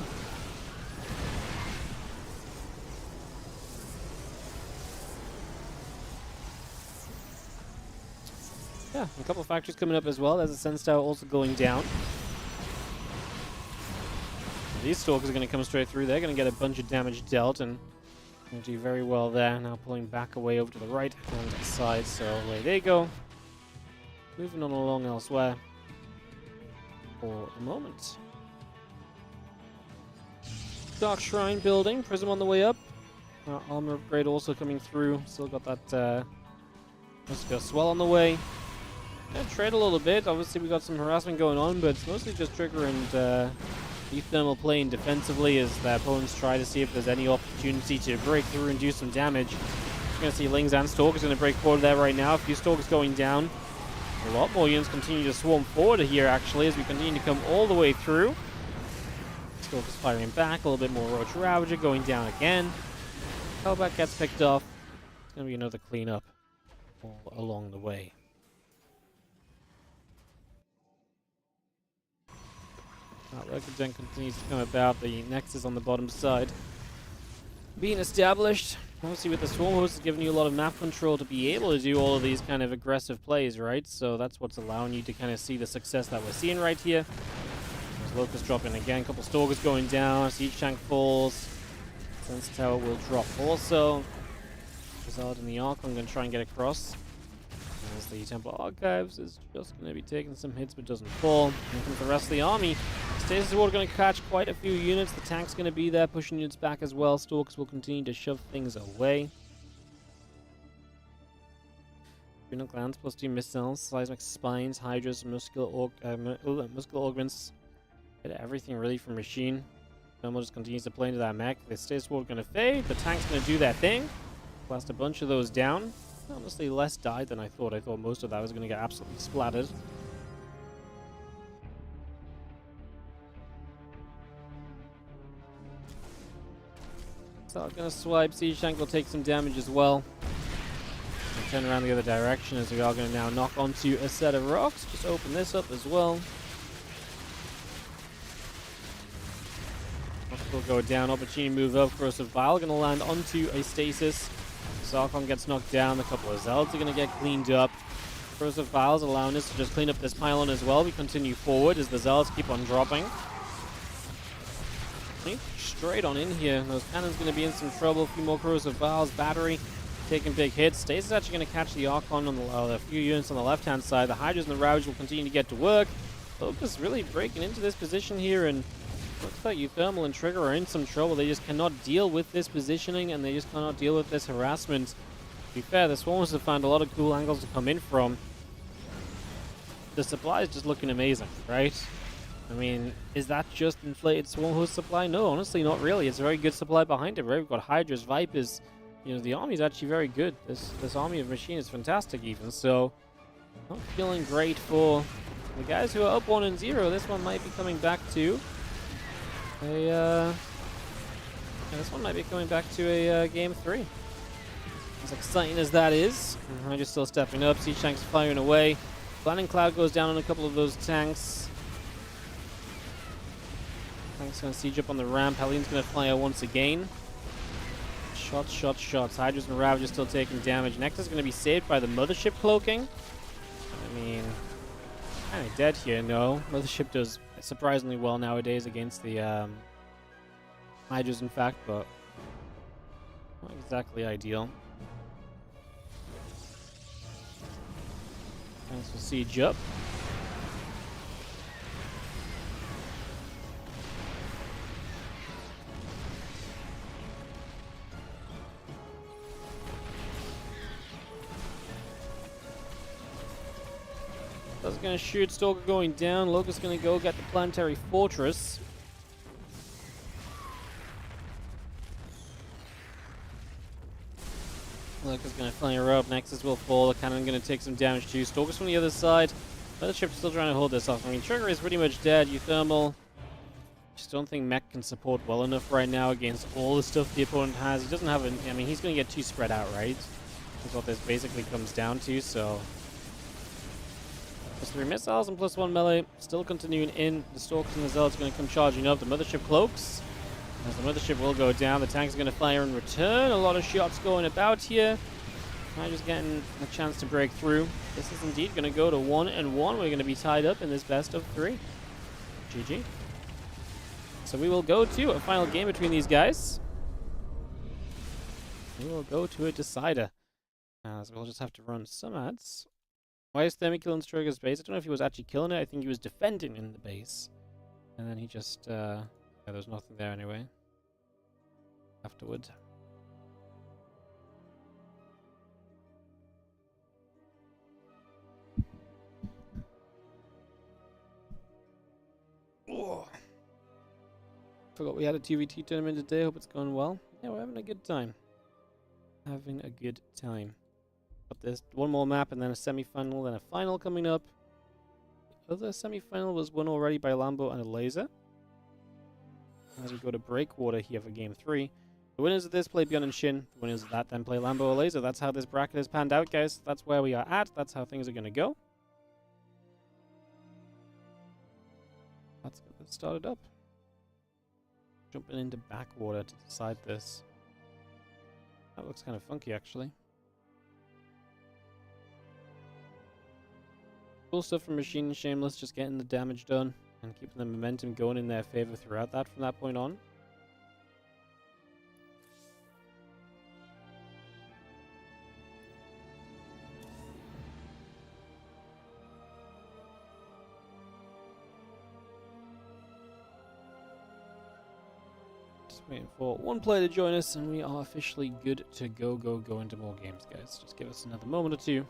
Yeah, a couple of factories coming up as well. There's a Sense Tower also going down. These Stalkers are going to come straight through. They're going to get a bunch of damage dealt and do very well there. Now pulling back away over to the right-hand side, so away they go. Moving on along elsewhere for the moment. Dark Shrine building. Prism on the way up. Armor upgrade also coming through. Still got that Swell on the way. Trade a little bit. Obviously we got some harassment going on, but it's mostly just Trigger and Euthermal playing defensively as the opponents try to see if there's any opportunity to break through and do some damage. You're going to see Lings and Stalkers going to break forward there right now. A few Stalkers going down. A lot more units continue to swarm forward here, actually, as we continue to come all the way through. Stalkers firing back. A little bit more Roach Ravager going down again. Hellback gets picked off. It's going to be another cleanup all along the way. Record then continues to come about. The Nexus on the bottom side being established. Obviously, with the Swarm Host, it's giving you a lot of map control to be able to do all of these kind of aggressive plays, right? So that's what's allowing you to kind of see the success that we're seeing right here. There's Locust dropping again, a couple Stalkers going down, Siege Tank falls. Sense Tower will drop also. Result in the Archon going to try and get across. As the Temple Archives is just going to be taking some hits but doesn't fall. And comes the rest of the army. Stasis Ward going to catch quite a few units. The tank's going to be there, pushing units back as well. Stalkers will continue to shove things away. Renal Glands plus 2 missiles, Seismic Spines, Hydras, Muscular Augments. Get everything really from Machine. Thermal just continues to play into that mech. The Stasis Ward going to fade. The tank's going to do their thing. Blast a bunch of those down. Honestly, less died than I thought. I thought most of that was going to get absolutely splattered. So I'm going to swipe. Siege Tank will take some damage as well. And turn around the other direction as we are going to now knock onto a set of rocks. Just open this up as well. Rocks will go down. Opportunity move up. Corrosive Vial going to land onto a stasis. Zarkon gets knocked down. A couple of Zelds are going to get cleaned up. Corrosive Vials allowing us to just clean up this pylon as well. We continue forward as the Zelds keep on dropping. Straight on in here. Those cannons going to be in some trouble. A few more Corrosive Vials. Battery taking big hits. Stasis is actually going to catch the Archon on a few units on the left-hand side. The Hydras and the Ravage will continue to get to work. Focus really breaking into this position here, and looks like Thermal and Trigger are in some trouble. They just cannot deal with this positioning, and they just cannot deal with this harassment. To be fair, the Swarms have found a lot of cool angles to come in from. The supply is just looking amazing, right? I mean, is that just inflated Swarm Host supply? No, honestly, not really. It's a very good supply behind it, right? We've got Hydras, Vipers. You know, the army is actually very good. This army of Machine is fantastic even, so not feeling great for the guys who are up 1-0. This one might be coming back to this one might be coming back to a game 3. As exciting as that is, Hydras still stepping up. Siege Tanks firing away. Landing Cloud goes down on a couple of those tanks. Tank's going to siege up on the ramp. Helene's going to fly out once again. Shots, shots, shots. Hydras and Ravage are still taking damage. Nectar's going to be saved by the Mothership cloaking. I mean, kind of dead here, no. Mothership does surprisingly well nowadays against the Hydras, in fact, but not exactly ideal. Thanks for siege up. That's going to shoot. Stalker going down. Locust going to go get the Planetary Fortress. Locust going to fly her up. Nexus will fall. The cannon going to take some damage too. Stalker's from the other side. Mothership's still trying to hold this off. I mean, Trigger is pretty much dead. Thermal. Just don't think Mech can support well enough right now against all the stuff the opponent has. He doesn't have I mean, he's going to get too spread out, right? That's what this basically comes down to, so... Plus 3 missiles and plus 1 melee. Still continuing in. The Stalkers and the Zealots are going to come charging up. The Mothership cloaks. As the Mothership will go down, the tanks are going to fire in return. A lot of shots going about here. Just getting a chance to break through. This is indeed going to go to 1-1. We're going to be tied up in this best of 3. GG. So we will go to a final game between these guys. We will go to a decider. So we'll just have to run some ads. Why is Themi killing Trigger's base? I don't know if he was actually killing it. I think he was defending in the base. And then he just... yeah, there's nothing there anyway. Afterward. Oh. Forgot we had a TVT tournament today. Hope it's going well. Yeah, we're having a good time. Having a good time. But there's one more map and then a semi-final, then a final coming up. The other semi-final was won already by Lambo and a laser. As we go to Breakwater here for game 3. The winners of this play Beyond and Shin. The winners of that then play Lambo or laser. That's how this bracket has panned out, guys. That's where we are at. That's how things are going to go. Let's get this started up. Jumping into Backwater to decide this. That looks kind of funky, actually. Cool stuff from Machine and Shameless, just getting the damage done and keeping the momentum going in their favor throughout that from that point on. Waiting for one player to join us, and we are officially good to go into more games, guys. Just give us another moment or two.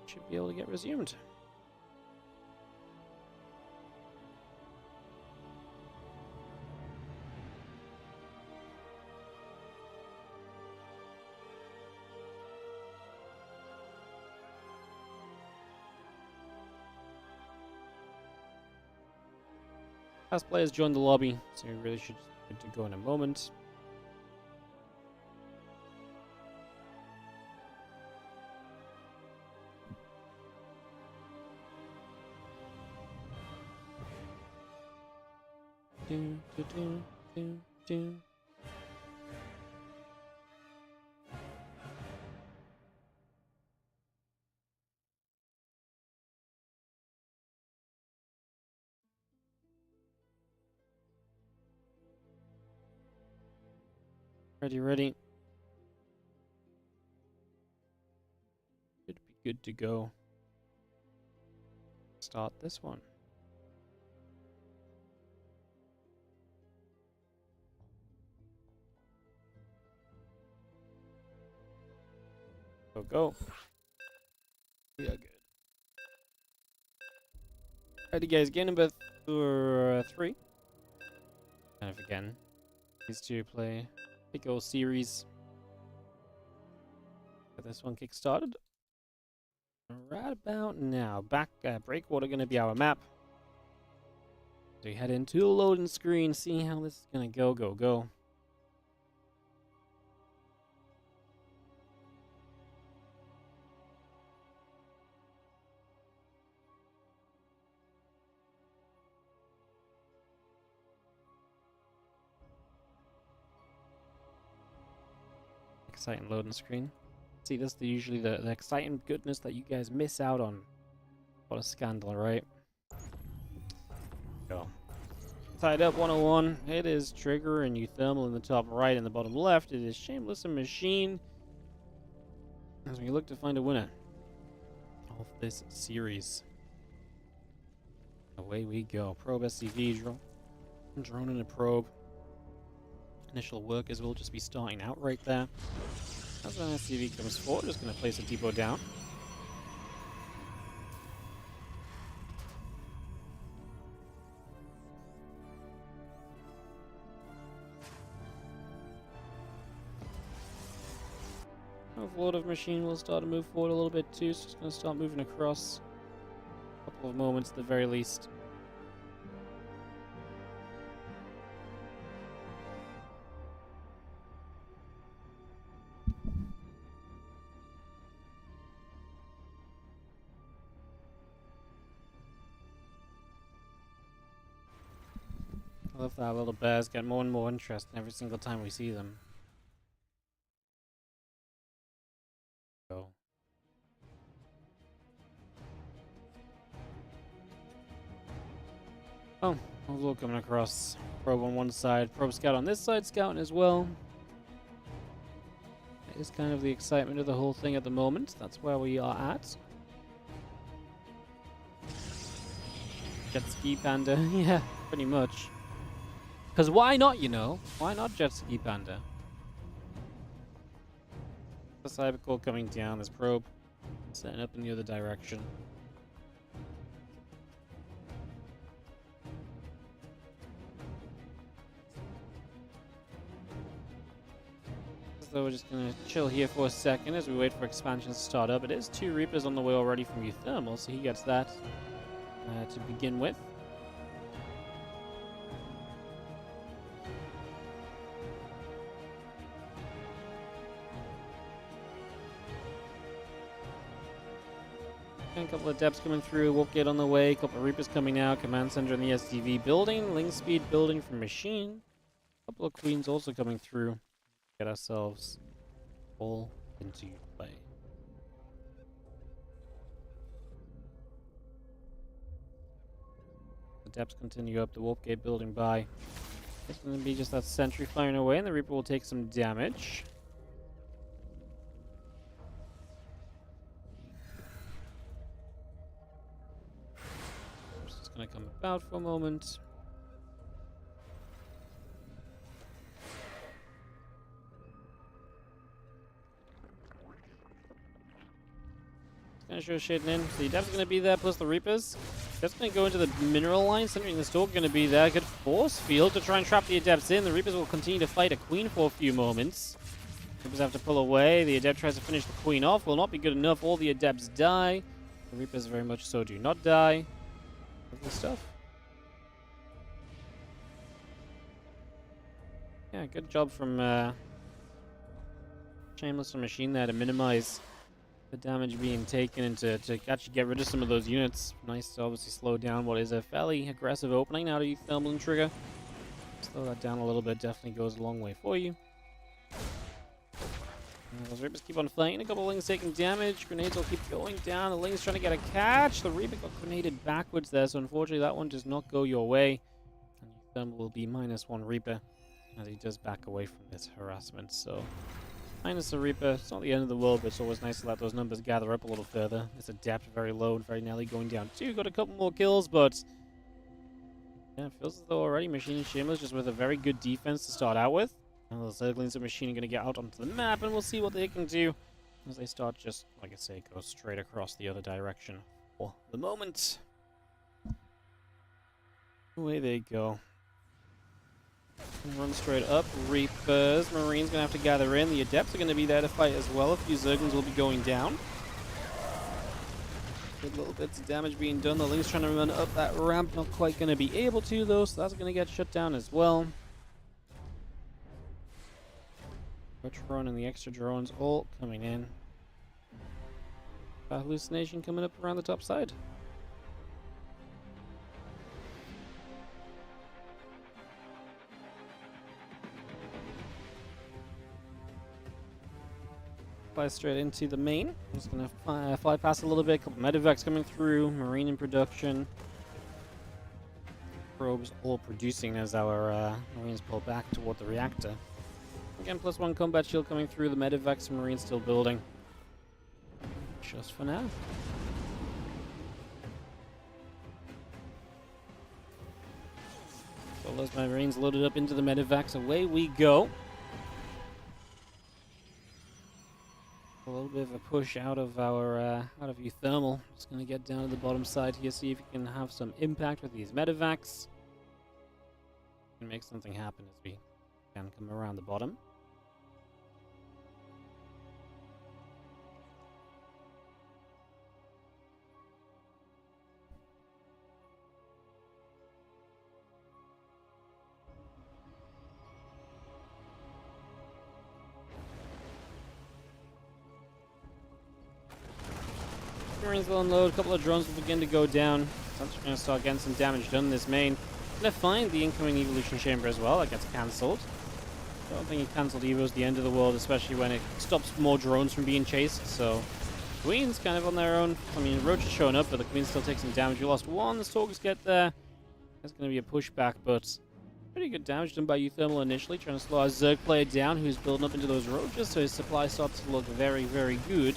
Should be able to get resumed. Past players joined the lobby, so we really should be good to go in a moment. Do, do, do, do, do. Ready. Should be good to go. Start this one. Go. We are good. Alrighty, guys, game number 3. Kind of again. These two play big old series. Get this one kick-started. Right about now. Breakwater going to be our map. So we head into the loading screen, see how this is going to go. Exciting loading screen. See, this is usually the exciting goodness that you guys miss out on. What a scandal, right? Go. Tied up 101. It is Trigger and Uthermal in the top right and the bottom left. It is Shameless and Machine as we look to find a winner of this series. Away we go. Probe SCV, drone and a probe. Initial workers will just be starting out right there. As an SCV comes forward, just going to place a depot down. Overlord of Machine will start to move forward a little bit too, so it's going to start moving across. A couple of moments at the very least. I love that little bears get more and more interesting every single time we see them. Go. Oh, Overlord coming across. Probe on one side, Probe Scout on this side, scouting as well. It is kind of the excitement of the whole thing at the moment. That's where we are at. Jet Ski Panda, yeah, pretty much. Because why not, you know? Why not Jet Ski Panda? The Cybercore coming down, this probe setting up in the other direction. So we're just going to chill here for a second as we wait for expansions to start up. It is 2 Reapers on the way already from Uthermal, so he gets that to begin with. A couple of depths coming through, Wolf Gate on the way, a couple of Reapers coming out, Command Center in the SDV building, Ling Speed building from Machine, a couple of Queens also coming through. get ourselves all into play. The depths continue up, the warp gate building by. It's going to be just that sentry firing away, and the Reaper will take some damage. Just going to come about for a moment. Gonna show shading in. So the Adept's gonna be there, plus the Reapers. That's gonna go into the mineral line. Sentry and the Stalk gonna be there. Good force field to try and trap the Adepts in. The Reapers will continue to fight a Queen for a few moments. Reapers have to pull away. The Adept tries to finish the Queen off. Will not be good enough. All the Adepts die. The Reapers very much so do not die. Lovely stuff. Yeah, good job from Shameless and Machine there to minimize the damage being taken and to actually get rid of some of those units. Nice to obviously slow down what is a fairly aggressive opening now to use Thermal and Trigger. Slow that down a little bit, definitely goes a long way for you. And those Reapers keep on fighting. A couple of Lings taking damage. Grenades will keep going down. The Lings trying to get a catch. The Reaper got grenaded backwards there, so unfortunately that one does not go your way. And Thermal will be -1 Reaper as he does back away from this harassment. So minus the Reaper, it's not the end of the world, but it's always nice to let those numbers gather up a little further. This Adept very low and very nearly going down too. Got a couple more kills, but yeah, it feels as though already Machine and Shameless just with a very good defense to start out with. And the Zerglings and Machine are going to get out onto the map, and we'll see what they can do as they start just, like I say, go straight across the other direction for the moment. Away they go. Run straight up. Reapers. Marines going to have to gather in. The Adepts are going to be there to fight as well. A few Zerglings will be going down. Good little bits of damage being done. The Lings trying to run up that ramp. Not quite going to be able to, though, so that's going to get shut down as well. Drone and the extra drones all coming in. Hallucination coming up around the top side. Fly straight into the main. I'm just going to fly past a little bit. A couple medevacs coming through. Marine in production. Probes all producing as our Marines pull back toward the reactor. Again, +1 combat shield coming through. The medevacs and Marines still building. Just for now. So those Marines loaded up into the medevacs. Away we go. A little bit of a push out of our thermal. Just going to get down to the bottom side here, see if we can have some impact with these medevacs. And make something happen as we can come around the bottom. Marines will unload, a couple of drones will begin to go down. So I'm just going to start getting some damage done in this main. Going to find the incoming evolution chamber as well. That gets cancelled. I don't think he cancelled Evo's the end of the world, especially when it stops more drones from being chased. So Queen's kind of on their own. I mean, Roach is showing up, but the Queen still takes some damage. We lost one. The Stalkers get there. That's going to be a pushback, but pretty good damage done by Euthermal initially, trying to slow our Zerg player down, who's building up into those Roaches, so his supply starts to look very, very good.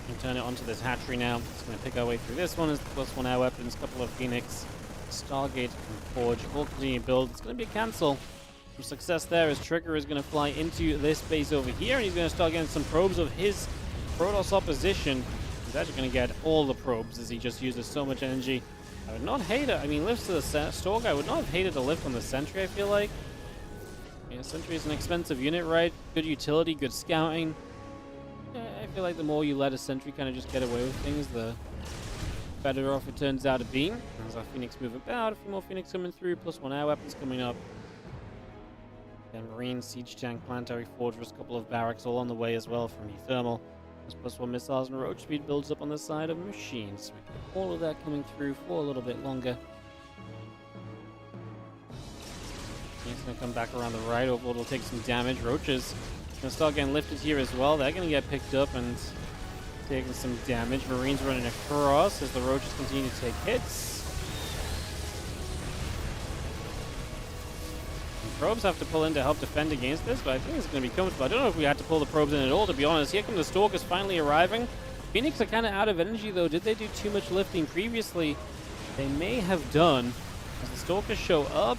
And turn it onto this hatchery now. Just going to pick our way through this one. It's the +1 air weapons, couple of Phoenix, Stargate, and Forge. All continue to build. It's going to be a cancel. Some success there as Trigger is going to fly into this base over here, and he's going to start getting some probes of his Protoss opposition. He's actually going to get all the probes as he just uses so much energy. I would not hate it. I mean, lifts to the Stalk. I would not have hated a lift on the Sentry, I feel like. Yeah, Sentry is an expensive unit, right? Good utility, good scouting. I feel like the more you let a Sentry kind of just get away with things, the better off it turns out to be. As our Phoenix move about, a few more Phoenix coming through, +1 air weapons coming up. Then Marine, Siege Tank, Planetary Fortress, a couple of barracks all on the way as well from Euthermal. There's +1 missiles and Roach speed builds up on the side of Machines. With all of that coming through for a little bit longer. Yes, gonna come back around the right. Overlord will take some damage. Roaches gonna start getting lifted here as well. They're gonna get picked up and taking some damage. Marines running across as the Roaches continue to take hits. Probes have to pull in to help defend against this, but I think it's going to be comfortable. I don't know if we had to pull the probes in at all, to be honest. Here come the Stalkers finally arriving. Phoenix are kind of out of energy, though. Did they do too much lifting previously? They may have done. As the Stalkers show up,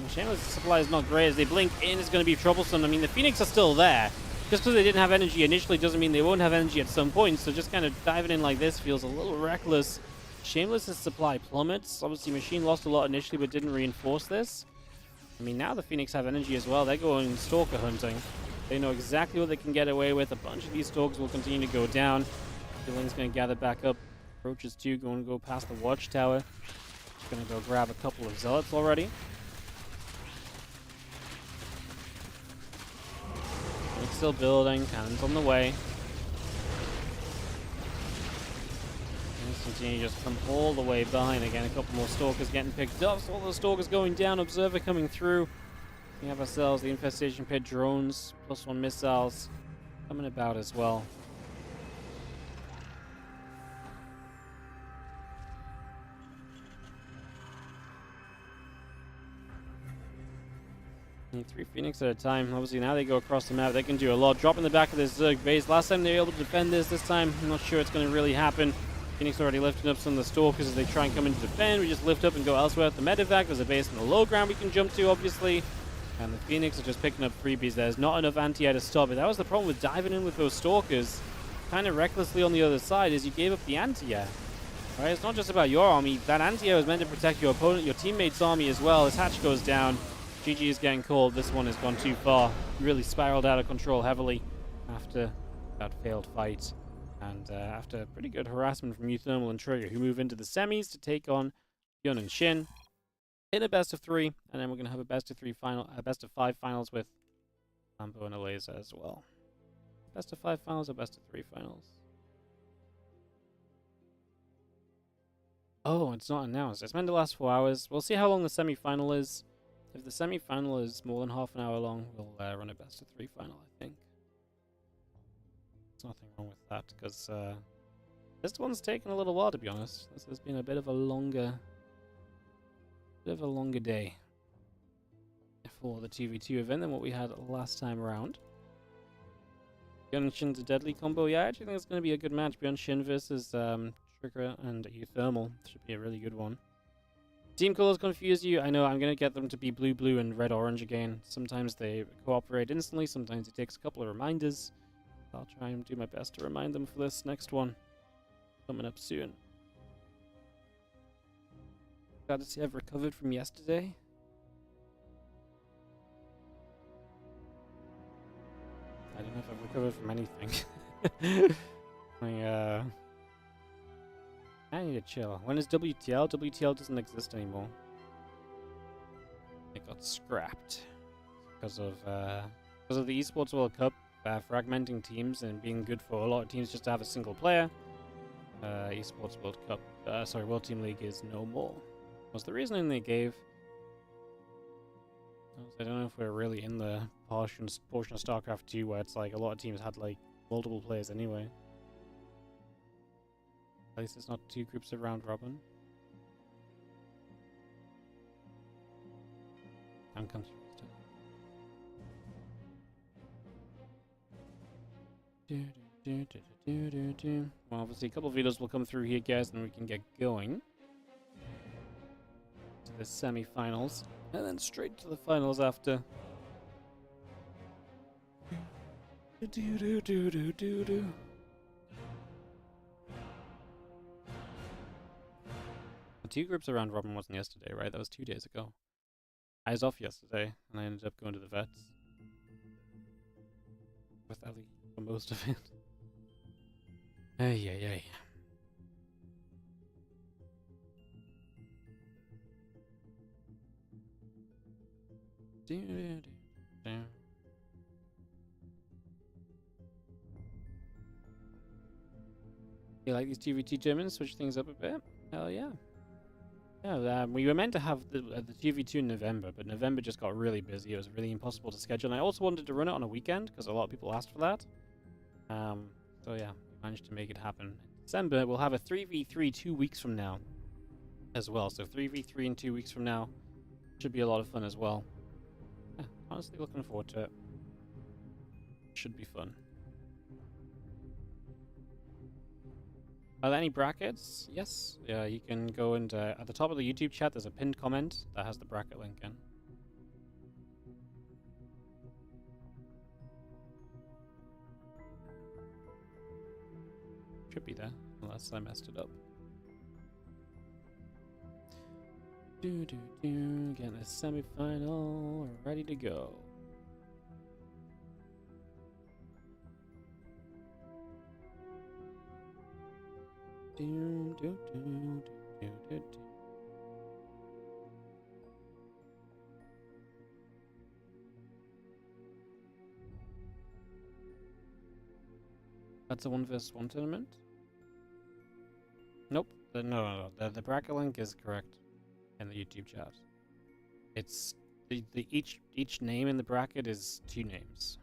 Shameless supply is not great. As they blink in, it's going to be troublesome. I mean, the Phoenix are still there. Just because they didn't have energy initially doesn't mean they won't have energy at some point, so just kind of diving in like this feels a little reckless. Shameless's supply plummets. Obviously, Machine lost a lot initially, but didn't reinforce this. I mean, now the Phoenix have energy as well. They're going Stalker hunting. They know exactly what they can get away with. A bunch of these Stalkers will continue to go down. Dylan's going to gather back up. Roaches too, going to go past the Watchtower. Going to go grab a couple of Zealots already. It's still building. Cannons on the way. Continue just come all the way behind again. A couple more Stalkers getting picked up. So all those Stalkers going down. Observer coming through. We have ourselves the Infestation Pit drones. +1 missiles coming about as well. Need 3 Phoenix at a time. Obviously now they go across the map. They can do a lot. Drop in the back of this Zerg base. Last time they were able to defend this. This time I'm not sure it's going to really happen. Phoenix already lifting up some of the Stalkers as they try and come in to defend. We just lift up and go elsewhere at the medevac. There's a base in the low ground we can jump to, obviously. And the Phoenix are just picking up freebies. There's not enough anti-air to stop it. That was the problem with diving in with those Stalkers. Kind of recklessly on the other side is you gave up the anti-air. Right? It's not just about your army. That anti-air was meant to protect your opponent, your teammate's army as well. As Hatch goes down, GG is getting called. This one has gone too far. Really spiraled out of control heavily after that failed fight. And after pretty good harassment from Uthermal and Trigger, who move into the semis to take on Yun and Shin in a best of 3, and then we're going to have a best of 3 final, best of 5 finals with Lambo and Alaza as well. Best of 5 finals or best of 3 finals? Oh, it's not announced. It's meant to last 4 hours. We'll see how long the semi-final is. If the semi-final is more than half an hour long, we'll run a best of 3 final, I think. There's nothing wrong with that, because this one's taken a little while, to be honest. This has been a bit of a longer day for the 2v2 event than what we had last time around. Yun and Shin's a deadly combo. Yeah, I actually think it's going to be a good match. Beyond Shin versus Trigger and Uthermal. Should be a really good one. Team colors confuse you. I know. I'm going to get them to be blue, blue, and red, orange again. Sometimes they cooperate instantly. Sometimes it takes a couple of reminders. I'll try and do my best to remind them for this next one. Coming up soon. Glad to see I've recovered from yesterday. I don't know if I've recovered from anything. I need to chill. When is WTL? WTL doesn't exist anymore. It got scrapped because of the eSports World Cup fragmenting teams and being good for a lot of teams just to have a single player. eSports World Cup, World Team League is no more. Was the reasoning they gave? I don't know if we're really in the portion of Starcraft 2 where it's like a lot of teams had like multiple players anyway. At least it's not 2 groups of round robin. I'm confused. Well, obviously a couple of videos will come through here, guys, and we can get going to the semi-finals, and then straight to the finals after. The 2 groups around Robin wasn't yesterday, right? That was 2 days ago. I was off yesterday, and I ended up going to the vets with Ellie for most of it. Ay, ay, ay. You like these TVT Germans? Switch things up a bit? Hell yeah. Yeah, we were meant to have the TV2 in November, but November just got really busy. It was really impossible to schedule. And I also wanted to run it on a weekend because a lot of people asked for that. So yeah, we managed to make it happen. In December, we'll have a 3v3 2 weeks from now as well. So 3v3 in 2 weeks from now should be a lot of fun as well. Yeah, honestly looking forward to it. Should be fun. Are there any brackets? Yes. Yeah, you can go and at the top of the YouTube chat, there's a pinned comment that has the bracket link in. Should be there, unless I messed it up. Getting a semifinal, ready to go. That's a 1v1 tournament? Nope. No. The bracket link is correct in the YouTube chat. It's each name in the bracket is 2 names.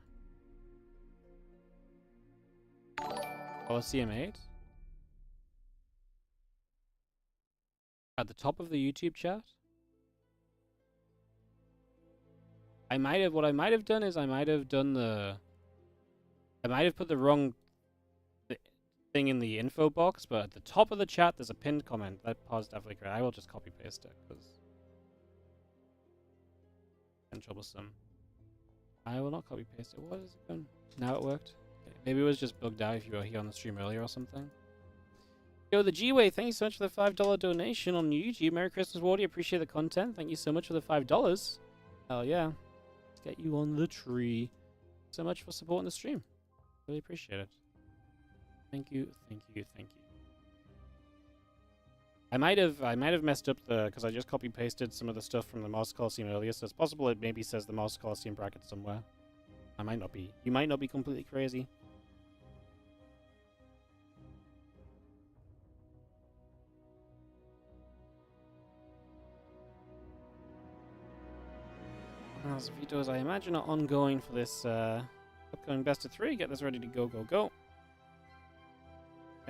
Coliseum 8? At the top of the YouTube chat? What I might have done is I might have put the wrong thing in the info box, but at the top of the chat there's a pinned comment. That part's definitely correct. I will just copy paste it because it's troublesome. I will not copy paste it. What is it going? Now it worked. Okay. Maybe it was just bugged out if you were here on the stream earlier or something. Yo, the G-Way, thank you so much for the $5 donation on YouTube. Merry Christmas, Wardy. Appreciate the content. Thank you so much for the $5. Hell yeah. Let's get you on the tree. So much for supporting the stream. Really appreciate it. Thank you. I might have messed up because I just copy pasted some of the stuff from the Mars Coliseum earlier, so it's possible it maybe says the Mars Coliseum bracket somewhere. I might not be. You might not be completely crazy. As vetoes, I imagine, are ongoing for this upcoming best of 3. Get this ready to go.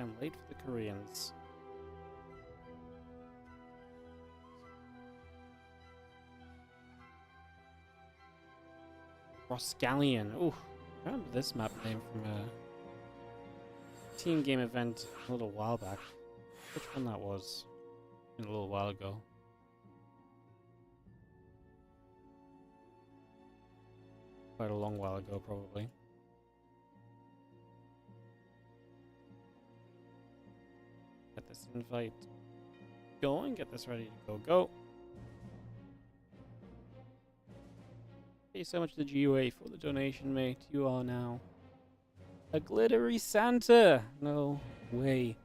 I'm late for the Koreans. Roscallion. Ooh, I remember this map name from a team game event a little while back. Which one that was? A little while ago. Quite a long while ago, probably. Get this invite going. Get this ready to go. Thank you so much to the GUA for the donation, mate. You are now a glittery Santa. No way.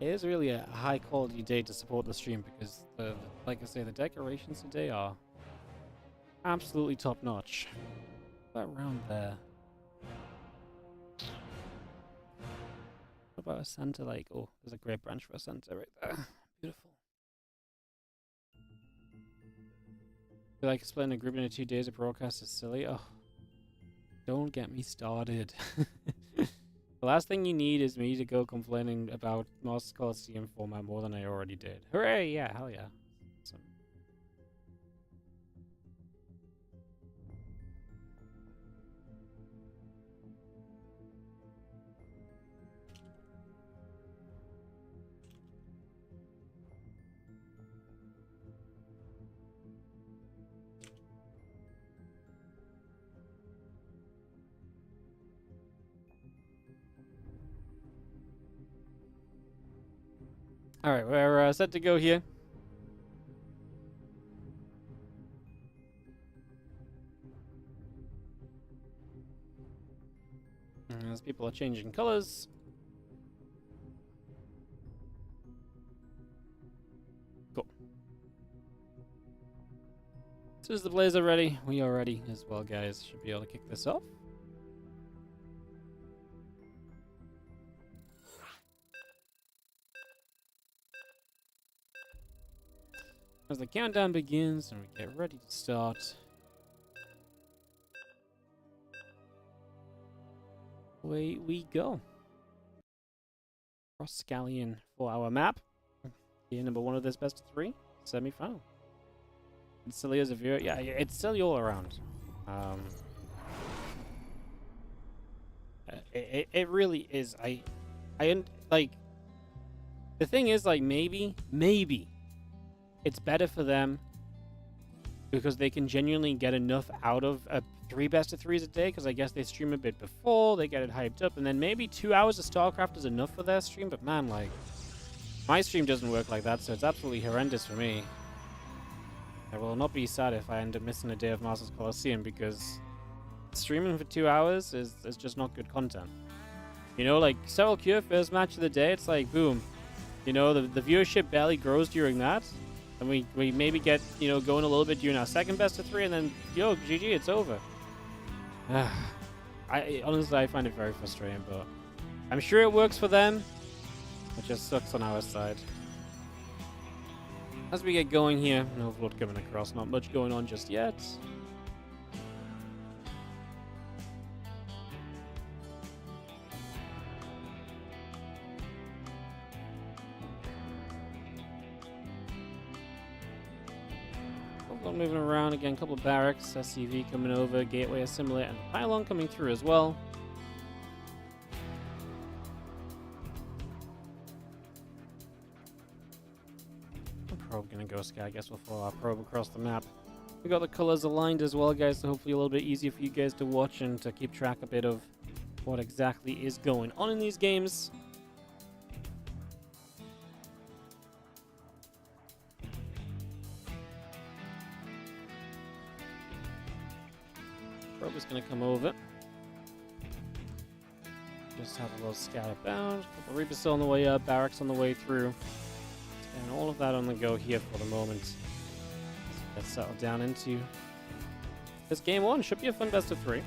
It is really a high quality day to support the stream because, like I say, the decorations today are absolutely top notch. That round there. What about a Santa like? Oh, there's a great branch for a Santa right there. Beautiful. I feel like splitting a group into 2 days of broadcast is silly. Oh, don't get me started. The last thing you need is me to go complaining about Mars Coliseum format more than I already did. Hooray! Yeah, hell yeah. Awesome. Alright, we're set to go here. As people are changing colors. Cool. As soon as the players are ready, we are ready as well, guys. Should be able to kick this off. As the countdown begins and we get ready to start, away we go. Cross Scallion for our map. Here, number 1 of this best of 3 semi-final. It's silly as a viewer. Yeah, it's silly all around. It really is. Like, the thing is, like, maybe it's better for them because they can genuinely get enough out of 3 best of 3s a day, because I guess they stream a bit before, they get it hyped up, and then maybe 2 hours of Starcraft is enough for their stream. But man, like, my stream doesn't work like that, so it's absolutely horrendous for me. I will not be sad if I end up missing a day of Masters Colosseum, because streaming for 2 hours is just not good content. You know, like, Cyril Cure, first match of the day, it's like, boom. You know, the viewership barely grows during that. And we maybe get, you know, going a little bit during our second best of 3, and then, yo, GG, it's over. Honestly, I find it very frustrating, but I'm sure it works for them. It just sucks on our side. As we get going here, no flood coming across, not much going on just yet. Moving around again, a couple of barracks, SCV coming over, gateway assimilator, and pylon coming through as well. Probe gonna go sky. I guess we'll follow our probe across the map. We got the colors aligned as well, guys, so hopefully a little bit easier for you guys to watch and to keep track a bit of what exactly is going on in these games. Probe is going to come over. Just have a little scout about. Couple Reapers still on the way up, barracks on the way through. And all of that on the go here for the moment. Let's settle down into this game 1. Should be a fun best of 3.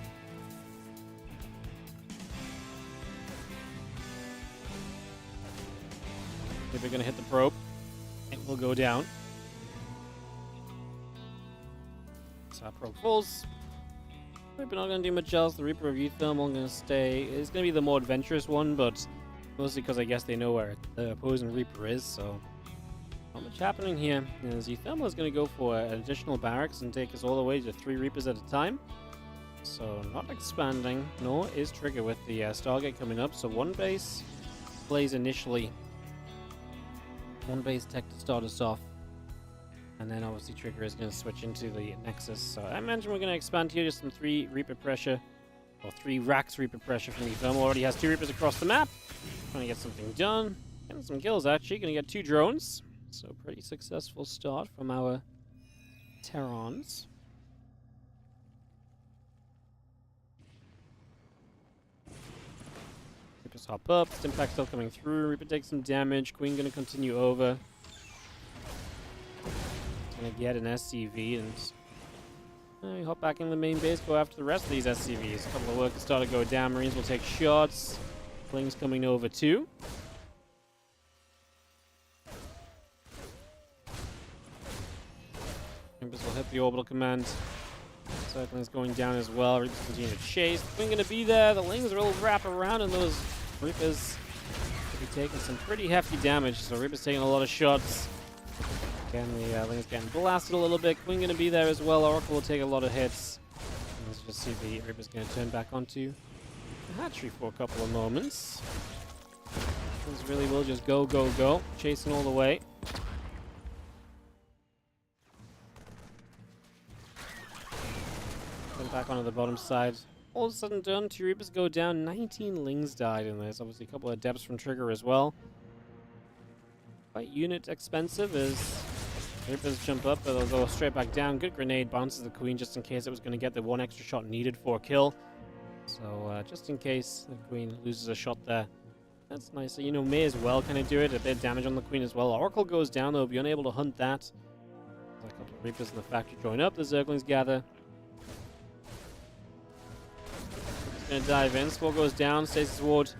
If we're going to hit the probe, it will go down. So our probe falls. Reaper not going to do much else. The Reaper review film I'm going to stay. It's going to be the more adventurous one, but mostly because I guess they know where the opposing Reaper is, so not much happening here. And the thermal is going to go for an additional barracks and take us all the way to 3 Reapers at a time. So not expanding, nor is Trigger with the Stargate coming up. So 1 base plays initially. 1 base tech to start us off. And then obviously Trigger is going to switch into the Nexus. So I imagine we're going to expand here to some 3 Reaper pressure. Or 3 racks Reaper pressure from the thermal. Already has 2 Reapers across the map. Trying to get something done. Getting some kills actually. Going to get 2 drones. So pretty successful start from our Terrans. Reapers hop up. Stimpack still coming through. Reaper takes some damage. Queen going to continue over. Gonna get an SCV and hop back in the main base, go after the rest of these SCVs. A couple of workers start to go down. Marines will take shots. Fling's coming over too. Reapers will hit the orbital command. Circling's going down as well. Reapers continue to chase. The Queen gonna be there. The Lings will wrap around, and those Reapers will be taking some pretty hefty damage. So Reapers taking a lot of shots. Again, the Ling's getting blasted a little bit. Queen going to be there as well. Oracle will take a lot of hits. And let's just see the Reaper's going to turn back onto the hatchery for a couple of moments. Things really will just go, go, go. Chasing all the way. Then back onto the bottom side. All of a sudden done. 2 Reapers go down. 19 Lings died in this. Obviously a couple of depths from Trigger as well. Quite unit expensive as Reapers jump up, but they'll go straight back down. Good grenade, bounces the Queen just in case it was going to get the 1 extra shot needed for a kill. So just in case the Queen loses a shot there. That's nice. So, you know, may as well kind of do it. A bit of damage on the Queen as well. Oracle goes down, though. Be unable to hunt that. There's a couple of Reapers in the factory join up. The Zerglings gather. Just going to dive in. Squall goes down. Stasis Ward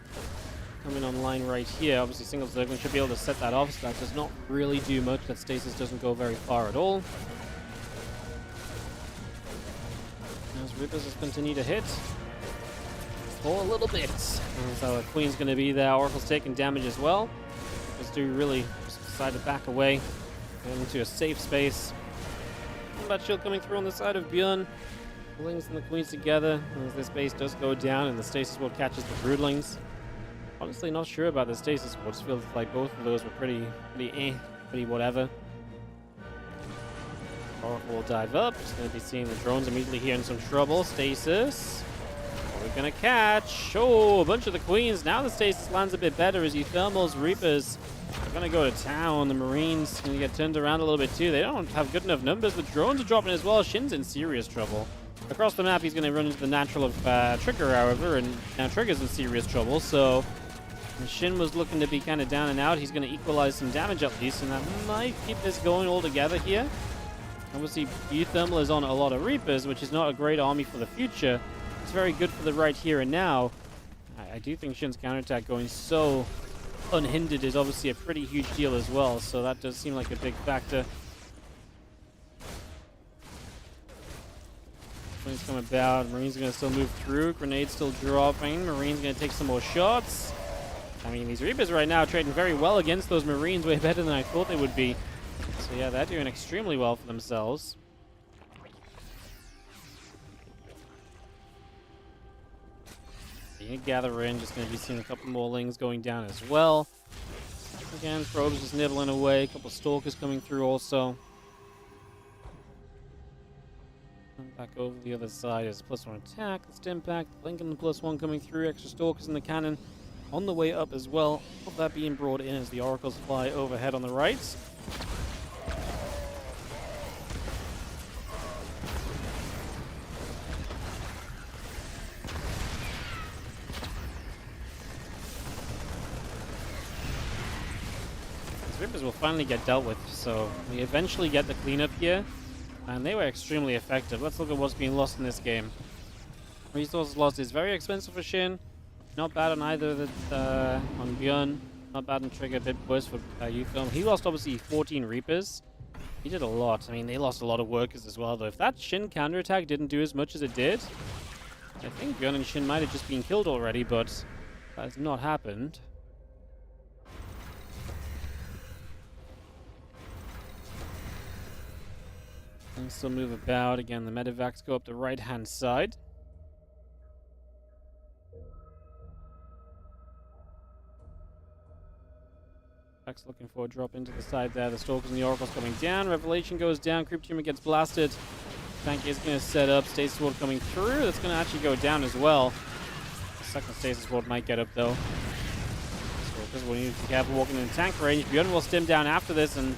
coming online right here. Obviously, single circle should be able to set that off, so that does not really do much. That stasis doesn't go very far at all. As Reapers just continue to hit for a little bit. And so the Queen's going to be there. Oracle's taking damage as well. Just do really just decide to back away, get into a safe space. Combat shield coming through on the side of Bjorn. The Lings and the Queens together. As this base does go down and the stasis ward catches the Broodlings. Honestly, not sure about the stasis ward. Just feels like both of those were pretty whatever. Oracle will dive up. Just going to be seeing the drones immediately here in some trouble. Stasis. What are we going to catch? Oh, a bunch of the Queens. Now the stasis lands a bit better as Thermals, Reapers are going to go to town. The Marines going to get turned around a little bit too. They don't have good enough numbers, but drones are dropping as well. Shin's in serious trouble. Across the map, he's going to run into the natural of Trigger, however, and now Trigger's in serious trouble, so Shin was looking to be kind of down and out. He's going to equalize some damage at least, and that might keep this going all together here. Obviously, Thermal is on a lot of Reapers, which is not a great army for the future. It's very good for the right here and now. I do think Shin's counterattack going so unhindered is obviously a pretty huge deal as well, so that does seem like a big factor. Queen's come about. Marines are going to still move through. Grenades still dropping. Marines going to take some more shots. I mean, these Reapers right now are trading very well against those Marines, way better than I thought they would be. So yeah, they're doing extremely well for themselves. Gather in, just going to be seeing a couple more Lings going down as well. Again, Probes just nibbling away. A couple Stalkers coming through also. And back over the other side is +1 attack, the stim pack, Lincoln the +1 coming through, extra Stalkers in the cannon on the way up as well. All that being brought in as the Oracles fly overhead on the right. Reapers will finally get dealt with, so we eventually get the cleanup here, and they were extremely effective. Let's look at what's being lost in this game. Resources lost is very expensive for Shin, not bad on either on Bjorn, not bad on Trigger, a bit worse for Utherm. He lost obviously 14 Reapers. He did a lot. I mean, they lost a lot of workers as well, though. If that Shin counterattack didn't do as much as it did, I think Bjorn and Shin might have just been killed already, but that has not happened. And still move about. Again, the medevacs go up the right-hand side. Vax looking for a drop into the side there. The Stalkers and the Oracles coming down. Revelation goes down. Creep Tumor gets blasted. Tank is going to set up. Stasis Ward coming through. That's going to actually go down as well. The second Stasis Ward might get up, though. Stalkers will need to be careful walking in tank range. Bjorn will stim down after this, and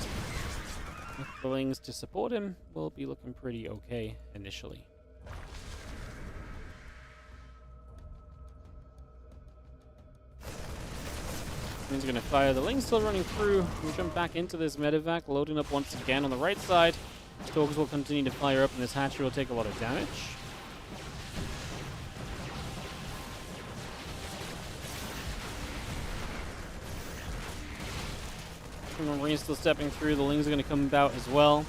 the Lings to support him will be looking pretty okay initially. He's going to fire. The Lings still running through. We'll jump back into this medevac, loading up once again on the right side. Stalkers will continue to fire up, and this hatchery will take a lot of damage. The Marines still stepping through. The Lings are going to come about as well.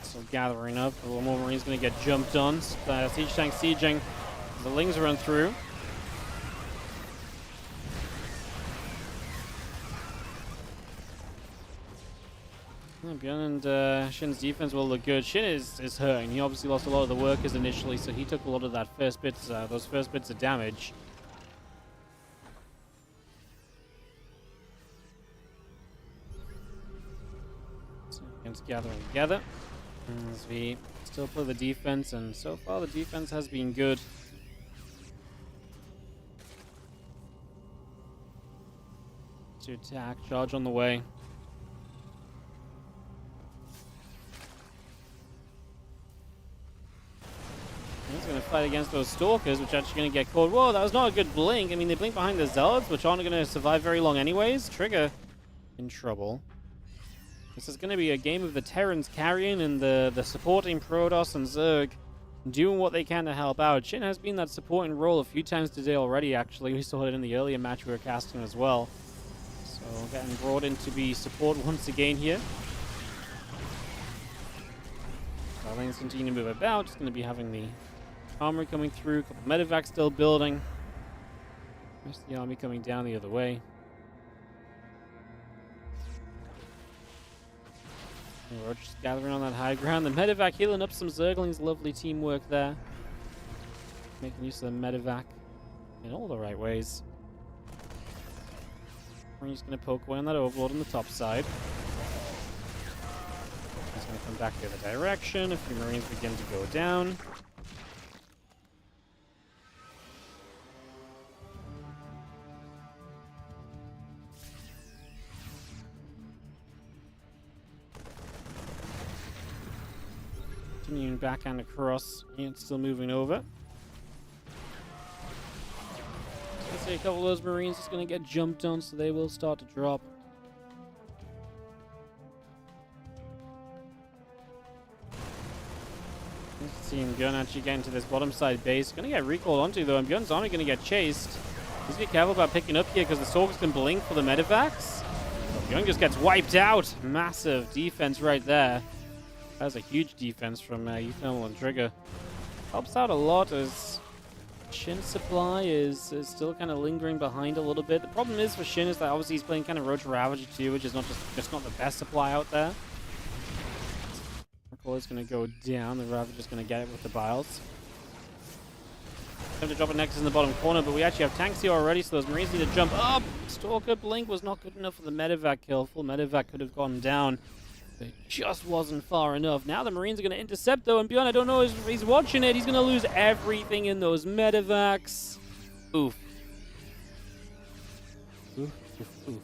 Still gathering up. A little more Marines going to get jumped on. Siege tank sieging. The Lings run through. Bjorn and Shin's defense will look good. Shin is hurting. He obviously lost a lot of the workers initially, so he took a lot of that those first bits of damage. So against gathering together as we still play the defense, and so far the defense has been good. To attack, charge on the way. He's going to fight against those Stalkers, which are actually going to get caught. Whoa, that was not a good blink. I mean, they blink behind the Zealots, which aren't going to survive very long anyways. Trigger in trouble. This is going to be a game of the Terrans carrying and the supporting Protoss and Zerg doing what they can to help out. Shin has been that supporting role a few times today already, actually. We saw it in the earlier match we were casting as well. So getting brought in to be support once again here. Our lanes continue to move about. Just going to be having the armory coming through. A couple medevacs still building. Rest of the army coming down the other way. We're just gathering on that high ground. The medevac healing up some Zerglings. Lovely teamwork there. Making use of the medevac in all the right ways. We're just going to poke away on that overlord on the top side. He's going to come back the other direction. A few Marines begin to go down. Continuing back and across, units still moving over. Let's see, a couple of those Marines is going to get jumped on, so they will start to drop. Let's see him Bjorn actually get into this bottom side base. Going to get recalled onto though, and Bjorn's army going to get chased. Just be careful about picking up here because the Stalkers can blink for the medevacs. Bjorn just gets wiped out. Massive defense right there. That's a huge defense from eThermal and Trigger. Helps out a lot as Shin's supply is still kind of lingering behind a little bit. The problem is for Shin is that obviously he's playing kind of Roach Ravager too, which is just not the best supply out there. Recall is going to go down. The Ravager's going to get it with the Biles. Time to drop a Nexus in the bottom corner, but we actually have tanks here already, so those Marines need to jump up. Stalker Blink was not good enough for the medevac kill. Full medevac could have gone down. It just wasn't far enough. Now the Marines are going to intercept, though, and Bjorn, I don't know if he's watching it. He's going to lose everything in those medevacs. Oof. Oof, oof, oof.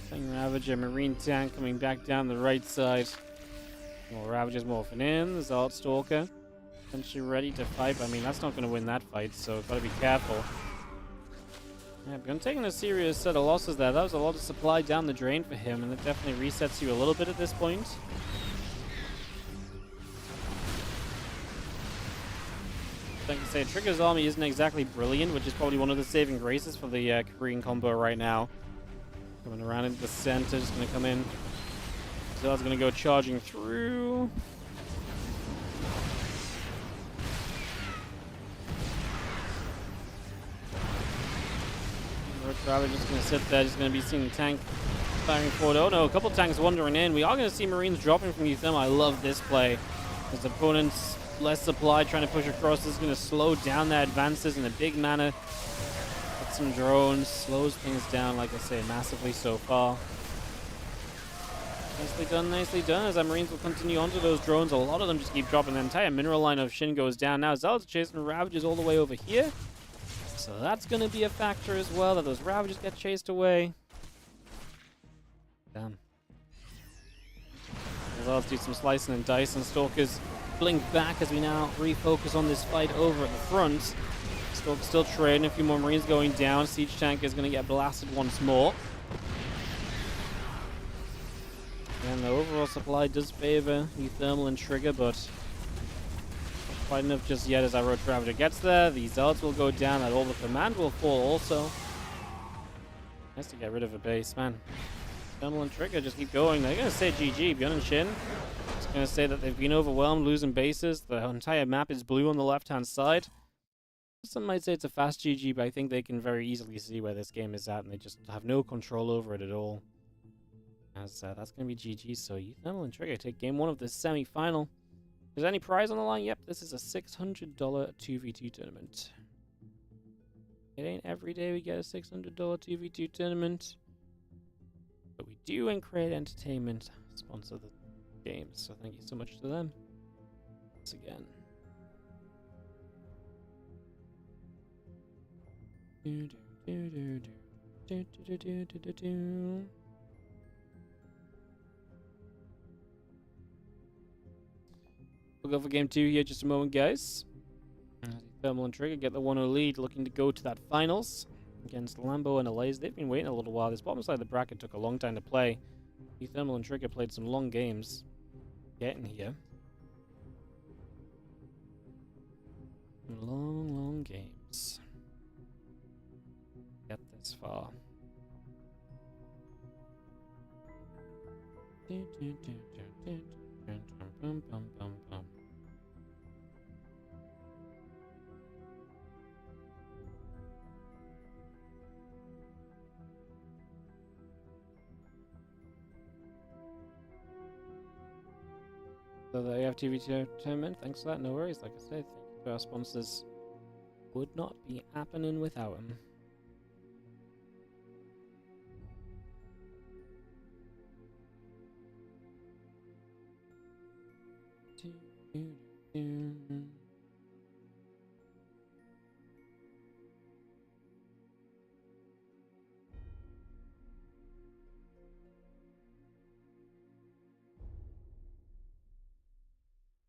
Ravager, Marine tank coming back down the right side. More Ravagers morphing in. The Zealot Stalker. Potentially ready to fight. I mean, that's not going to win that fight, so got to be careful. Yeah, Bjorn taking a serious set of losses there. That was a lot of supply down the drain for him, and it definitely resets you a little bit at this point. Like I say, Trigger's army isn't exactly brilliant, which is probably one of the saving graces for the Korean combo right now. Coming around into the center, just going to come in. Zealot's going to go charging through. Probably just going to sit there, just going to be seeing the tank firing forward. Oh no, a couple tanks wandering in. We are going to see Marines dropping from eThermal. I love this play. His opponent's less supply trying to push across. This is going to slow down their advances in a big manner. Get some drones, slows things down, like I say, massively so far. Nicely done, as our Marines will continue onto those drones. A lot of them just keep dropping. The entire mineral line of Shin goes down. Now Zealot's chasing Ravagers all the way over here. So that's going to be a factor as well, that those Ravagers get chased away. Damn. Let's do some slicing and dicing. Stalkers blink back as we now refocus on this fight over at the front. Stalkers still trading, a few more Marines going down. Siege tank is going to get blasted once more. And the overall supply does favor eThermal and Trigger, but quite enough just yet as our Roach Ravager gets there. The Zealots will go down, that all the command will fall also. Nice to get rid of a base, man. Dolan and Trigger just keep going. They're going to say GG. Bjorn and Shin just going to say that they've been overwhelmed, losing bases. The entire map is blue on the left-hand side. Some might say it's a fast GG, but I think they can very easily see where this game is at, and they just have no control over it at all. As that's going to be GG, so eThermal and Trigger take game 1 of this semi-final. Is there any prize on the line? Yep, this is a $600 2v2 tournament. It ain't every day we get a $600 2v2 tournament. But we do, and Create Entertainment sponsor the games, so thank you so much to them. Once again. We'll go for game 2 here just a moment, guys. Thermal and Trigger get the 1-0 lead, looking to go to that finals against Lambo and Alaze. They've been waiting a little while. This bottom side of the bracket took a long time to play. Thermal and Trigger played some long games getting here. Long games. Get this far. So the AFTV tournament, thanks for that, no worries. Like I said, thank you to our sponsors. Would not be happening without them.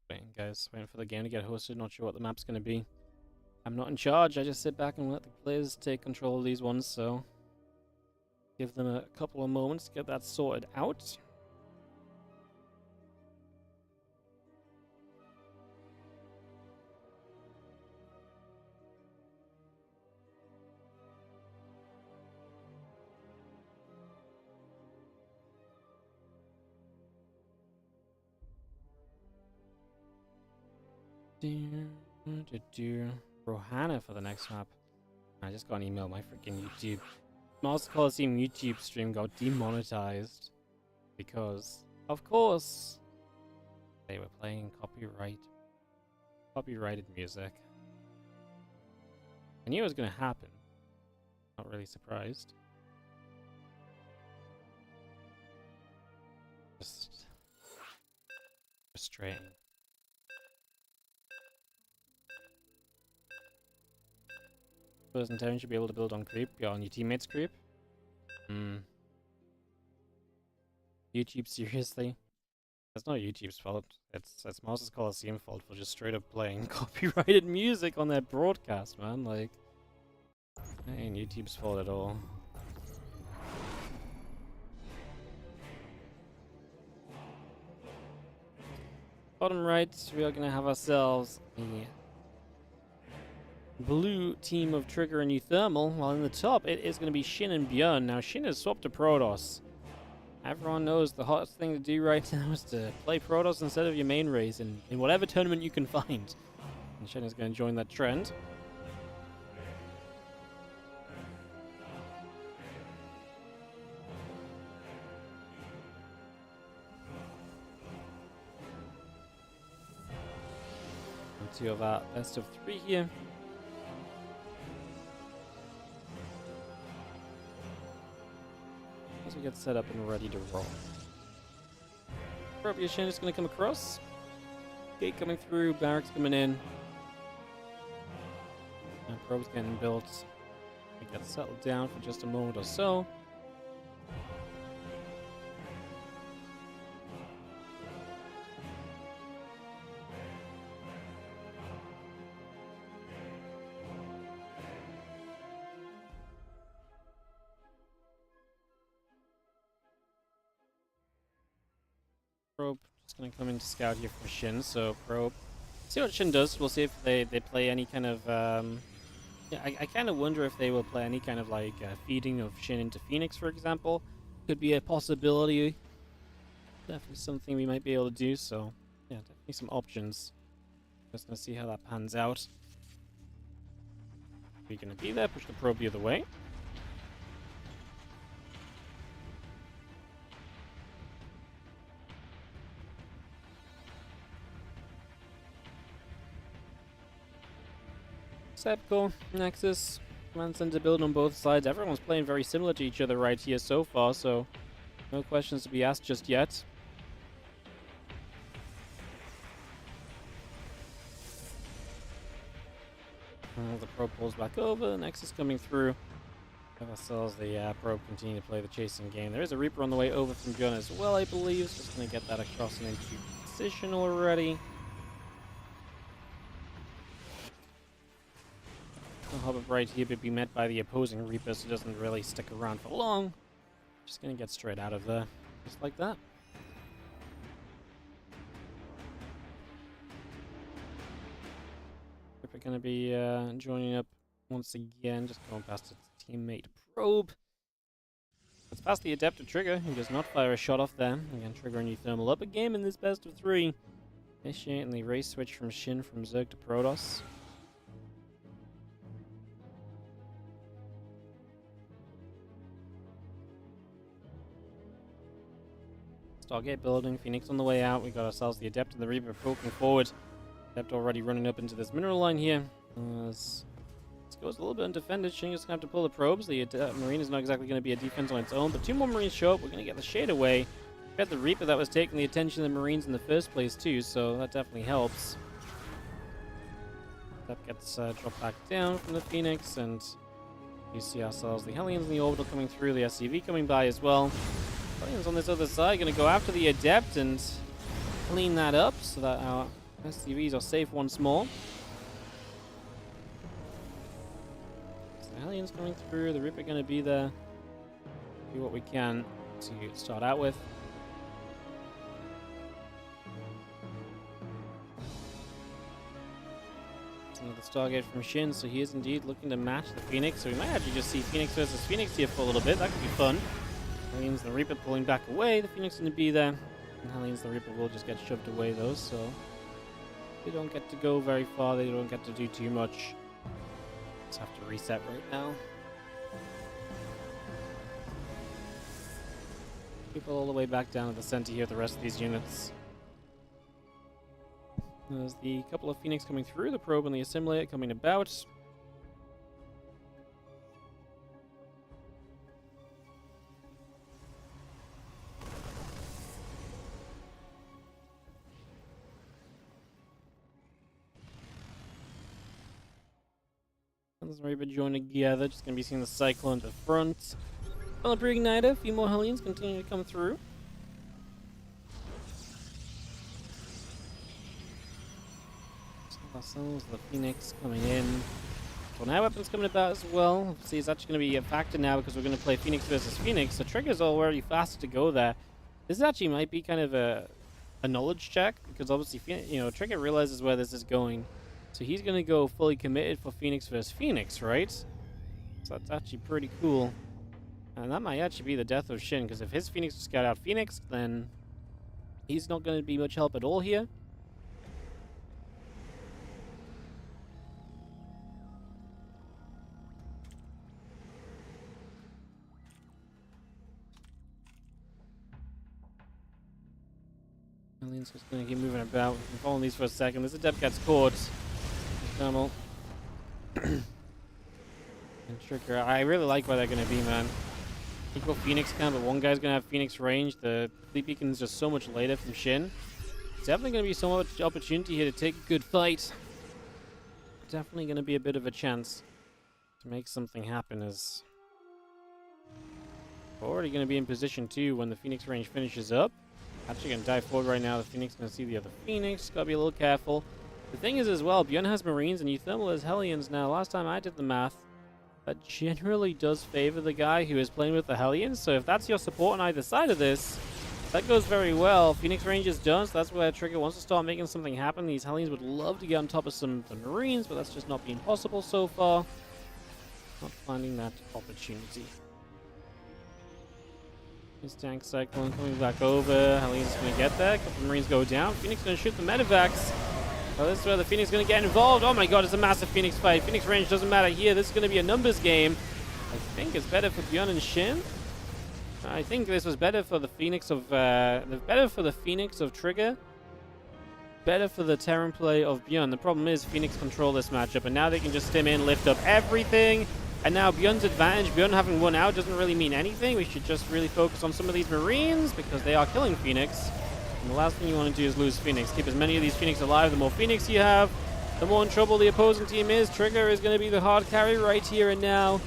Waiting, guys, waiting for the game to get hosted. Not sure what the map's going to be. I'm not in charge. I just sit back and let the players take control of these ones, so give them a couple of moments to get that sorted out. Rohana for the next map. I just got an email. My freaking YouTube Master Coliseum YouTube stream got demonetized because, of course, they were playing copyrighted music. I knew it was going to happen. Not really surprised. Just frustrating. First and 10 should be able to build on creep, yeah, on your teammates' creep. YouTube, seriously? That's not YouTube's fault. It's Masters Coliseum fault for just straight up playing copyrighted music on their broadcast, man. Like, that ain't YouTube's fault at all. Bottom right, we are gonna have ourselves a blue team of Trigger and Thermal, while in the top it is going to be Shin and Björn. Now Shin has swapped to Protoss. Everyone knows the hottest thing to do right now is to play Protoss instead of your main race in whatever tournament you can find. And Shin is going to join that trend. And 2 of our best of 3 here. As we get set up and ready to roll. Probably Shin is going to come across. Gate coming through, barracks coming in. And probe's getting built. We get settled down for just a moment or so. Probe just gonna come in to scout here for Shin, so Probe. See what Shin does. We'll see if they play any kind of yeah, I kind of wonder if they will play any kind of like feeding of Shin into Phoenix, for example. Could be a possibility. Definitely something we might be able to do, so yeah, definitely some options. Just gonna see how that pans out. We're gonna be there, push the probe the other way. Sepco, Nexus, Command Center build on both sides. Everyone's playing very similar to each other right here so far, so no questions to be asked just yet. The probe pulls back over, Nexus coming through. Have ourselves the probe continue to play the chasing game. There is a Reaper on the way over from Gun as well, I believe. Just going to get that across and into position already. hop up right here, but be met by the opposing Reaper, so it doesn't really stick around for long. Just gonna get straight out of there, just like that. Reaper gonna be joining up once again, just going past its teammate Probe. It's past the Adept of Trigger, who does not fire a shot off there. Again, triggering you thermal up a game in this best of 3. Initiating the race switch from Shin from Zerg to Protoss. Stargate building, Phoenix on the way out. We got ourselves the Adept and the Reaper poking forward. Adept already running up into this mineral line here. This goes a little bit undefended. Shin is going to have to pull the probes. The Marine is not exactly going to be a defense on its own, but 2 more Marines show up. We're going to get the shade away. We had the Reaper that was taking the attention of the Marines in the first place too, so that definitely helps. That gets dropped back down from the Phoenix, and you see ourselves the Hellions in the orbital coming through, the SCV coming by as well. Hellions on this other side going to go after the Adept and clean that up so that our SCVs are safe once more. So the Hellions coming through, the Reaper going to be there. Do what we can to start out with. Another Stargate from Shin, so he is indeed looking to match the Phoenix. So we might actually just see Phoenix versus Phoenix here for a little bit. That could be fun. Hellions the Reaper pulling back away. The Phoenix going to be there. And Hellions the Reaper will just get shoved away though, so they don't get to go very far. They don't get to do too much. Just have to reset right now. People all the way back down to the center here, the rest of these units. There's the couple of Phoenix coming through, the probe and the assimilator coming about. And there's Reaper joining together, just going to be seeing the Cyclone at the front. On the Pre-Igniter, a few more Hellions continue to come through. Ourselves, the Phoenix coming in. Tornado weapons coming about as well. See, it's actually going to be a factor now because we're going to play Phoenix versus Phoenix. The trigger's already fast to go there. This actually might be kind of a knowledge check because obviously, you know, Trigger realizes where this is going. So he's going to go fully committed for Phoenix versus Phoenix, right? So that's actually pretty cool. And that might actually be the death of Shin because if his Phoenix just got out Phoenix, then he's not going to be much help at all here. Alien's just going to keep moving about. We've been following these for a second. This Adept gets caught. Thermal. And Trigger. I really like where they're going to be, man. Equal Phoenix count, but one guy's going to have Phoenix range. The Fleet Beacon is just so much later from Shin. It's definitely going to be so much opportunity here to take a good fight. Definitely going to be a bit of a chance to make something happen as we're already going to be in position too when the Phoenix range finishes up. Actually going to dive forward right now. The Phoenix going to see the other Phoenix. Got to be a little careful. The thing is as well, Bjorn has Marines and Euthermal has Hellions. Now, last time I did the math, that generally does favor the guy who is playing with the Hellions. So if that's your support on either side of this, that goes very well. Phoenix range is done, so that's where Trigger wants to start making something happen. These Hellions would love to get on top of some of the Marines, but that's just not been possible so far. Not finding that opportunity. His tank cyclone coming back over. Hellions going to get there. A couple of Marines go down. Phoenix going to shoot the medevacs. Oh, this is where the Phoenix is going to get involved. Oh my god, it's a massive Phoenix fight. Phoenix range doesn't matter here. This is going to be a numbers game. I think it's better for Bjorn and Shin. I think this was better for the Phoenix of Trigger. Better for the Terran play of Bjorn. The problem is Phoenix control this matchup, and now they can just stim in, lift up everything. And now Bjorn's advantage, Bjorn having won out doesn't really mean anything. We should just really focus on some of these Marines because they are killing Phoenix. And the last thing you want to do is lose Phoenix. Keep as many of these Phoenix alive. The more Phoenix you have, the more in trouble the opposing team is. Trigger is going to be the hard carry right here and now.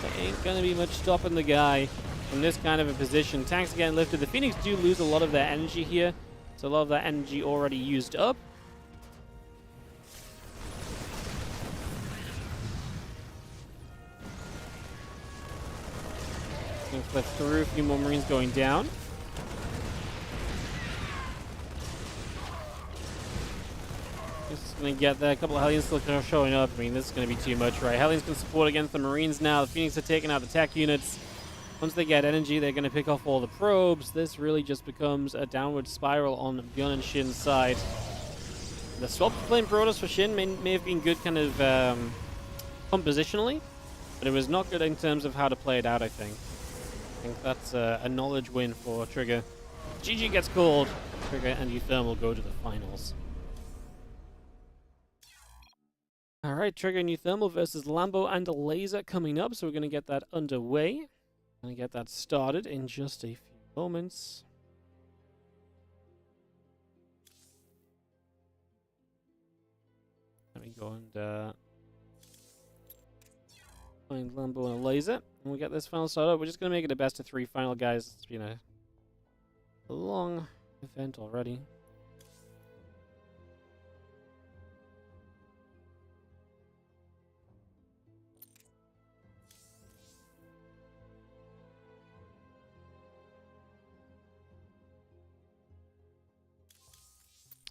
There ain't going to be much stopping the guy from this kind of a position. Tanks are getting lifted. The Phoenix do lose a lot of their energy here. So a lot of that energy already used up. Getting flipped through. A few more Marines going down. Just gonna get there. A couple of Hellions still kind of showing up. I mean, this is gonna be too much, right? Hellions can support against the Marines now. The Phoenix are taking out the tech units. Once they get energy, they're gonna pick off all the probes. This really just becomes a downward spiral on Bjorn and Shin's side. The swap to playing Protoss for Shin may have been good kind of compositionally, but it was not good in terms of how to play it out, I think. I think that's a knowledge win for Trigger. GG gets called. Trigger and Euthermal go to the finals. Alright, Trigger and Euthermal versus Lambo and a Laser coming up, so we're going to get that underway. Going to get that started in just a few moments. Let me go and find Lambo and a Laser, and we get this final started. We're just going to make it a best of 3 final, guys. It's been a long event already.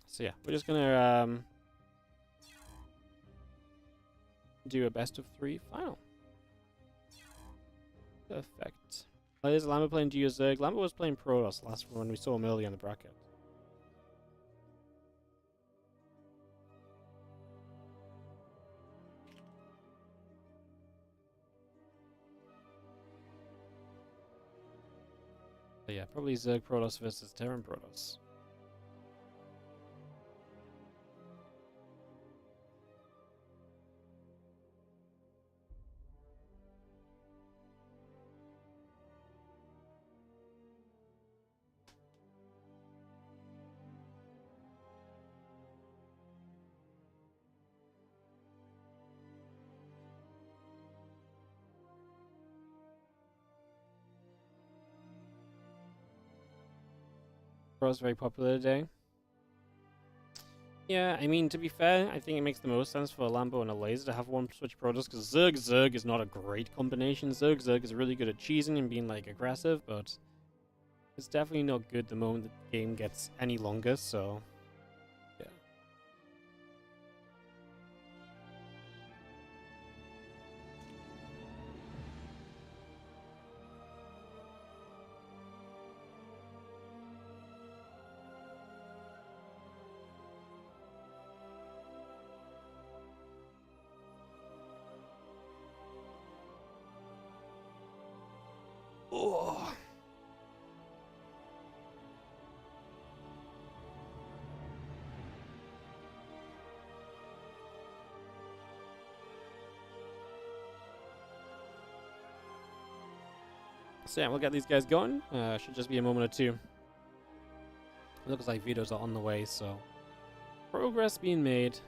So yeah, we're just going to do a best of 3 final. Perfect. There's Lambo playing Geo Zerg. Lambo was playing Protoss last when we saw him early in the bracket. So yeah, probably Zerg Protoss versus Terran Protoss. Protoss very popular today. Yeah, I mean, to be fair, I think it makes the most sense for a Lambo and a Laser to have one switch Protoss, because Zerg is not a great combination. Zerg is really good at cheesing and being, like, aggressive, but it's definitely not good the moment the game gets any longer, so yeah. Oh. So yeah, we'll get these guys going. Should just be a moment or two. It looks like vetoes are on the way, so progress being made.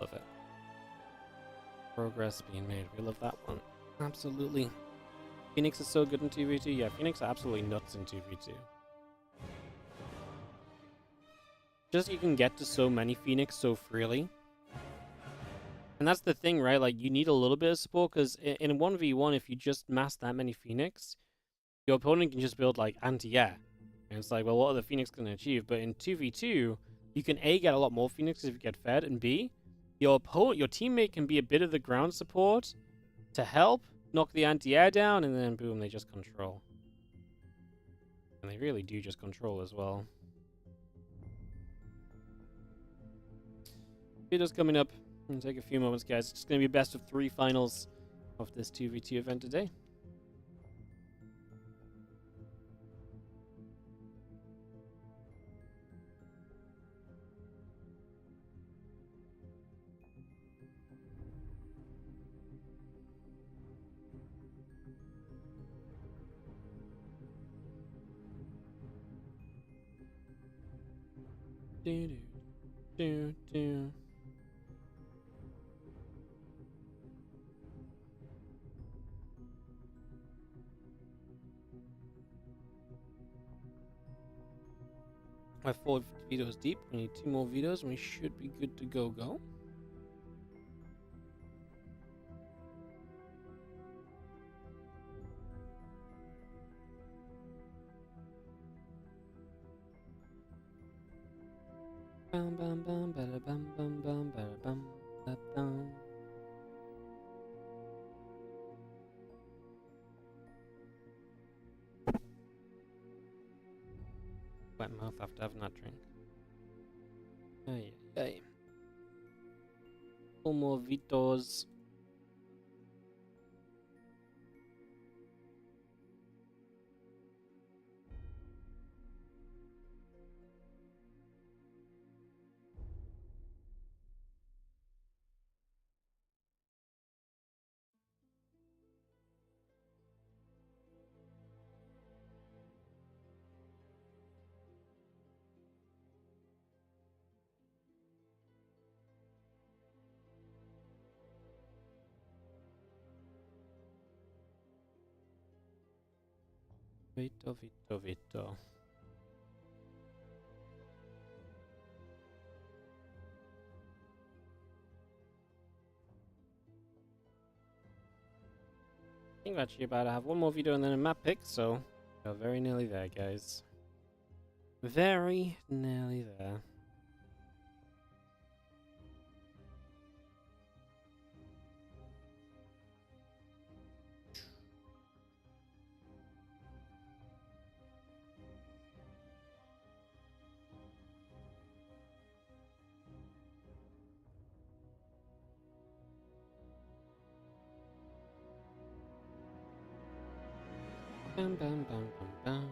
Love it. Progress being made. We love that one. Absolutely. Phoenix is so good in 2v2. Yeah, Phoenix are absolutely nuts in 2v2. Just you can get to so many Phoenix so freely. And that's the thing, right? Like, you need a little bit of support, because in a 1v1, if you just mass that many Phoenix, your opponent can just build, like, anti-air. And it's like, well, what are the Phoenix going to achieve? But in 2v2, you can A, get a lot more Phoenix if you get fed, and B, your teammate can be a bit of the ground support to help knock the anti-air down, and then boom, they just control. And they really do just control as well. Video's coming up. It'll take a few moments, guys. It's going to be best of 3 finals of this 2v2 event today. Do do do do. My 4 vetoes deep. We need 2 more vetoes, and we should be good to go. Bum bum bum bada bum bum bum bada bum ba bum. Wet mouth after having that drink. Ay, ay. Four more Vitos. Vito, Vito, Vito. I think we're actually about to have one more video and then a map pick, so we're very nearly there, guys. Very nearly there. Bam, bam, bam, bam, bam.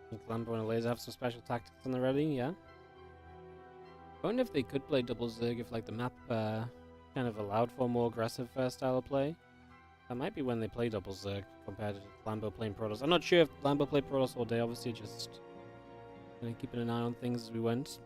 I think Lambo and Laser have some special tactics on the ready, yeah? I wonder if they could play double Zerg if like the map kind of allowed for a more aggressive style of play. That might be when they play double Zerg compared to Lambo playing Protoss. I'm not sure if Lambo played Protoss all day, obviously just keeping an eye on things as we went.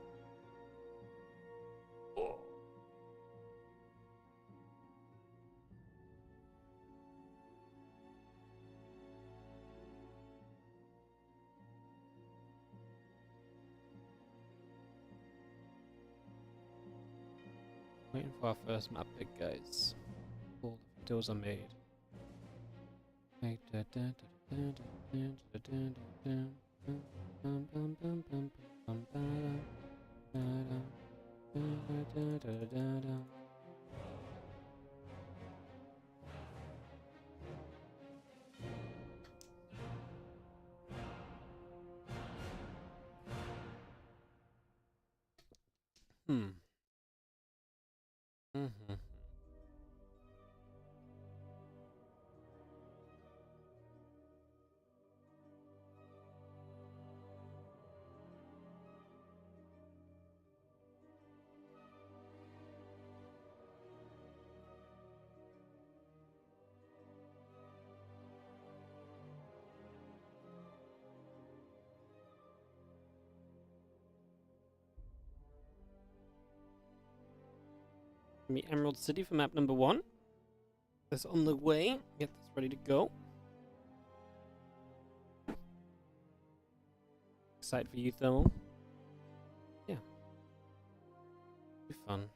Waiting for our first map pick, guys. All the doors are made. Mm-hmm. Meet Emerald City for map number 1. That's on the way. Get this ready to go. Excited for you, Thermal. Yeah. Be fun.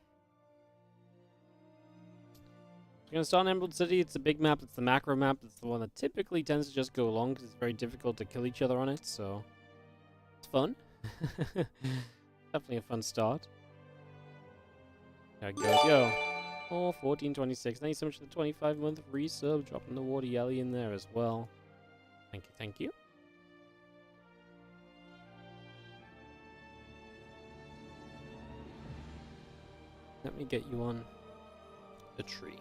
We're going to start on Emerald City. It's a big map. It's the macro map. It's the one that typically tends to just go long because it's very difficult to kill each other on it, so it's fun. Definitely a fun start. There it goes. Yo. Oh, 1426. Thank you so much for the 25-month resub. Dropping the Water Yelly in there as well. Thank you, thank you. Let me get you on the tree.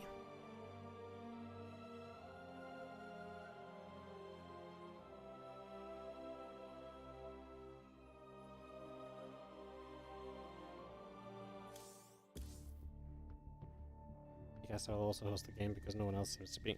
I guess I'll also host the game because no one else seems to be.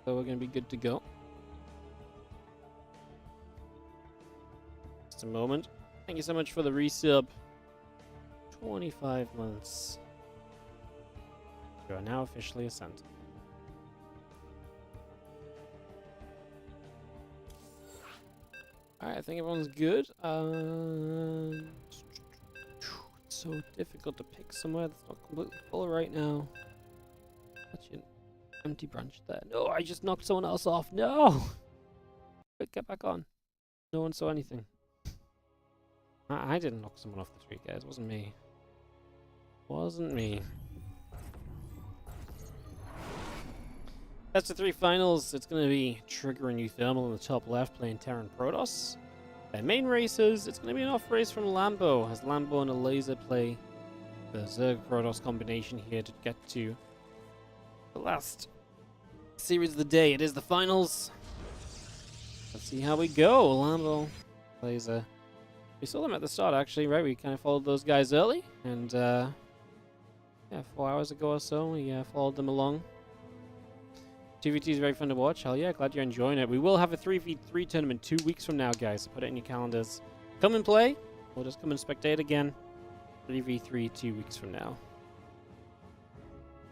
So we're going to be good to go. Just a moment. Thank you so much for the resub. 25 months. You are now officially a Santa. Alright, I think everyone's good. It's so difficult to pick somewhere that's not completely full right now. Such an empty branch there. No, I just knocked someone else off. No! Quick, get back on. No one saw anything. I didn't knock someone off the tree, guys. It wasn't me. Wasn't me. That's the 3 finals. It's going to be Trigger and New Thermal in the top left playing Terran Protoss. Their main races, it's going to be an off race from Lambo, as Lambo and a Laser play the Zerg Protoss combination here to get to the last series of the day. It is the finals. Let's see how we go. Lambo, Laser. We saw them at the start, actually, right? We kind of followed those guys early, and yeah, 4 hours ago or so, we followed them along. 2v2 is very fun to watch. Hell yeah, glad you're enjoying it. We will have a 3v3 tournament 2 weeks from now, guys, so put it in your calendars. Come and play, or just come and spectate again. 3v3 2 weeks from now.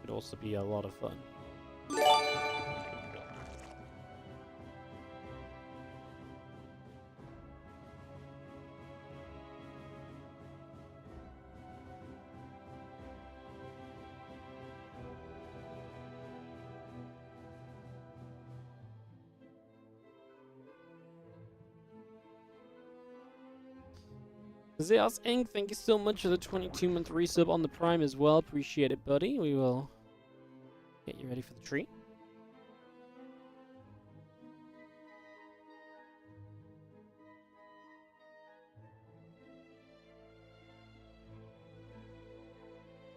Could also be a lot of fun. Zeos Inc., thank you so much for the 22-month resub on the Prime as well. Appreciate it, buddy. We will get you ready for the treat.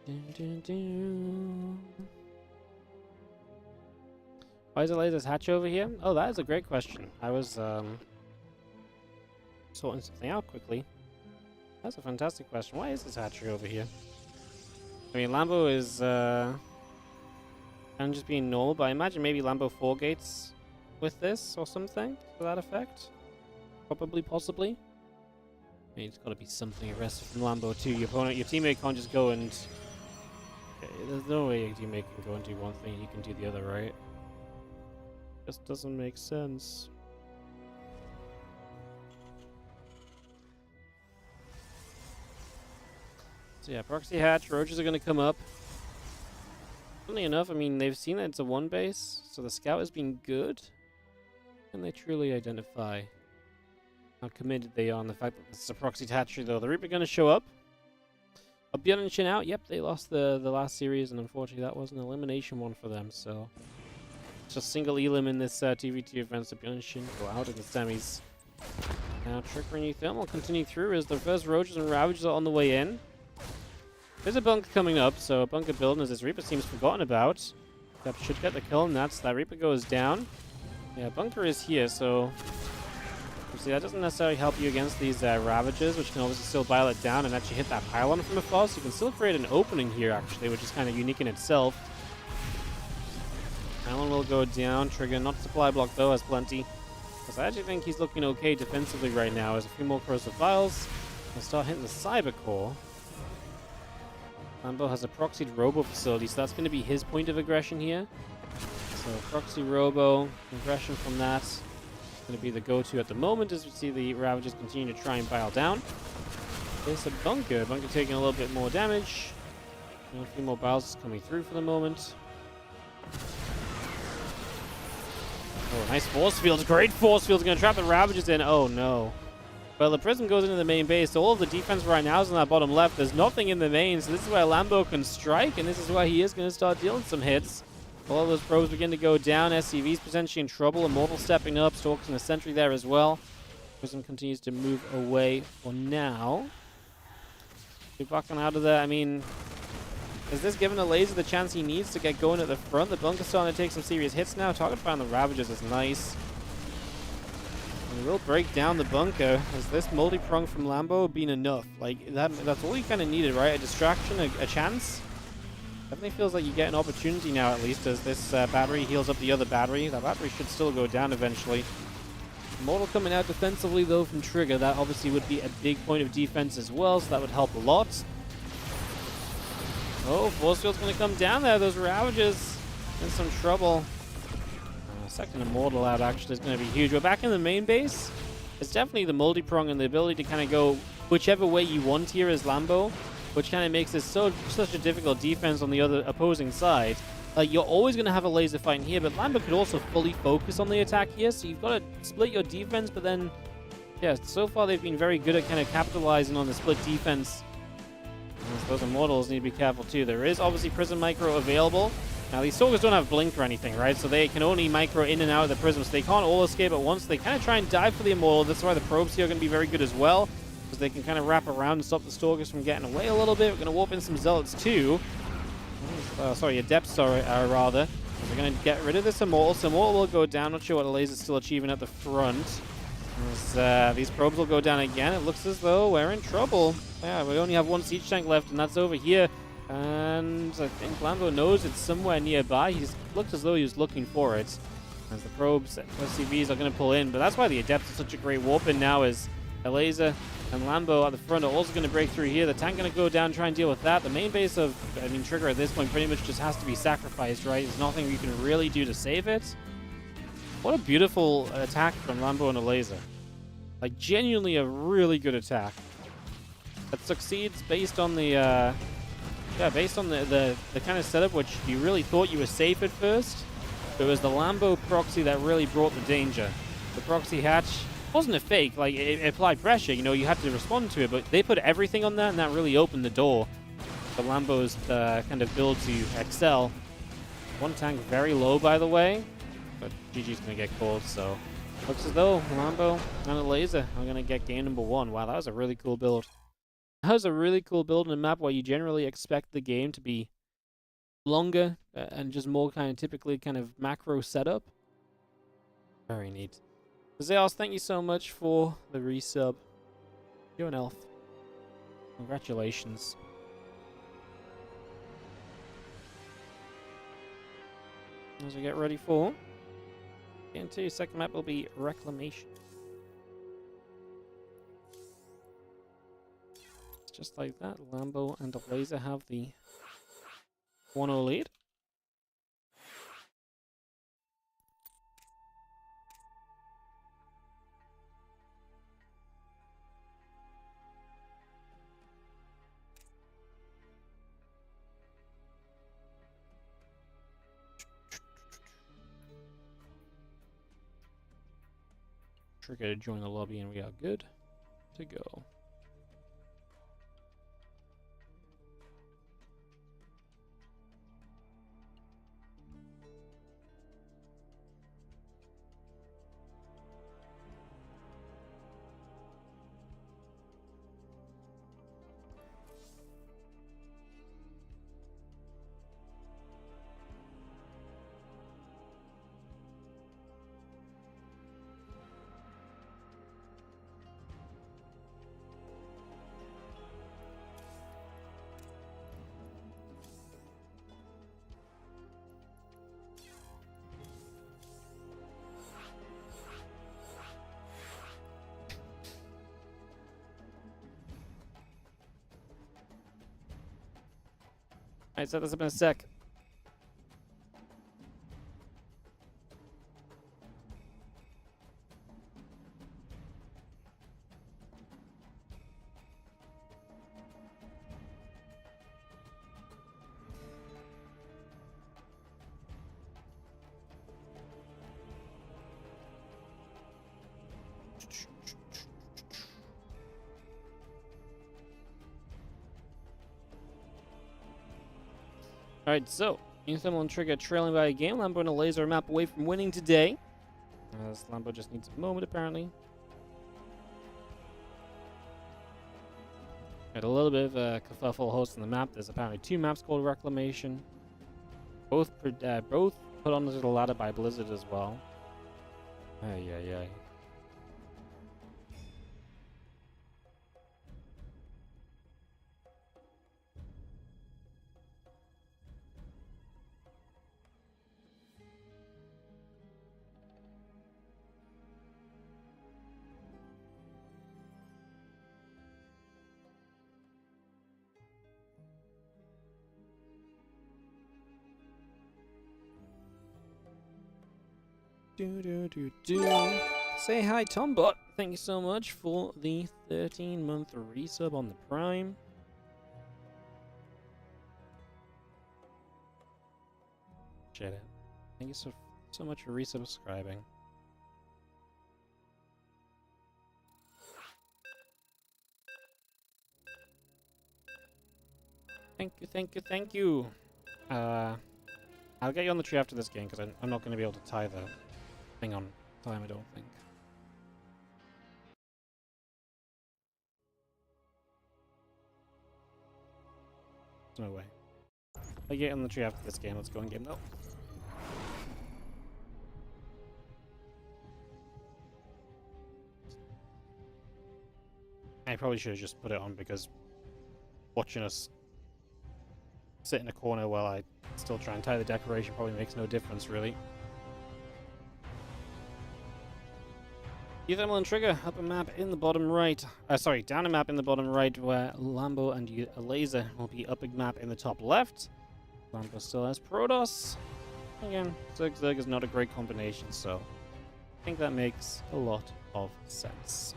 Dun, dun, dun. Why is the latest hatch over here? Oh, that is a great question. I was sorting something out quickly. That's a fantastic question. Why is this hatchery over here? I mean, Lambo is kind of just being normal, but I imagine maybe Lambo 4 gates with this or something to that effect. Probably, possibly. I mean, it's got to be something aggressive from Lambo too. Your teammate can't just go and... Okay, there's no way your teammate can go and do one thing and you can do the other, right? Just doesn't make sense. So yeah, proxy hatch, roaches are going to come up. Funnily enough, I mean, they've seen that it's a 1 base, so the scout has been good. Can they truly identify how committed they are on the fact that this is a proxy hatchery, though? The Reaper going to show up. Bjorn and Shin out. Yep, they lost the last series, and unfortunately that was an elimination one for them, so... Just single elim in this TVT event, so Bjorn and Shin go out in the semis. Now Trigger and New Thermal continue through as the first roaches and ravages are on the way in. There's a bunker coming up, so a bunker building as this Reaper seems forgotten about. That should get the kill, and that Reaper goes down. Yeah, bunker is here, so... See, that doesn't necessarily help you against these Ravages, which can obviously still bile it down and actually hit that pylon from afar, so you can still create an opening here, actually, which is kind of unique in itself. Pylon will go down. Trigger, not supply block, though, has plenty. Because I actually think he's looking okay defensively right now, as a few more corrosive vials. He'll start hitting the Cyber Core. Lambo has a proxied robo facility, so that's going to be his point of aggression here. So proxy robo, aggression from that is going to be the go-to at the moment as we see the Ravages continue to try and pile down. There's a bunker. Bunker taking a little bit more damage. And a few more biles coming through for the moment. Oh, nice force field. Great force field. Going to trap the Ravages in. Oh, no. Well, the Prism goes into the main base, so all of the defense right now is on that bottom left. There's nothing in the main, so this is where Lambo can strike, and this is where he is going to start dealing some hits. All of those probes begin to go down. SCV's potentially in trouble. Immortal stepping up. Stalks in the sentry there as well. Prism continues to move away for now. We're backing out of there. I mean, is this giving the Laser the chance he needs to get going at the front? The bunker's starting to take some serious hits now. Target fire on the Ravages is nice. And we will break down the bunker. Has this multi-prong from Lambo been enough? Like, that's all he kind of needed, right? A distraction, a chance. Definitely feels like you get an opportunity now, at least, as this battery heals up the other battery. That battery should still go down eventually. Immortal coming out defensively, though, from Trigger. That obviously would be a big point of defense as well, so that would help a lot. Oh, Force Field's going to come down there. Those Ravages in some trouble. Second Immortal out, actually, is going to be huge. We're back in the main base. It's definitely the multi-prong and the ability to kind of go whichever way you want here as Lambo, which kind of makes this such a difficult defense on the other opposing side. You're always going to have a laser fight in here, but Lambo could also fully focus on the attack here, so you've got to split your defense, but then, yeah, so far they've been very good at kind of capitalizing on the split defense. Those Immortals need to be careful too. There is obviously Prism Micro available. Now, these Stalkers don't have Blink or anything, right? So they can only Micro in and out of the Prism, so they can't all escape at once. They kind of try and dive for the Immortal. That's why the Probes here are going to be very good as well, because they can kind of wrap around and stop the Stalkers from getting away a little bit. We're going to warp in some Zealots too. Sorry, Adepts, rather. We're going to get rid of this Immortal. So Immortal will go down. Not sure what the laser's still achieving at the front. As, these Probes will go down again. It looks as though we're in trouble. Yeah, we only have one Siege Tank left, and that's over here. And I think Lambo knows it's somewhere nearby. He's looked as though he was looking for it. As the Probes, SCVs are going to pull in. But that's why the Adepts are such a great warp in now, is a laser and Lambo at the front are also going to break through here. The tank going to go down, try and deal with that. The main base of, Trigger at this point pretty much just has to be sacrificed, right? There's nothing you can really do to save it. What a beautiful attack from Lambo and a laser. Like, genuinely a really good attack. That succeeds based on the, based on the kind of setup which you really thought you were safe at first. It was the Lambo proxy that really brought the danger. The proxy hatch wasn't a fake, like, it applied pressure, you know, you had to respond to it, but they put everything on that, and that really opened the door for Lambo's kind of build to excel. One tank very low, by the way, but GG's going to get called, so looks as though Lambo and a laser are going to get game number 1. Wow, that was a really cool build. That was a really cool build in a map where you generally expect the game to be longer and just more kind of typically kind of macro setup. Very neat. Zeos, thank you so much for the resub. You're an elf. Congratulations. As we get ready for game 2, second map will be Reclamation. Just like that, Lambo and the laser have the 1-0 lead. Trigger to join the lobby, and we are good to go. Alright, set this up in a sec. Alright, so Infernal and Trigger trailing by a game. Lambo and a laser map away from winning today. As Lambo just needs a moment, apparently. Got a little bit of a kerfuffle hosting the map. There's apparently 2 maps called Reclamation. Both put onto the ladder by Blizzard as well. Ay. Say hi, Tombot. Thank you so much for the 13-month resub on the Prime. Appreciate it. Thank you so much for resubscribing. Thank you, thank you, thank you. I'll get you on the tree after this game because I'm not going to be able to tie the thing on time, I don't think. There's no way. I'll get on the tree after this game. Let's go and game though. I probably should have just put it on because watching us sit in a corner while I still try and tie the decoration probably makes no difference, really. Thermal and Trigger, up a map in the bottom right. Sorry, down a map in the bottom right where Lambo and Laser will be up a map in the top left. Lambo still has Protoss. Again, Zerg is not a great combination, so I think that makes a lot of sense.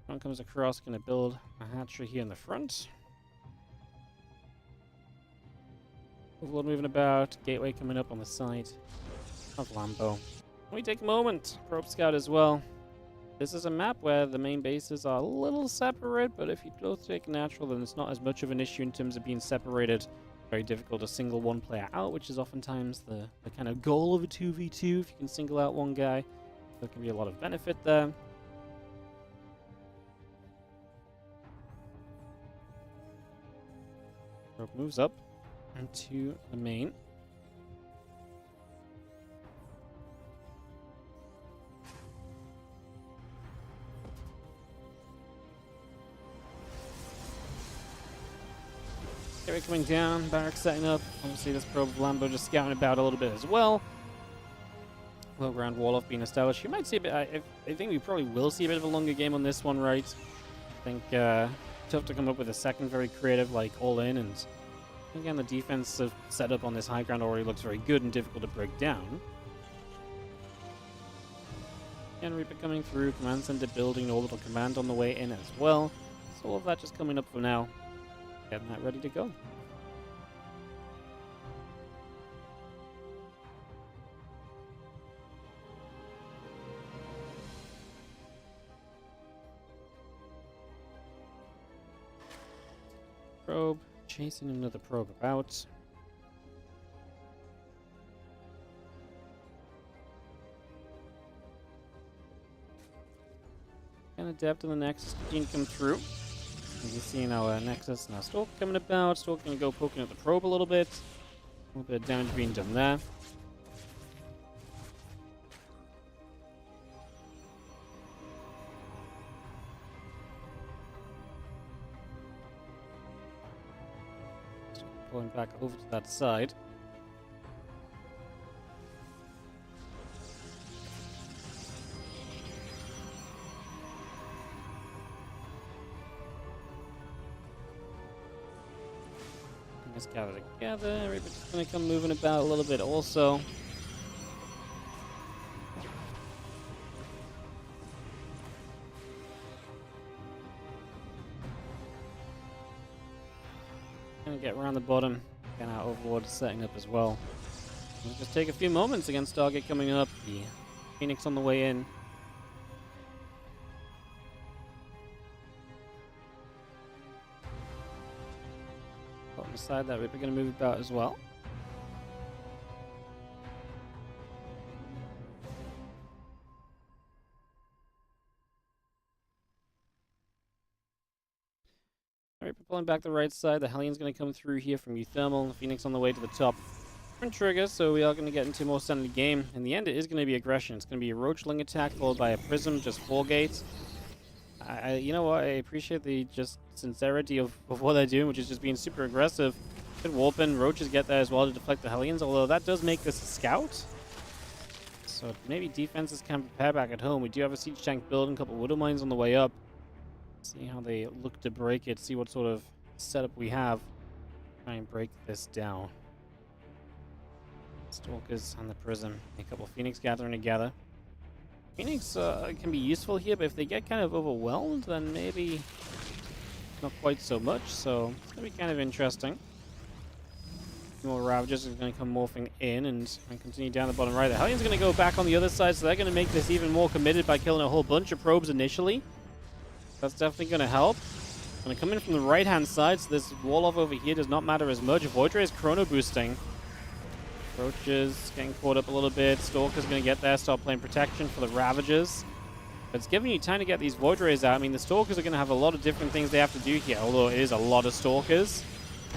One comes across, gonna build a hatchery here in the front. Overlord moving about, gateway coming up on the side of Lambo. We take a moment, Probe Scout as well. This is a map where the main bases are a little separate, but if you both take natural, then it's not as much of an issue in terms of being separated. Very difficult to single one player out, which is oftentimes the kind of goal of a 2v2. If you can single out one guy, there can be a lot of benefit there. Probe moves up into the main. Gateway coming down, barracks setting up. Obviously this probe of Lambo just scouting about a little bit as well. Low ground wall off being established. You might see a bit, I think we probably will see a bit of a longer game on this one, right? I think tough to come up with a second very creative, like all in, and again the defensive setup on this high ground already looks very good and difficult to break down. And Reaper coming through, command center building, orbital command on the way in as well. So all of that just coming up for now. Getting that ready to go. Probe, chasing another probe about. Kind of depth in the next gene come through. You've seen our Nexus and our Stalk coming about. Stalk going to go poking at the probe a little bit. A little bit of damage being done there. Pulling back over to that side. Let's gather together. Reaper's just going to come moving about a little bit also. Going to get around the bottom. Again, our Overlord is setting up as well. We'll just take a few moments against Stargate coming up. The Phoenix on the way in. Beside that, we're going to move about as well. Alright, we're pulling back the right side. The Hellions going to come through here from Uthermal. The Phoenix on the way to the top. And Trigger, so we are going to get into more center game. In the end, it is going to be aggression. It's going to be a Roachling attack followed by a Prism, just 4 gates. You know what? I appreciate the just sincerity of what they're doing, which is just being super aggressive. Good warping. Roaches get there as well to deflect the Hellions, although that does make this a scout. So maybe defenses can prepare back at home. We do have a siege tank building, a couple of Widow Mines on the way up. See how they look to break it, see what sort of setup we have. Try and break this down. Stalkers and the Prism. A couple of Phoenix gathering together. Phoenix can be useful here, but if they get kind of overwhelmed, then maybe not quite so much. So it's going to be kind of interesting. More Ravagers are going to come morphing in and continue down the bottom right. The Hellions are going to go back on the other side, so they're going to make this even more committed by killing a whole bunch of probes initially. That's definitely going to help. Going to come in from the right-hand side, so this wall-off over here does not matter as much. Void Ray is chrono boosting. Roaches getting caught up a little bit. Stalker's going to get there, start playing protection for the Ravagers. But it's giving you time to get these Void Rays out. I mean, the Stalkers are going to have a lot of different things they have to do here, although it is a lot of Stalkers.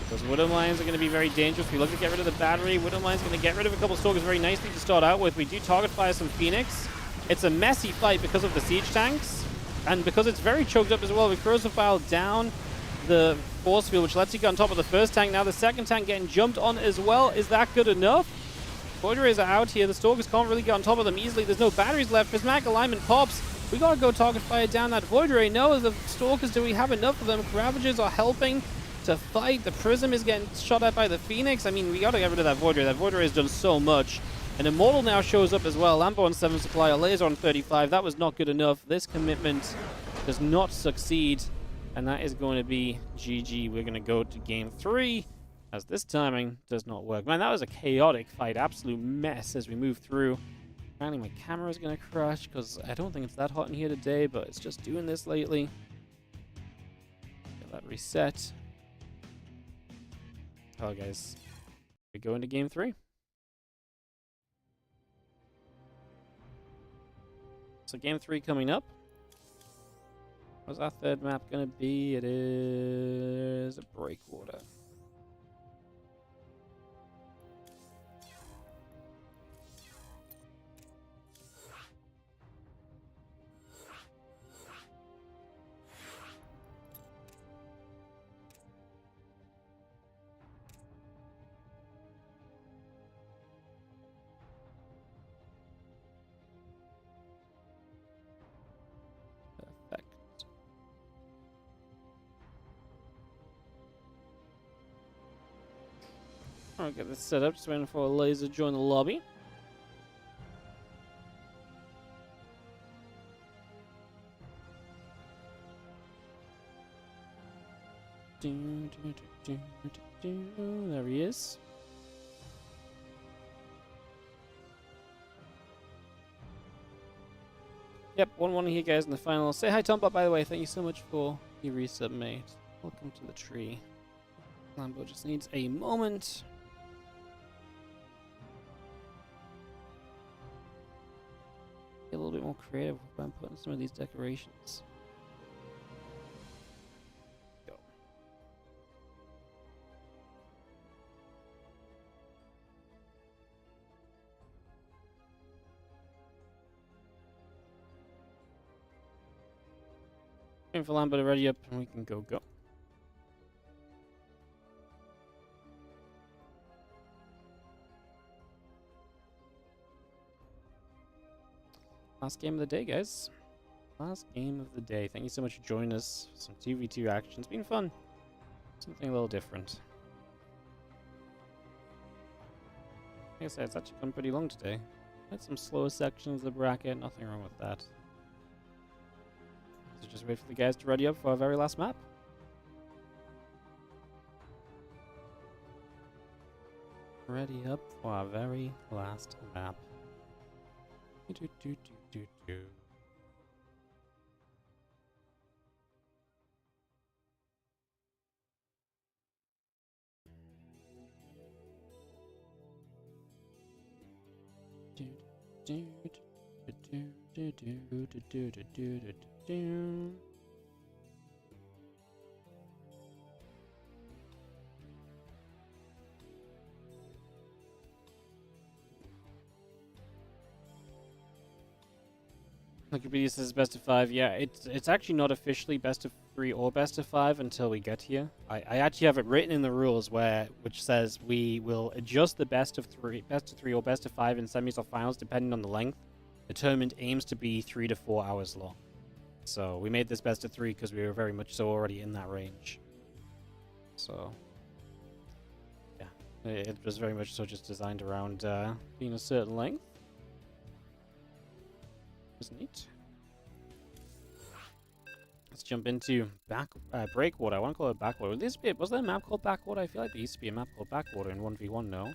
Those Widow Mines are going to be very dangerous. We look to get rid of the battery. Widow Mine's going to get rid of a couple Stalkers very nicely to start out with. We do target fire some Phoenix. It's a messy fight because of the siege tanks. And because it's very choked up as well. We Corrosive File down the force field, which lets you get on top of the first tank. Now the second tank getting jumped on as well. Is that good enough? Void Rays are out here. The Stalkers can't really get on top of them easily. There's no batteries left. Prismatic alignment pops. We gotta go target fire down that Void Ray. No, the Stalkers, do we have enough of them? Ravagers are helping to fight. The Prism is getting shot at by the Phoenix. I mean, we gotta get rid of that Void Ray. That Void Ray has done so much. An Immortal now shows up as well. Lambo on 7 supply, a Laser on 35. That was not good enough. This commitment does not succeed. And that is going to be GG. We're going to go to game 3, as this timing does not work. Man, that was a chaotic fight. Absolute mess as we move through. Apparently my camera is going to crash because I don't think it's that hot in here today, but it's just doing this lately. Get that reset. Oh, guys. We go into game 3. So game 3 coming up. What's our third map going to be? It is a Breakwater. I'll get this set up, just waiting for a Laser to join the lobby. There he is. Yep, 1-1 here, guys, in the final. Say hi, Tombot, by the way. Thank you so much for your resub, mate. Welcome to the tree. Lambo just needs a moment. Get a little bit more creative when putting some of these decorations. Go. Waiting for Lambo to ready up and we can go. Last game of the day, guys. Last game of the day. Thank you so much for joining us. Some 2v2 action. It's been fun. Something a little different. Like I said, it's actually gone pretty long today. Had some slower sections of the bracket. Nothing wrong with that. So just wait for the guys to ready up for our very last map. Ready up for our very last map. Do. Wikipedia says best of 5. Yeah, it's actually not officially best of 3 or best of 5 until we get here. I actually have it written in the rules which says we will adjust the best of 3 or best of 5 in semis or finals depending on the length. The tournament aims to be 3 to 4 hours long. So we made this best of 3 because we were very much so already in that range. So yeah, It was very much so just designed around being a certain length. It was neat. Let's jump into Breakwater. I want to call it Backwater. Was there a map called Backwater? I feel like there used to be a map called Backwater in 1v1, no?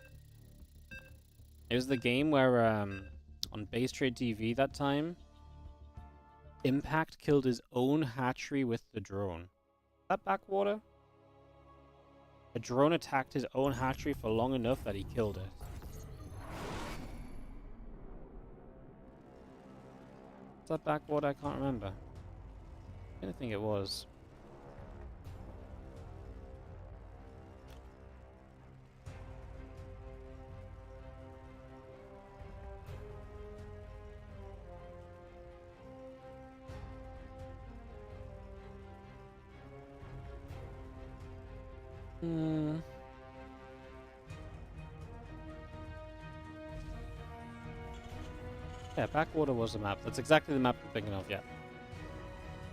It was the game where, on Base Trade TV that time, Impact killed his own hatchery with the drone. Is that Backwater? A drone attacked his own hatchery for long enough that he killed it. Is that Backwater? I can't remember. I don't think it was. Yeah, Backwater was the map. That's exactly the map I'm thinking of, yeah.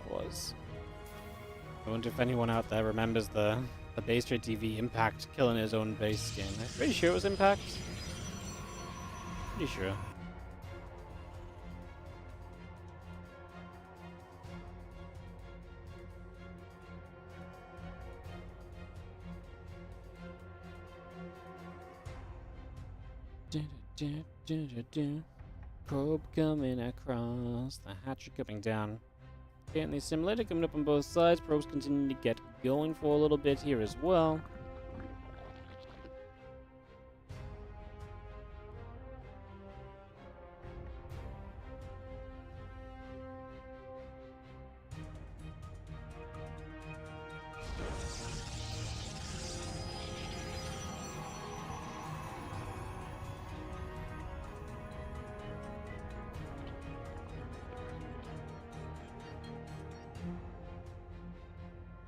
It was. I wonder if anyone out there remembers the Base Trade TV Impact killing his own base game. I'm pretty sure it was Impact. Pretty sure. Probe coming across, the hatchery coming down. Getting the simulator coming up on both sides. Probes continue to get going for a little bit here as well.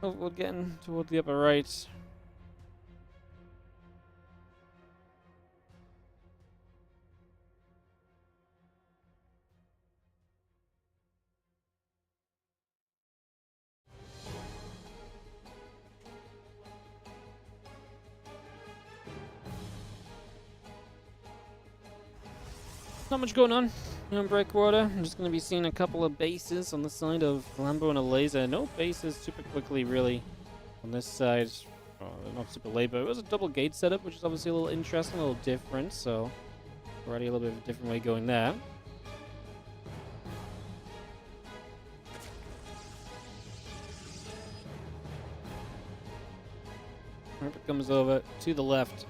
Oh, we're getting toward the upper right. Not much going on in Breakwater. I'm just going to be seeing a couple of bases on the side of Lambo and a laser. No bases super quickly, really, on this side. Oh, not super late, but it was a double gate setup, which is obviously a little interesting, a little different. So, already a little bit of a different way going there. Reaper comes over to the left.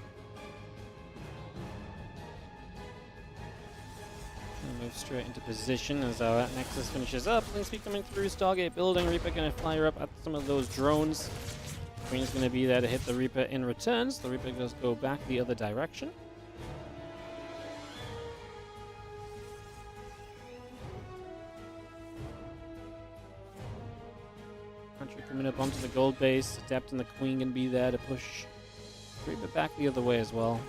Move straight into position as our Nexus finishes up. Link speed coming through, Stargate building. Reaper going to fire up at some of those drones. Queen's going to be there to hit the Reaper in return. So the Reaper does go back the other direction. Country coming up onto the gold base. Adept and the Queen going to be there to push Reaper back the other way as well.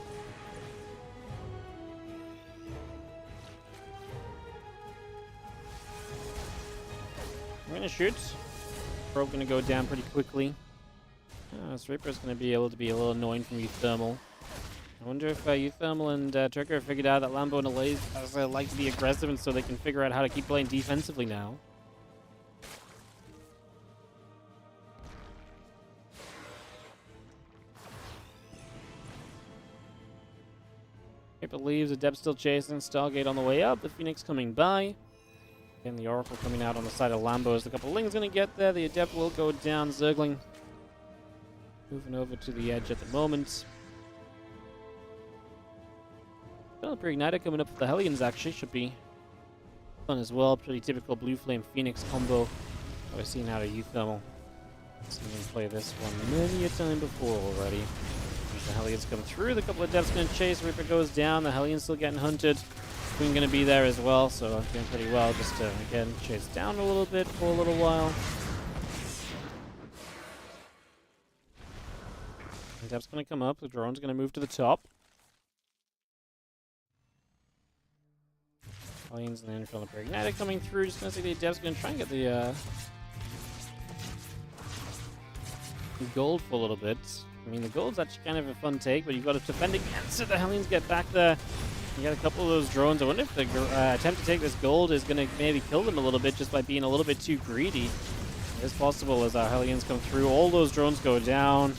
I'm going to shoot. Probe going to go down pretty quickly. This Reaper is going to be able to be a little annoying from Uthermal. I wonder if Uthermal and Trigger have figured out that Lambo and Alaze like to be aggressive, and so they can figure out how to keep playing defensively now. Reaper leaves, Adept still chasing, Stargate on the way up, the Phoenix coming by. And the Oracle coming out on the side of Lambo as a couple of Lings going to get there. The Adept will go down. Zergling moving over to the edge at the moment. Pre-Igniter coming up for the Hellions actually. Should be fun as well. Pretty typical Blue Flame Phoenix combo. I've seen how to Uthermal. Seen him play this one many a time before already. As the Hellions come through, the couple of Adepts going to chase. Reaper goes down. The Hellions still getting hunted. Queen going to be there as well, so I'm doing pretty well just to, again, chase down a little bit for a little while. Adept's going to come up, the drone's going to move to the top. Aliens and then from the Pragmatic coming through, just going to see the Adept's going to try and get the gold for a little bit. I mean, the gold's actually kind of a fun take, but you've got to defend against it. The Hellions get back there. You got a couple of those drones. I wonder if the attempt to take this gold is going to maybe kill them a little bit just by being a little bit too greedy. It's possible as our Hellions come through. All those drones go down.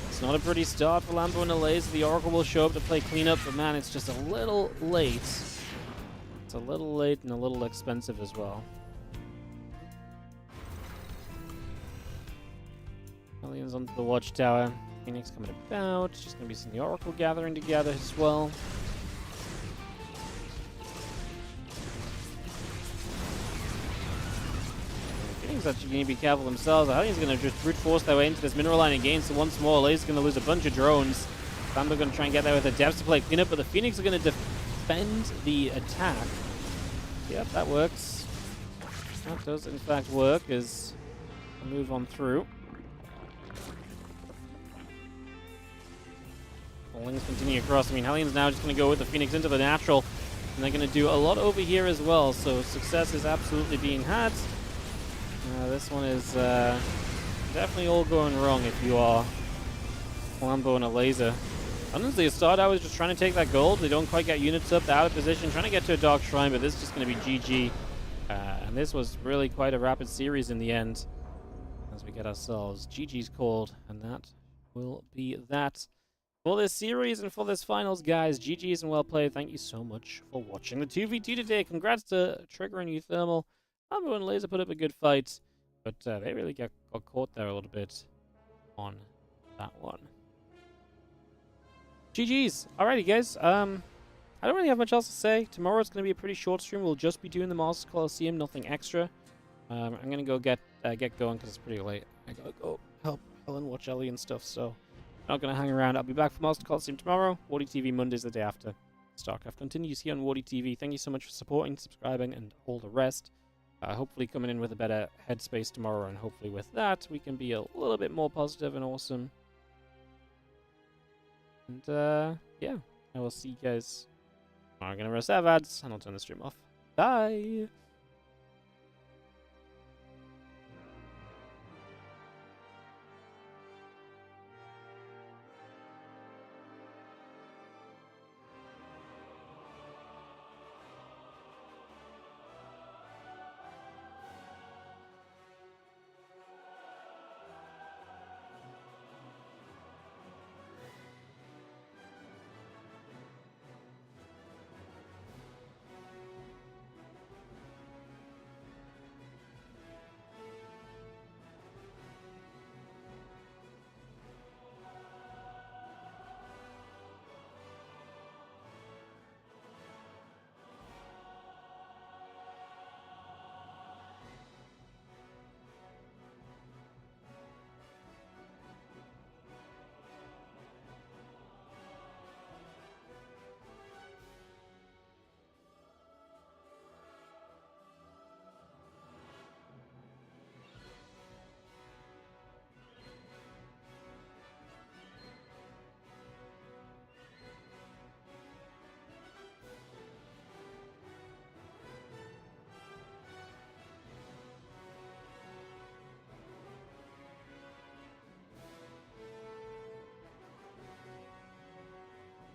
It's not a pretty start for Lambo and Alaze. The Oracle will show up to play cleanup, but man, it's just a little late. It's a little late and a little expensive as well. Hellions onto the watchtower. Phoenix coming about. She's going to be seeing the Oracle gathering together as well. Phoenix actually going to be careful themselves. The Hellions going to just brute force their way into this mineral line again. So once more, Laser's going to lose a bunch of drones. Bambo going to try and get there with the depths to play cleanup, but the Phoenix are going to defend the attack. Yep, that works. That does in fact work as we move on through. Lings continue across. I mean, Hellions now just going to go with the Phoenix into the natural. And they're going to do a lot over here as well. So success is absolutely being had. This one is definitely all going wrong if you are Lambo and a laser. Honestly, a start out was just trying to take that gold. They don't quite get units up. They're out of position. Trying to get to a Dark Shrine, but this is just going to be GG. And this was really quite a rapid series in the end. As we get ourselves GG's called. And that will be that. For this series and for this finals, guys, GG's and well played. Thank you so much for watching the 2v2 today. Congrats to Trigger and Uthermal. Lambo and Laser put up a good fight, but they really got caught there a little bit on that one. GG's. Alrighty, guys. I don't really have much else to say. Tomorrow's going to be a pretty short stream. We'll just be doing the Masters Coliseum, nothing extra. I'm going to go get going because it's pretty late. I got to go help Helen watch Ellie and stuff, so... Not going to hang around. I'll be back for Master Coliseum tomorrow. Warditv Mondays the day after. Starcraft continues here on Warditv. Thank you so much for supporting, subscribing, and all the rest. Hopefully coming in with a better headspace tomorrow, and hopefully with that we can be a little bit more positive and awesome. And yeah, I will see you guys tomorrow. I'm going to rest out of ads, and I'll turn the stream off. Bye!